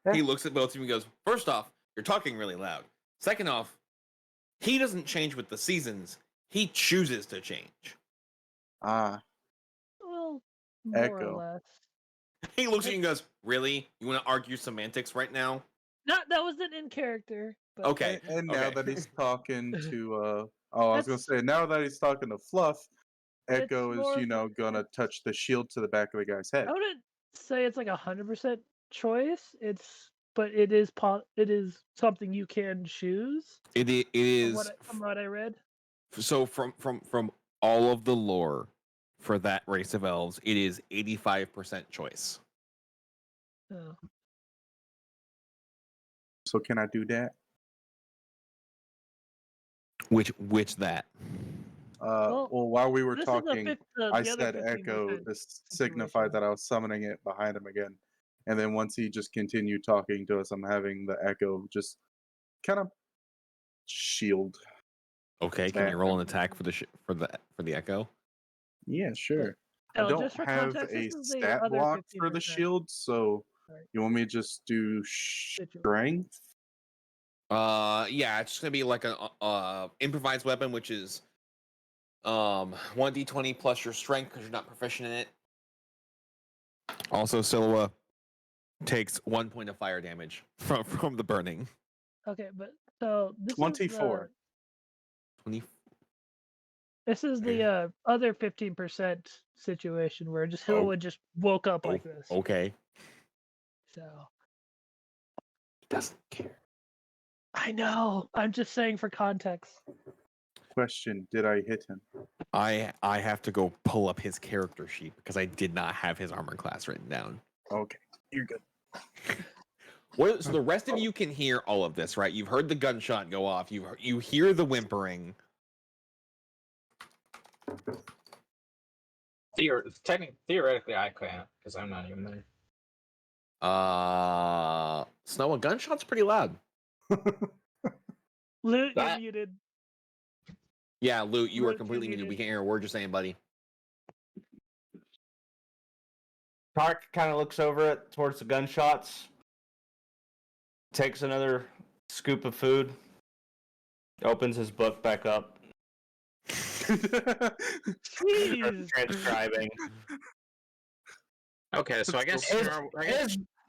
Yeah.
He looks at both of you and goes, first off, you're talking really loud. Second off, he doesn't change with the seasons. He chooses to change.
Ah.
Well, more
Echo.
or less.
He looks at you and goes, really? You want to argue semantics right now?
Not that wasn't in character. But
Okay.
And now
Okay.
that he's talking to I was gonna
That's-
say now that he's talking to Fluff,
It's
Echo
more
is,
of
gonna touch the shield to the back of the guy's head.
I wouldn't say it's like 100% choice. But it is it is something you can choose.
It
From
is
what I read.
so from all of the lore for that race of elves, it is 85% choice.
So,
So can I do that?
Which that?
Well, while we were
this is the
talking,
the
I
other
said Echo
15%
to signify
situation.
that I was summoning it behind him again. And then once he just continued talking to us, I'm having the Echo just kind of shield.
Okay, can you roll an attack for the echo?
Yeah, sure.
Oh,
I don't
just for
have
context,
a
this is the
stat
other
block for the
15%.
shield, so
Right.
you want me to just do strength?
Yeah, it's just gonna be like a improvised weapon, which is 1d20 plus your strength because you're not proficient in it. Also, Silwa takes 1 point of fire damage from the burning.
Okay, but so this
24.
20.
This is the other 15% situation where just Hillwood just woke up like this.
Okay.
So
He doesn't care.
I know. I'm just saying for context.
Question: did I hit him?
I have to go pull up his character sheet because I did not have his armor class written down.
Okay, you're good.
So the rest of you can hear all of this, right? You've heard the gunshot go off. You hear the whimpering.
Theoretically, I can't because I'm not even there.
Snow, a gunshot's pretty loud.
Loot, you're
That-
muted.
Yeah, Loot, you are
Loot, you're
completely muted. We
muted.
can't hear a word you're saying, buddy.
Tark kind of looks over it towards the gunshots, takes another scoop of food, opens his book back up,
Jeez.
transcribing.
Okay, so I guess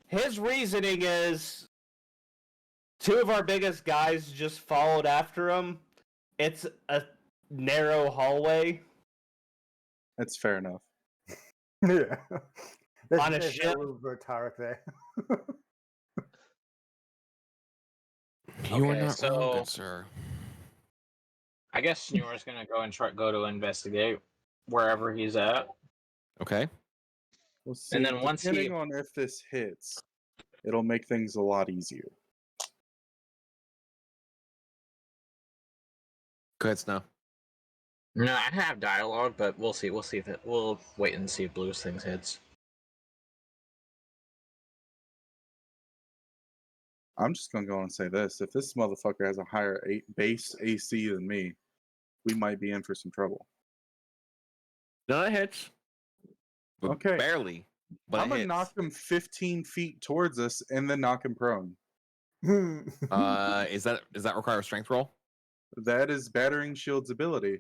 His reasoning is two of our biggest guys just followed after him. It's a narrow hallway.
That's fair enough.
Yeah.
On a
There's
ship.
no room for a Tarek there.
You are
Okay,
not wrong,
so-
good sir.
I guess Snewer's gonna go to investigate wherever he's at.
Okay.
We'll see.
And then once he-
depending on if this hits, it'll make things a lot easier.
Go ahead, Snow.
No, I have dialogue, but we'll see. We'll see if we'll wait and see if Blue's things hits.
I'm just gonna go and say this: if this motherfucker has a higher base AC than me, we might be in for some trouble.
No, that hits. But
Okay.
Barely. But
I'm
it
gonna
hits.
knock him 15 feet towards us and then knock him prone.
Is that require a strength roll?
That is battering shield's ability.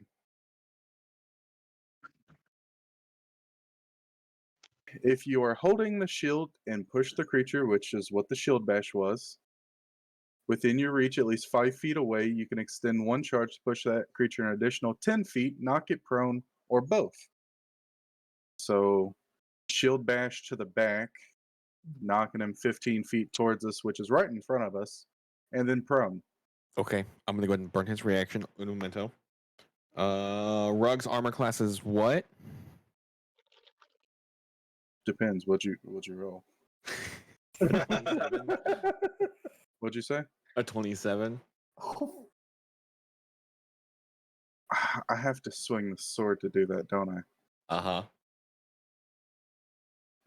If you are holding the shield and push the creature, which is what the shield bash was, within your reach at least 5 feet away, you can extend one charge to push that creature an additional 10 feet, knock it prone, or both. So, shield bash to the back, knocking him 15 feet towards us, which is right in front of us, and then prone.
Okay. I'm gonna go ahead and burn his reaction. Un momento. Rug's armor class is what?
Depends. What'd you roll?
27.
What'd you say?
A 27.
I have to swing the sword to do that, don't I?
Uh-huh.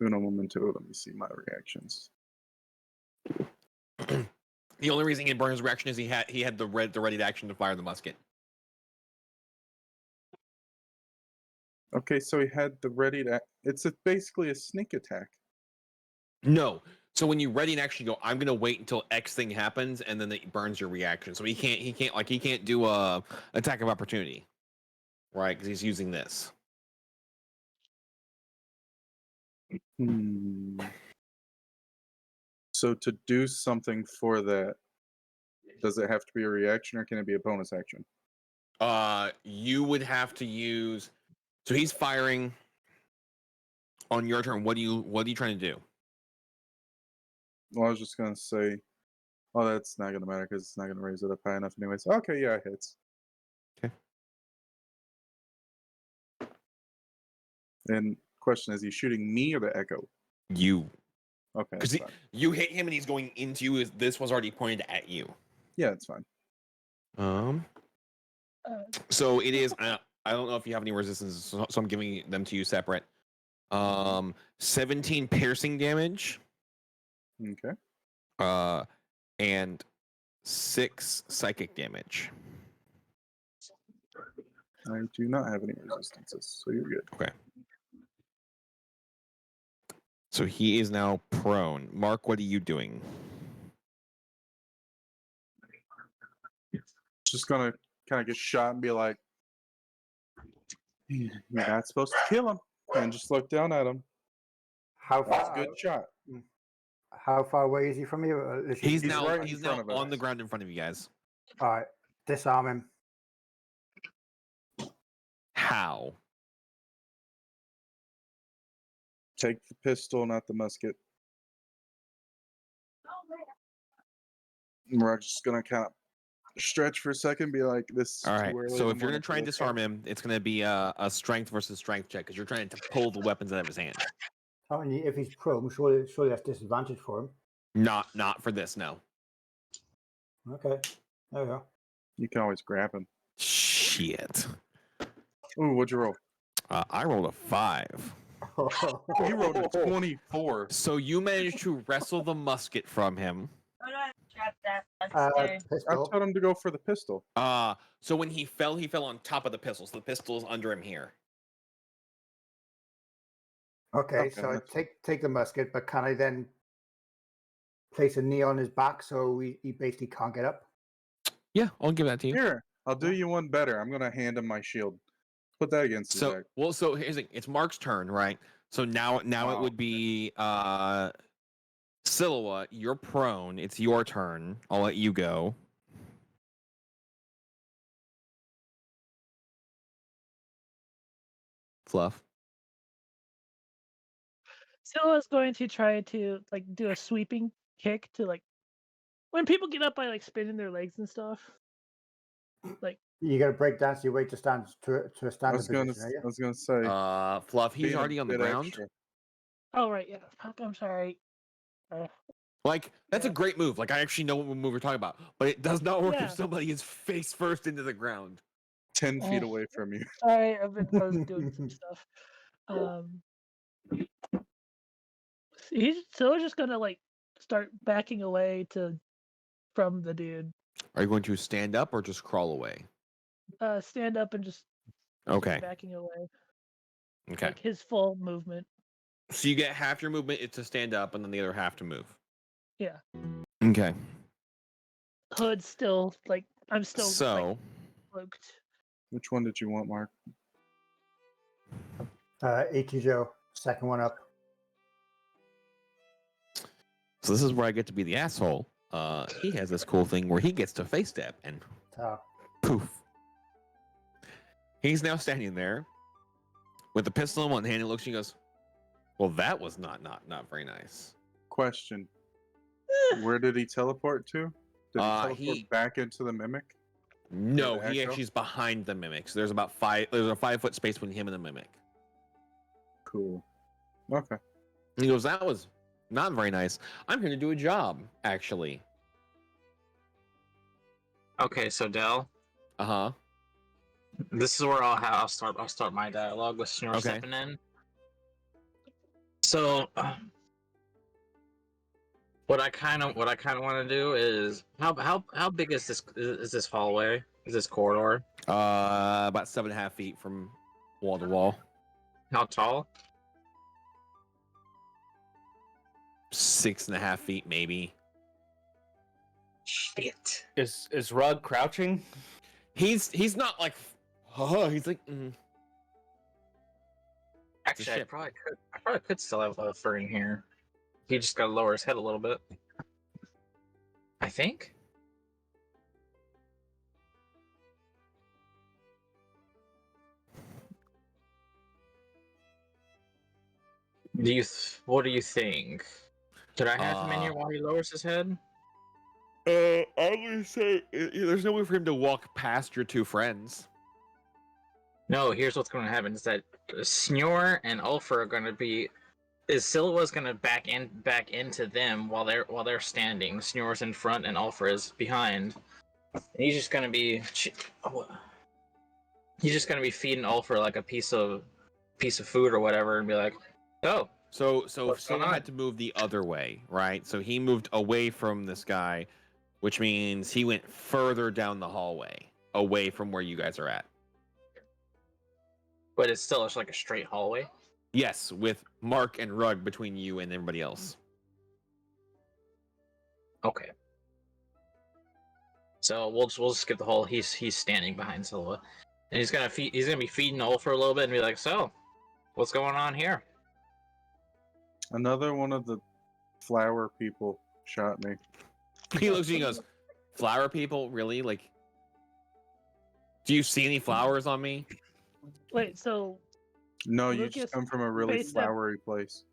Uno momento. Let me see my reactions.
The only reason he can burn his reaction is he had the ready action to fire the musket.
Okay, so he had the ready to. It's basically a sneak attack.
No. So when you ready and actually go, I'm gonna wait until X thing happens, and then it burns your reaction. So he can't do a attack of opportunity, right? Because he's using this.
So to do something for that, does it have to be a reaction or can it be a bonus action?
You would have to use. So he's firing on your turn. What are you trying to do?
Well, I was just gonna say, oh, that's not gonna matter because it's not gonna raise it up high enough, anyways. Okay, yeah, it hits.
Okay.
And question is, he shooting me or the echo?
You.
Okay,
Because
that's fine.
you hit him and he's going into you. This was already pointed at you.
Yeah, it's fine.
So it is. I don't know if you have any resistance, so I'm giving them to you separate. 17 piercing damage.
Okay.
And 6 psychic damage.
I do not have any resistances, so you're good.
Okay. So he is now prone. Mark, what are you doing?
Just gonna kind of get shot and be like, "You're not supposed to kill him," and just look down at him.
How
That's a
far?
good shot.
How far away is he from you?
He's
He's
now
right in
he's
front
now
of us.
on the ground in front of you guys.
All right, disarm him.
How?
Take the pistol, not the musket. We're just gonna kind of stretch for a second, be like, "This is
All
too
right.
early
So
in
if
the
you're
morning
gonna try and
for this
disarm
guy."
him, it's gonna be a strength versus strength check because you're trying to pull the weapons out of his hand.
I mean, if he's prone, surely that's disadvantage for him.
Not for this. No.
Okay, there we go.
You can always grab him.
Shit.
Ooh, what'd you roll?
I rolled a 5.
He rolled a 24.
So you managed to wrestle the musket from him.
I
Pistol.
told him to go for the pistol.
So when he fell on top of the pistol. So the pistol is under him here.
Okay,
Okay,
so I
that's
take the musket, but can I then place a knee on his back so he basically can't get up?
Yeah, I'll give that to you.
Here, I'll do you one better. I'm gonna hand him my shield. Put that against his back.
So here's the thing. It's Mark's turn, right? So now it
Wow.
would be Silhouette, you're prone. It's your turn. I'll let you go. Fluff.
Silla's going to try to like do a sweeping kick to like when people get up by like spinning their legs and stuff. Like
You got to break dance your way to stand to a
I
standing
was gonna,
position.
I was gonna say.
Fluff, he's
being a
already on the
bit
ground.
extra.
oh right, yeah. I'm sorry.
Like, that's a
Yeah.
great move. Like, I actually know what move we're talking about. But it does not work
Yeah.
if somebody is face first into the ground.
10 feet
Oh.
away from you.
I was doing some stuff. He's still just gonna like start backing away from the dude.
Are you going to stand up or just crawl away?
Stand up and just
Okay.
backing away.
Okay.
Like his full movement.
So you get half your movement is to stand up and then the other half to move.
Yeah.
Okay.
Hood's still like I'm still like,
So
cloaked.
Which one did you want, Mark?
Joe, second one up.
So this is where I get to be the asshole. He has this cool thing where he gets to face step and poof. He's now standing there with the pistol in one hand and looks and he goes, well, that was not very nice.
Question. Where did he teleport to? Did he teleport back into the mimic?
No,
the
he
echo?
actually is behind the mimic. So there's a 5-foot space between him and the mimic.
Cool. Okay.
And he goes, that was not very nice. I'm here to do a job, actually.
Okay, so Dell,
Uh-huh.
this is where I'll start my dialogue with Snore
Okay.
stepping in. So, what I kind of want to do is how big is this hallway? Is this corridor?
About 7.5 feet from wall to wall.
How tall?
6.5 feet, maybe.
Shit.
Is Rug crouching?
He's not like, he's like,
Actually, I
ship.
probably could still have a fur in here. He just got to lower his head a little bit. I think. What do you think? Could I have him in here while he lowers his head?
I would say there's no way for him to walk past your two friends.
No, here's what's going to happen: is that Snore and Ulfer are going to be. Silhouette's going to back into them while they're standing. Snore's in front and Ulfer is behind. And he's just going to be. He's just going to be feeding Ulfer like a piece of food or whatever, and be like, "Oh."
So
What's going
Silhouette
on?
had to move the other way, right? So he moved away from this guy, which means he went further down the hallway, away from where you guys are at.
But it's still just like a straight hallway.
Yes, with Mark and Rug between you and everybody else.
Okay. So we'll just skip the whole. He's standing behind Silhouette, and he's gonna be feeding Ulfer a little bit and be like, "So, what's going on here?"
Another one of the flower people shot me.
He looks at you and goes, flower people? Really? Like, do you see any flowers on me?
Wait, so
No, you
Lucas
just come from a really
faced up-
flowery place.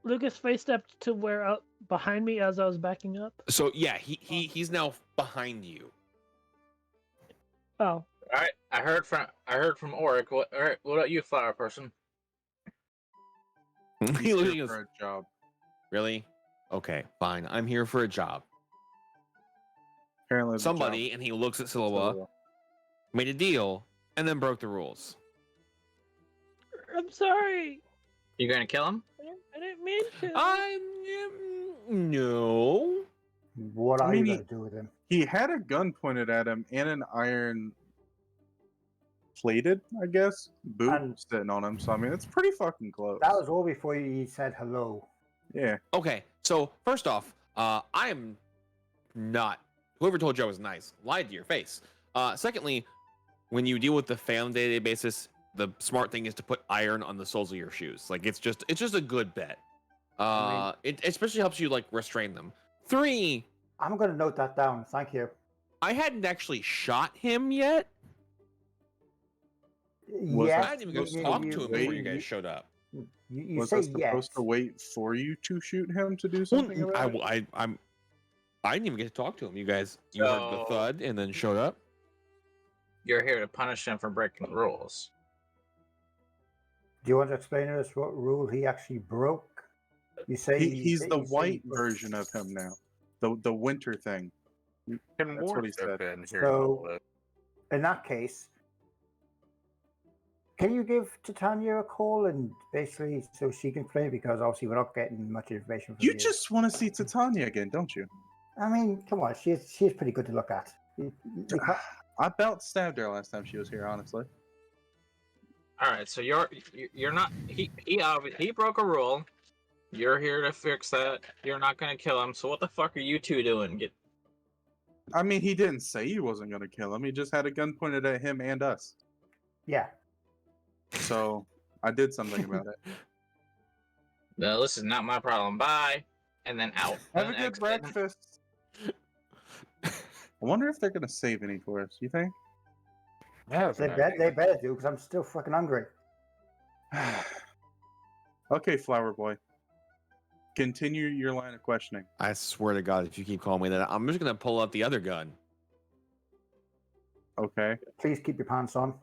Lucas face stepped to where behind me as I was backing up?
So yeah, he's now behind you.
Oh,
All right, I heard from Oric. What about you, flower person?
He
He's
looks
here
he goes,
for a job.
really? Okay, fine. I'm here for a job.
Apparently, the
Somebody, and he looks at
job.
Silwa, made a deal, and then broke the rules.
I'm sorry.
You gonna kill him?
I didn't mean to.
No.
What
I
are
mean,
you going to do with him?
He had a gun pointed at him and an iron plated, I guess, boot
And-
sitting on him. So I mean, it's pretty fucking close.
That was all before he said hello.
Yeah.
Okay, so first off, I am not. Whoever told you I was nice lied to your face. Secondly, when you deal with the family day-to-day basis, the smart thing is to put iron on the soles of your shoes. Like it's just a good bet. It especially helps you like restrain them. 3,
I'm going to note that down. Thank you.
I hadn't actually shot him yet.
Was
Yes,
I hadn't even
supposed
go
to
talk to him before you
wait?
guys showed up.
You
Was
say
I
yes.
supposed to wait for you to shoot him to do
Well,
something about it?
I didn't even get to talk to him. You guys, you heard the
So-
thud and then showed up.
You're here to punish him for breaking the rules.
Do you want to explain to us what rule he actually broke? You say
He's the
you say
white
he-
version of him now. The winter thing.
Can
That's
Ward
what he
step
said.
in here? a little
So-
bit?
In that case, can you give Titania a call and basically so she can play? Because obviously we're not getting much information from
You just want to see Titania again, don't you?
I mean, come on, she's pretty good to look at. You can't-
I about stabbed her last time she was here, honestly.
All right, so you're not. He broke a rule. You're here to fix that. You're not gonna kill him. So what the fuck are you two doing?
I mean, he didn't say he wasn't going to kill him. He just had a gun pointed at him and us.
yeah.
So I did something about it.
No, this is not my problem. Bye, and then out.
Have a
And
good
exit.
breakfast. I wonder if they're going to save any for us. You think?
They better do because I'm still fucking hungry.
Okay, Flower Boy. Continue your line of questioning.
I swear to God, if you keep calling me that, I'm just gonna pull out the other gun.
Okay.
Please keep your pants on.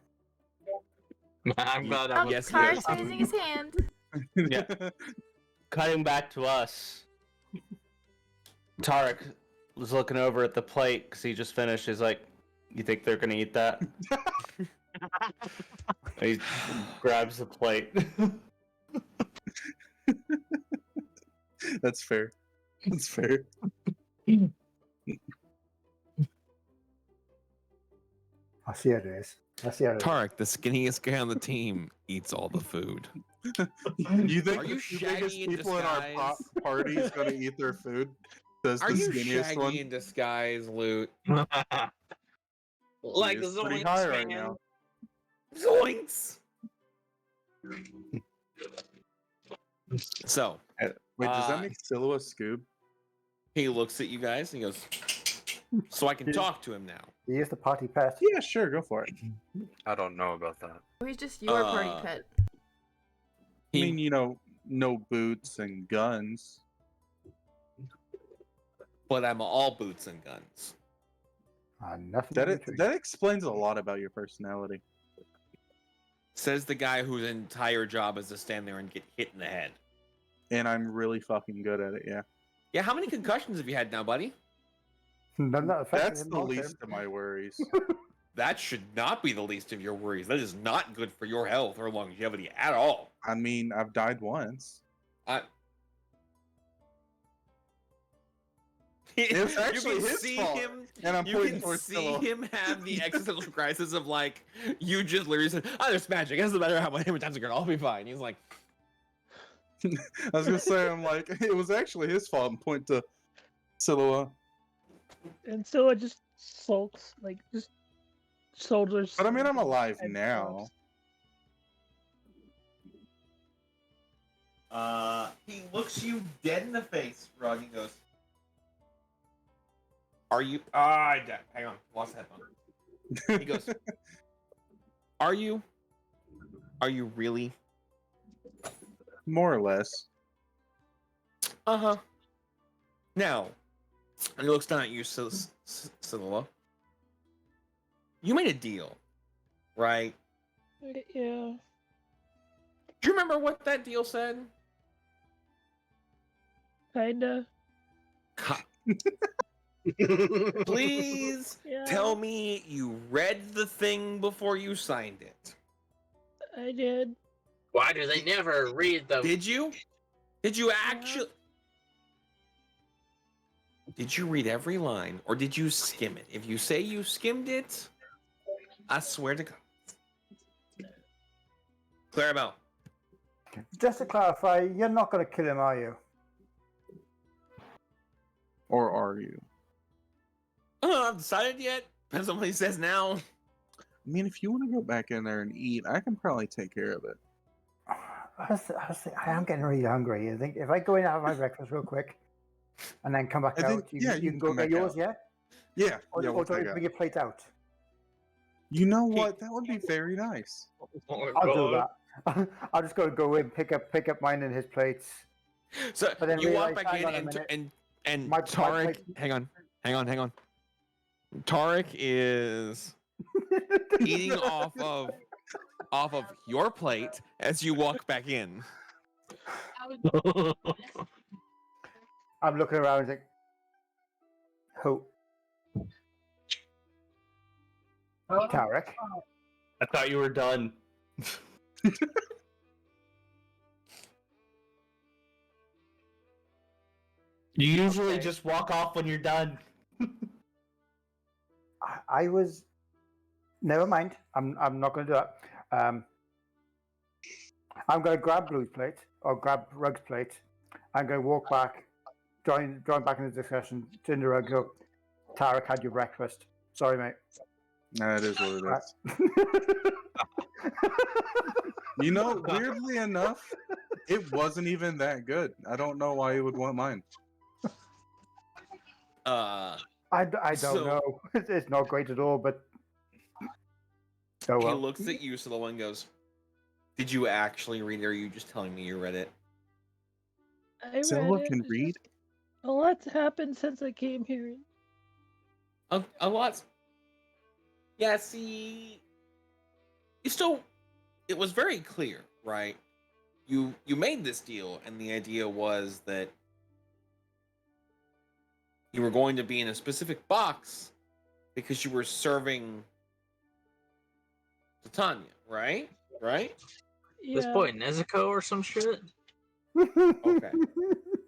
I'm glad I
Oh,
was.
Yes,
Tarek's
yes.
raising his hand.
Yeah. Cutting back to us, Tarek was looking over at the plate because he just finished. He's like, "You think they're gonna eat that?" And he grabs the plate.
That's fair. That's fair.
I see how it is. I see how it is.
Tarek, the skinniest guy on the team, eats all the food.
You think
Are you
the two
Shaggy
biggest
in
people in our
disguise?
party is going to eat their food? Says
Are
the
you
skinniest
Shaggy
one.
in disguise, Loot?
Like
He is
the
pretty
Zoinks,
high right
man.
now.
Zoinks! So,
Wait, does that
Uh,
make Silhua Scoob?
he looks at you guys and he goes, so I can talk to him now.
He is the party pet.
Yeah, sure, go for it.
I don't know about that.
He's just your party
Uh,
pet.
I
He,
mean, you know, no boots and guns.
but I'm all boots and guns.
Nothing
That
in between.
that explains a lot about your personality.
Says the guy whose entire job is to stand there and get hit in the head.
And I'm really fucking good at it, yeah.
Yeah, how many concussions have you had now, buddy?
I'm not affected
That's
in
the
long
least
term.
of my worries.
That should not be the least of your worries. That is not good for your health or longevity at all.
I mean, I've died once.
I...
It was
You
actually
can
his
see
fault,
him.
and I'm
You
pointing
can
towards
see
Silhua.
him have the existential crisis of like, you just literally said, "Oh, there's magic. It doesn't matter how many times it's gonna all be fine." He's like,
I was gonna say, I'm like, it was actually his fault, and point to Silhua.
And so it just sulks, like just shoulders.
But I mean, I'm alive
head
now.
drops.
He looks you dead in the face, Rod. He goes, "Are you?" Hang on, lost the headphone. He goes, "Are you? Are you really?"
More or less.
Uh huh. Now, and he looks down at you, Sililla. You made a deal, right?
Yeah.
Do you remember what that deal said?
Kinda.
Please
Yeah.
tell me you read the thing before you signed it.
I did.
Why do they never read them?
Did you? Did you actually? Did you read every line, or did you skim it? If you say you skimmed it, I swear to God. Clarabelle.
Just to clarify, you're not going to kill him, are you?
Or are you?
Oh, I've decided yet. Depends on what he says now.
I mean, if you want to go back in there and eat, I can probably take care of it.
I am getting really hungry. I think if I go in and have my breakfast real quick, and then come back
I
out,
think-
you,
yeah,
you
you
can
can
go
come
get
back
yours,
out.
yeah?
Yeah,
Or,
yeah,
or
we'll
do I
take
bring
out.
your plate out?
You know what? That would be very nice.
Oh,
I'll do
God.
that. I'm just going to go in, pick up mine and his plates.
So
But then
you walk
realize,
back
hang
in
on a
and
minute.
and
My
Tarek.
plate-
Hang on. Tarek is eating off of your plate as you walk back in.
I'm looking around like, who? Tarek?
I thought you were done. You usually
Okay.
just walk off when you're done.
I was. Never mind. I'm not going to do that. I'm going to grab Blue's plate or grab Rug's plate. I'm going to walk back, join back in the discussion. Tinder Rug, go. Tarek had your breakfast. Sorry, mate.
Nah, it is what it
Right.
is. You know, weirdly enough, it wasn't even that good. I don't know why you would want mine.
I don't
So-
know. It's not great at all, but. Oh,
He
well.
looks at you, Sililla, and goes, "Did you actually read it, or are you just telling me you read it?"
I read
Silva
it.
can
It's
read?
just- A lot's happened since I came here.
A lot. Yeah, see, you still. It was very clear, right? You made this deal, and the idea was that you were going to be in a specific box because you were serving Titania, right? Right?
This
Yeah.
boy Nezuko or some shit?
Okay.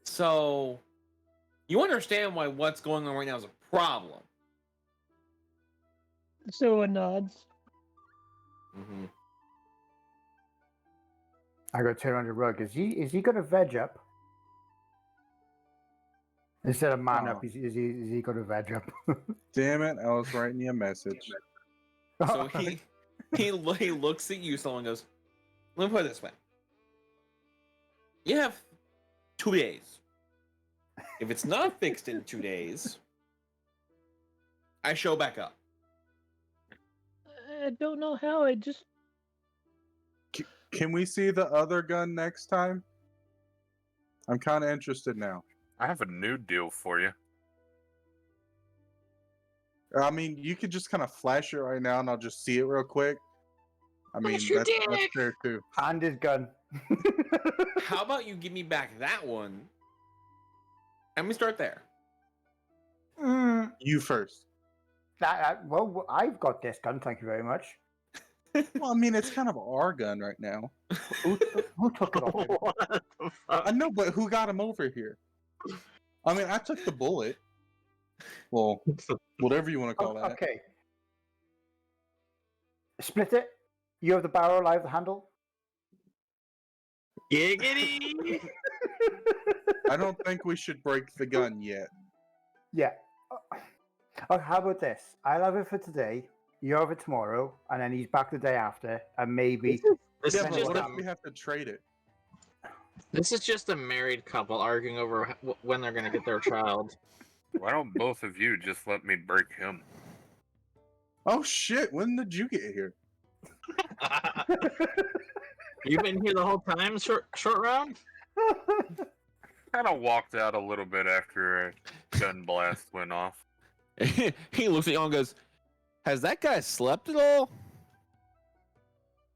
So you understand why what's going on right now is a problem.
So nods.
Mm-hmm.
I got to turn around to Rug. Is he going to veg up? Instead of man up,
Oh.
is he going to veg up?
Damn it, I was writing you a message.
So he looks at you, someone goes, "Let me put it this way. You have 2 days. If it's not fixed in 2 days, I show back up."
I don't know how. I just.
Can we see the other gun next time? I'm kind of interested now.
I have a new deal for you.
I mean, you could just kind of flash it right now, and I'll just see it real quick. I mean,
Flash your
that's
dick!
fair too.
And his gun.
How about you give me back that one? And we start there.
You first.
Well, I've got this gun. Thank you very much.
Well, I mean, it's kind of our gun right now.
Who took it off him?
What the fuck?
I know, but who got him over here? I mean, I took the bullet. Well, whatever you want to call that.
Okay. Split it. You have the barrel, I have the handle.
Giggity!
I don't think we should break the gun yet.
Yeah. How about this? I'll have it for today. You have it tomorrow, and then he's back the day after, and maybe.
This
Yeah,
is
but
just
what
a,
if we have to trade it?
this is just a married couple arguing over when they're gonna get their child.
Why don't both of you just let me break him?
Oh shit! When did you get here?
You've been here the whole time, short round.
kind of walked out a little bit after a gun blast went off.
He looks at y'all and goes, "Has that guy slept at all?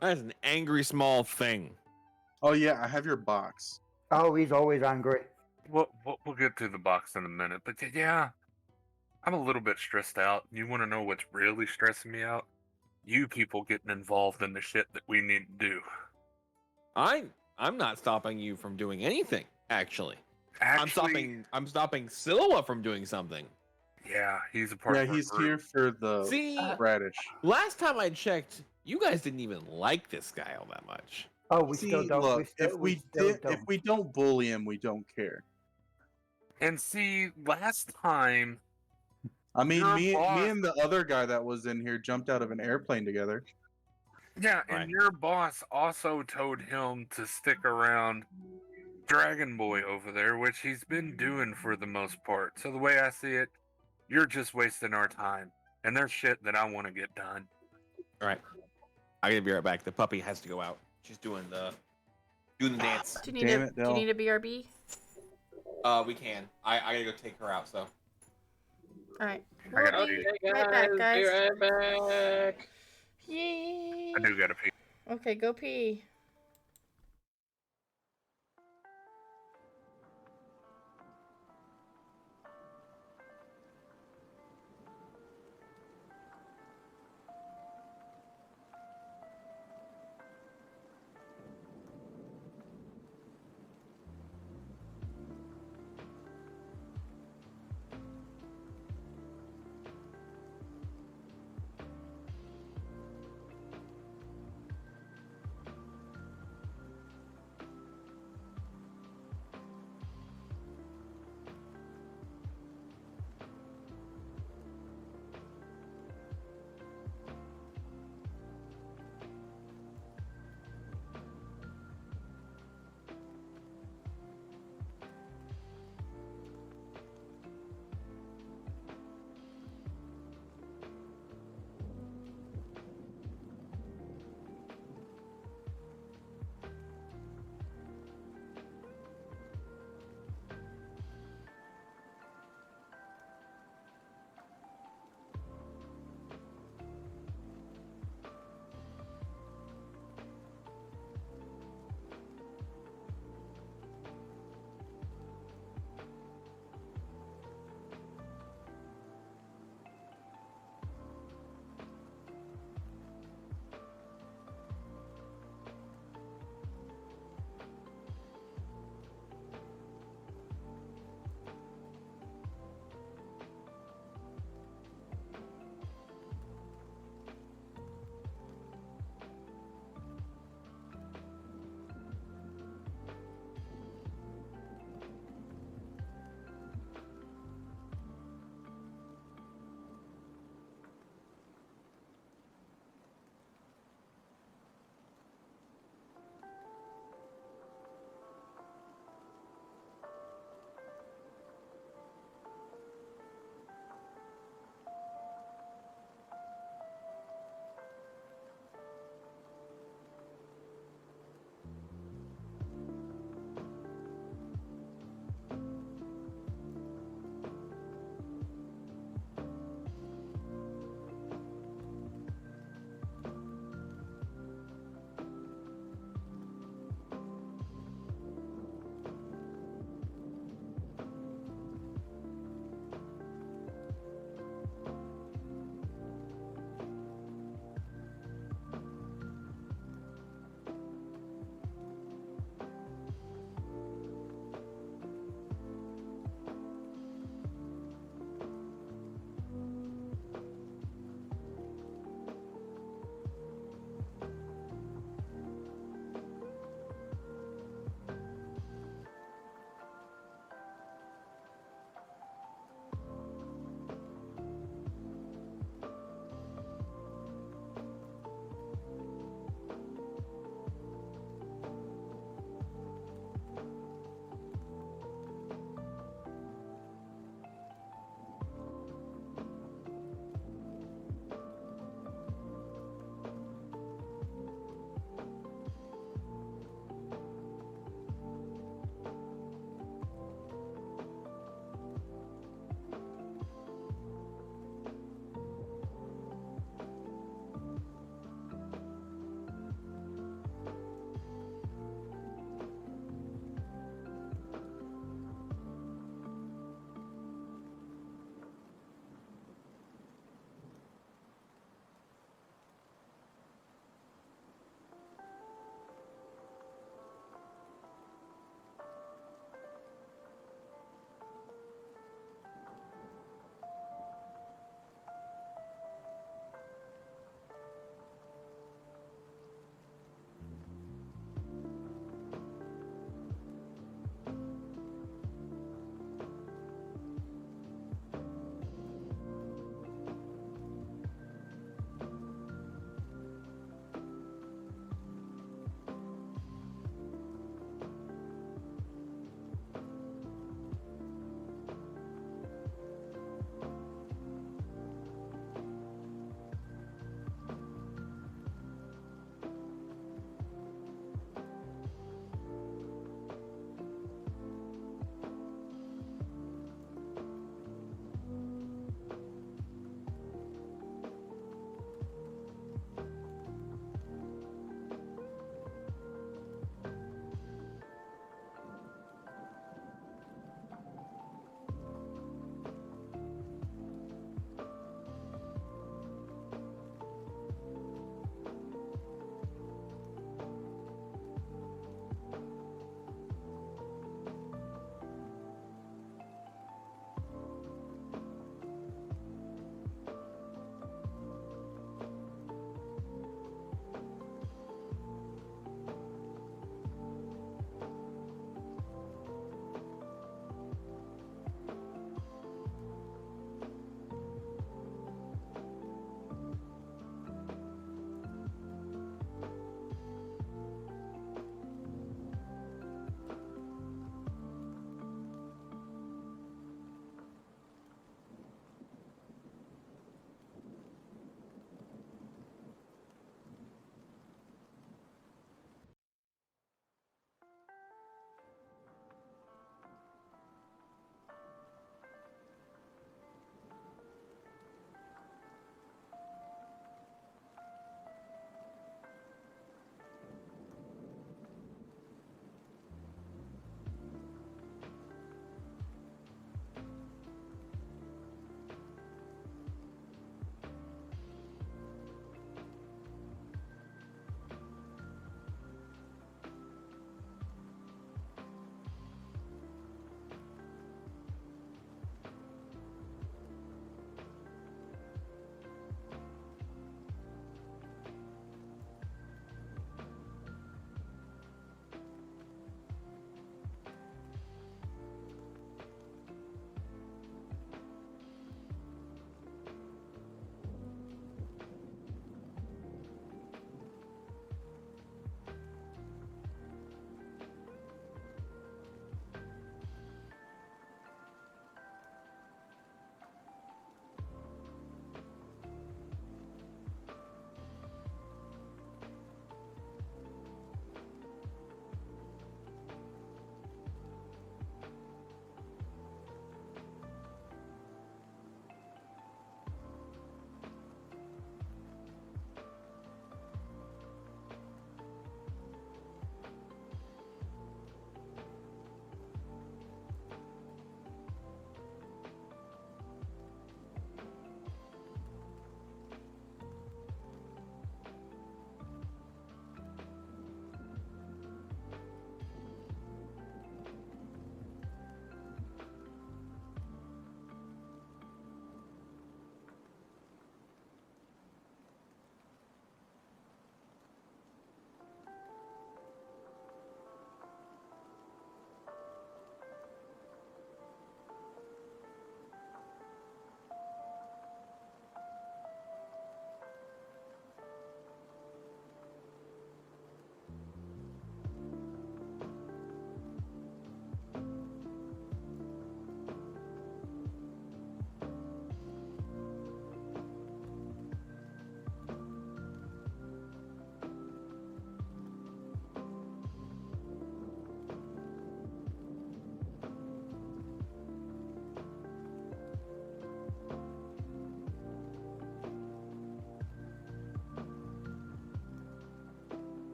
That is an angry small thing."
Oh yeah, I have your box.
Oh, he's always angry.
We'll get to the box in a minute, but yeah, I'm a little bit stressed out. You want to know what's really stressing me out? You people getting involved in the shit that we need to do.
I'm not stopping you from doing anything, actually.
Actually,
I'm stopping Silwa from doing something.
yeah, he's a part
Yeah,
of our
he's
group.
here for the
See,
radish.
last time I checked, you guys didn't even like this guy all that much.
Oh, we
See,
still don't.
look,
we still
if we don't bully him, we don't care.
And see, last time,
I mean,
Your
me
boss-
and the other guy that was in here jumped out of an airplane together.
yeah, and
Right.
your boss also told him to stick around Dragon Boy over there, which he's been doing for the most part. So the way I see it, you're just wasting our time. And there's shit that I want to get done.
All right, I'm gonna be right back. The puppy has to go out. She's doing the dance.
Do you need
Damn
a
it,
Do you
Del.
need a BRB?
We can. I gotta go take her out. So
All right.
I gotta
We'll
pee.
be right back,
Be
guys.
right back.
Yay.
I do gotta pee.
Okay, go pee.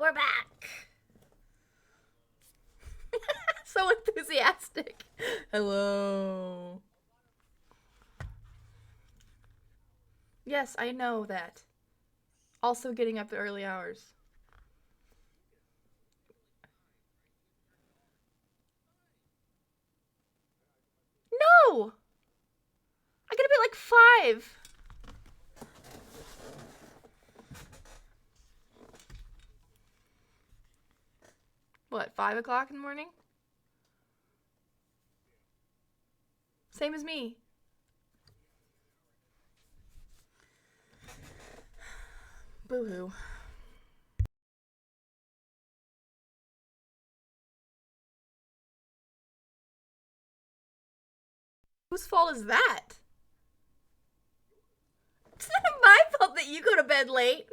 we're back. So enthusiastic. Hello. Yes, I know that. Also getting up at early hours. No! I get up at like 5. What, 5 o'clock in the morning? Same as me. Boo-hoo. Whose fault is that? It's not my fault that you go to bed late.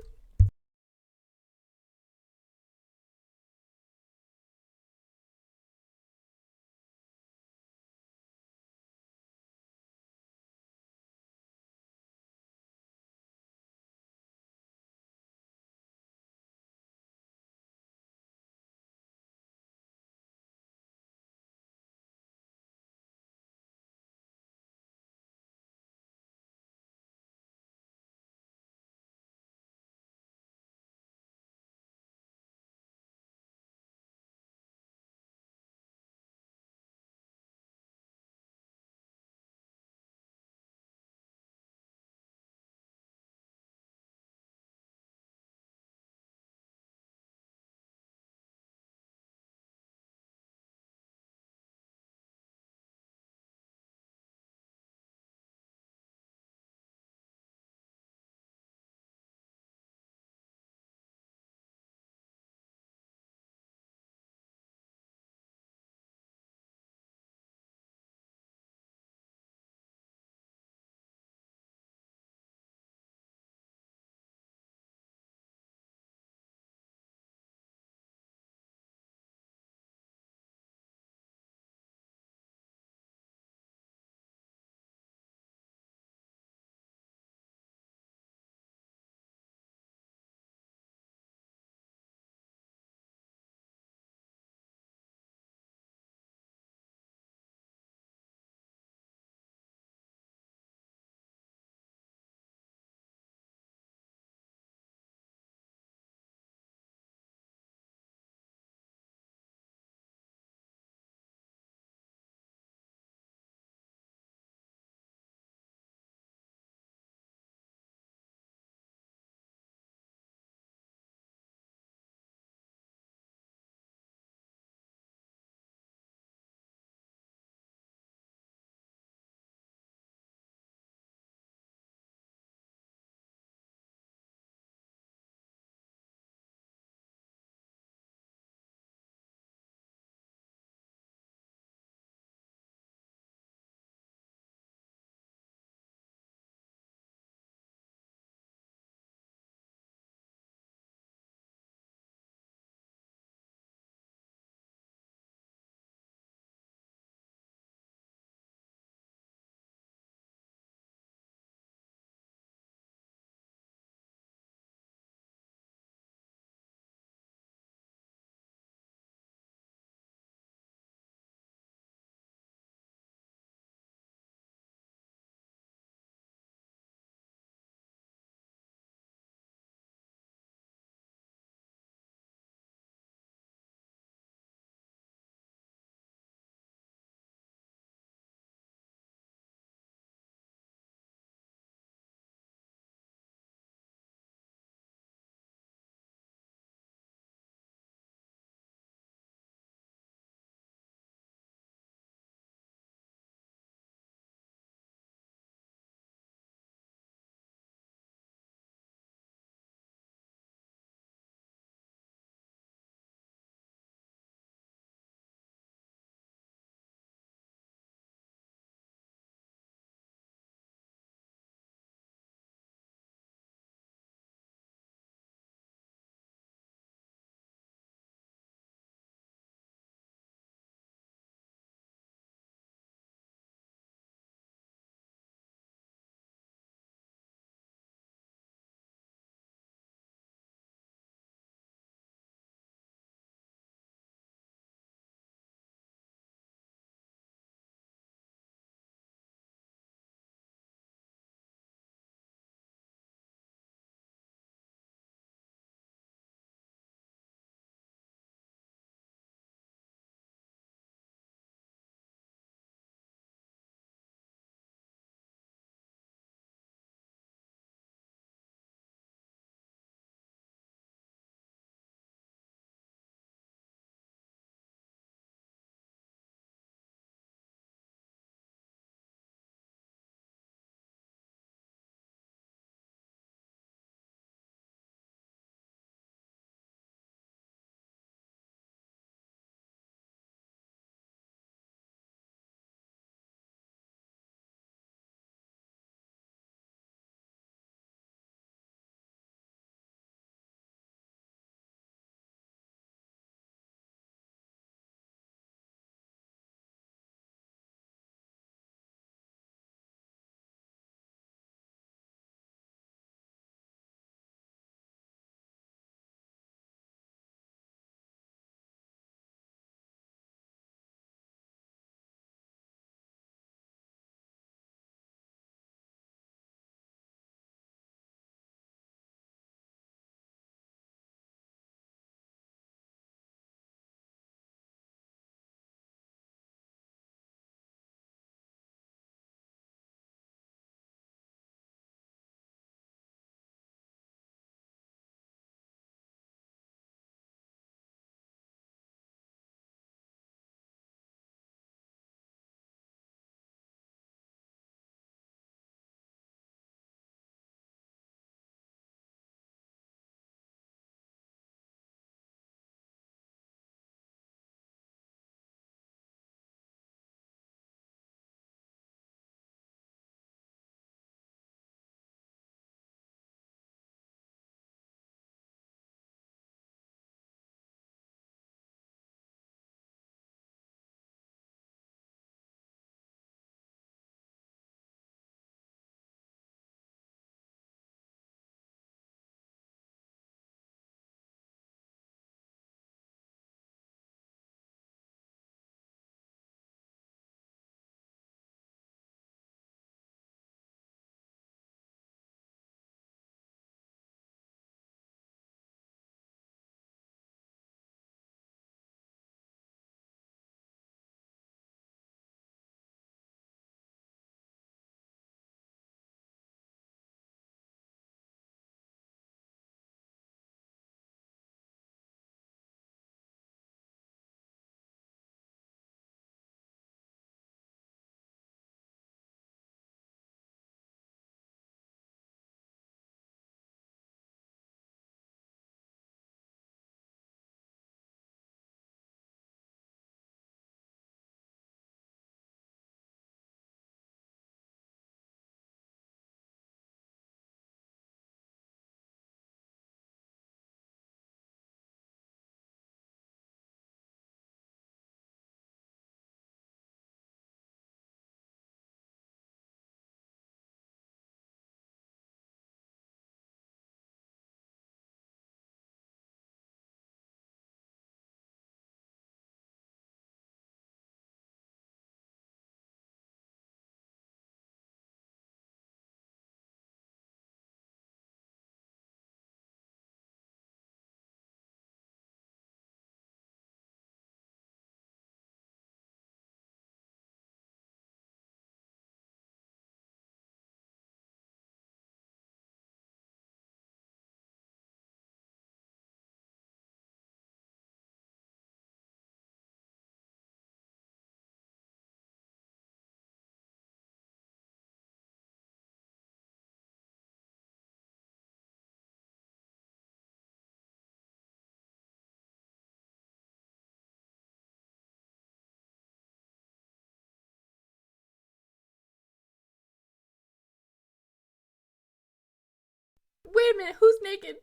Wait a minute, who's naked?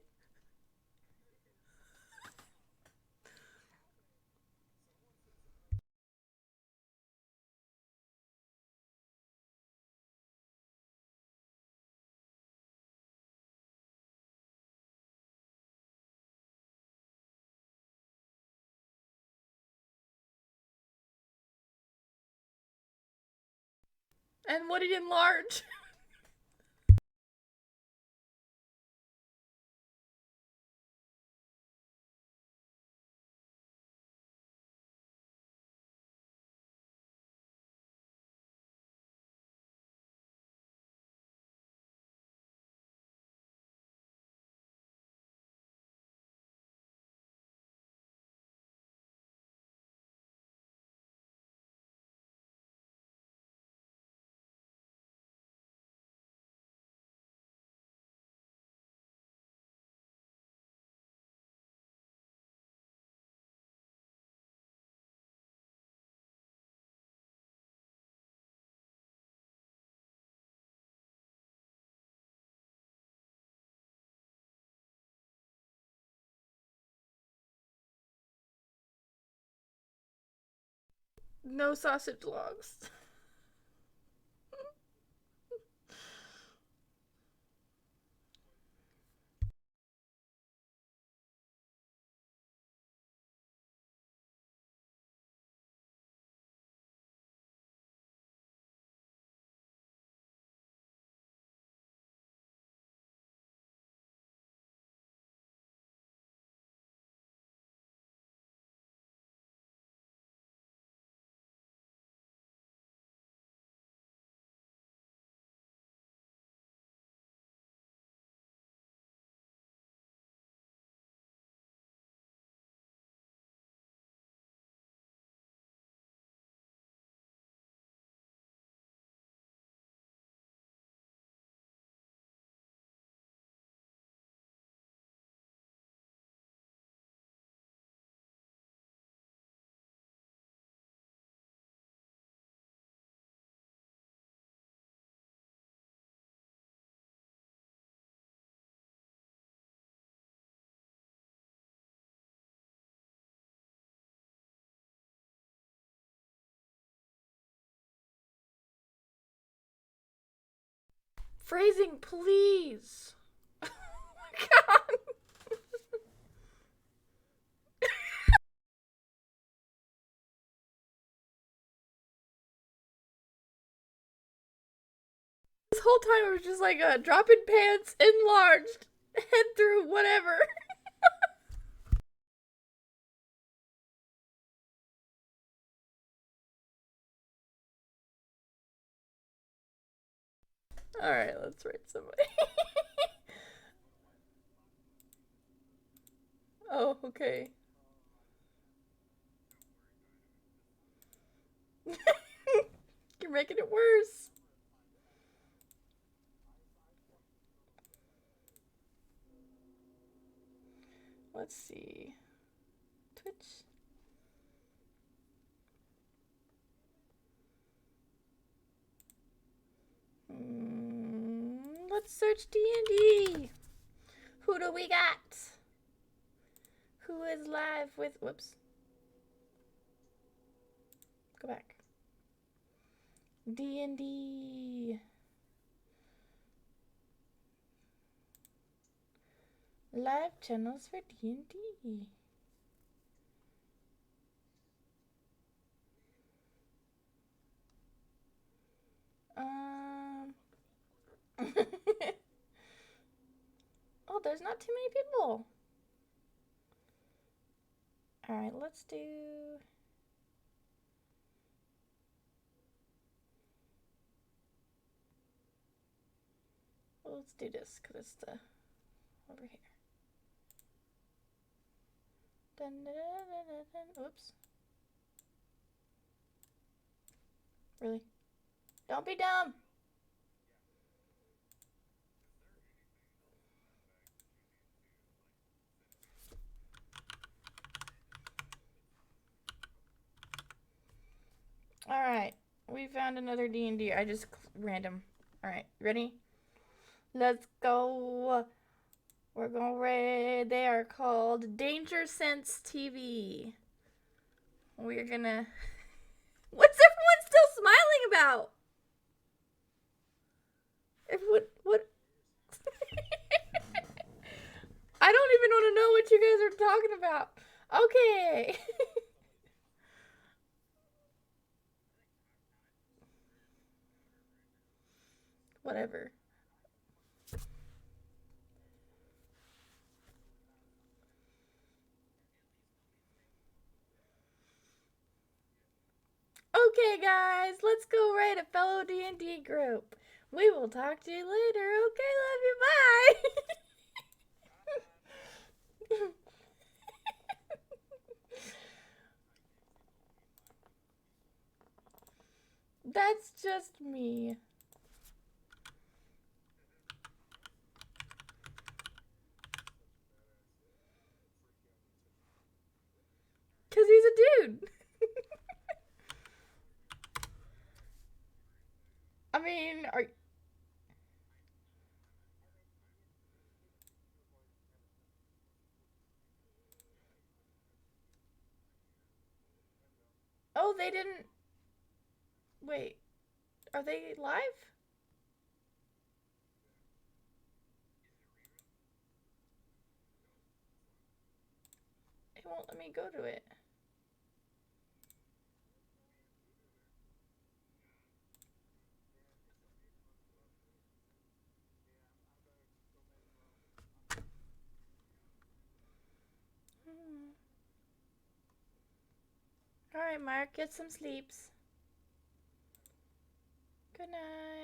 And what did he enlarge? No sausage logs. Phrasing, please. Oh my god. This whole time it was just like a drop in pants, enlarged, head through, whatever. Alright, let's write somebody. Oh, okay. You're making it worse. Let's see. Twitch. Let's search D&D. Who do we got? Who is live with... Whoops. Go back. D&D. Live channels for D&D. Oh, there's not too many people. Alright, let's do... Well, let's do this, because it's the... over here. Dun, dun, dun, dun, dun. Oops. Really? Don't be dumb! Alright, we found another D&D. I just random. Alright, ready? Let's go. We're going red. They are called Danger Sense TV. We're gonna. What's everyone still smiling about? What? I don't even want to know what you guys are talking about. Okay. Whatever. Okay, guys, let's go write a fellow D&D group. We will talk to you later. Okay, love you. Bye. That's just me. Because he's a dude. I mean, are... Oh, they didn't... Wait. Are they live? It won't let me go to it. Alright, Mark, get some sleeps. Good night.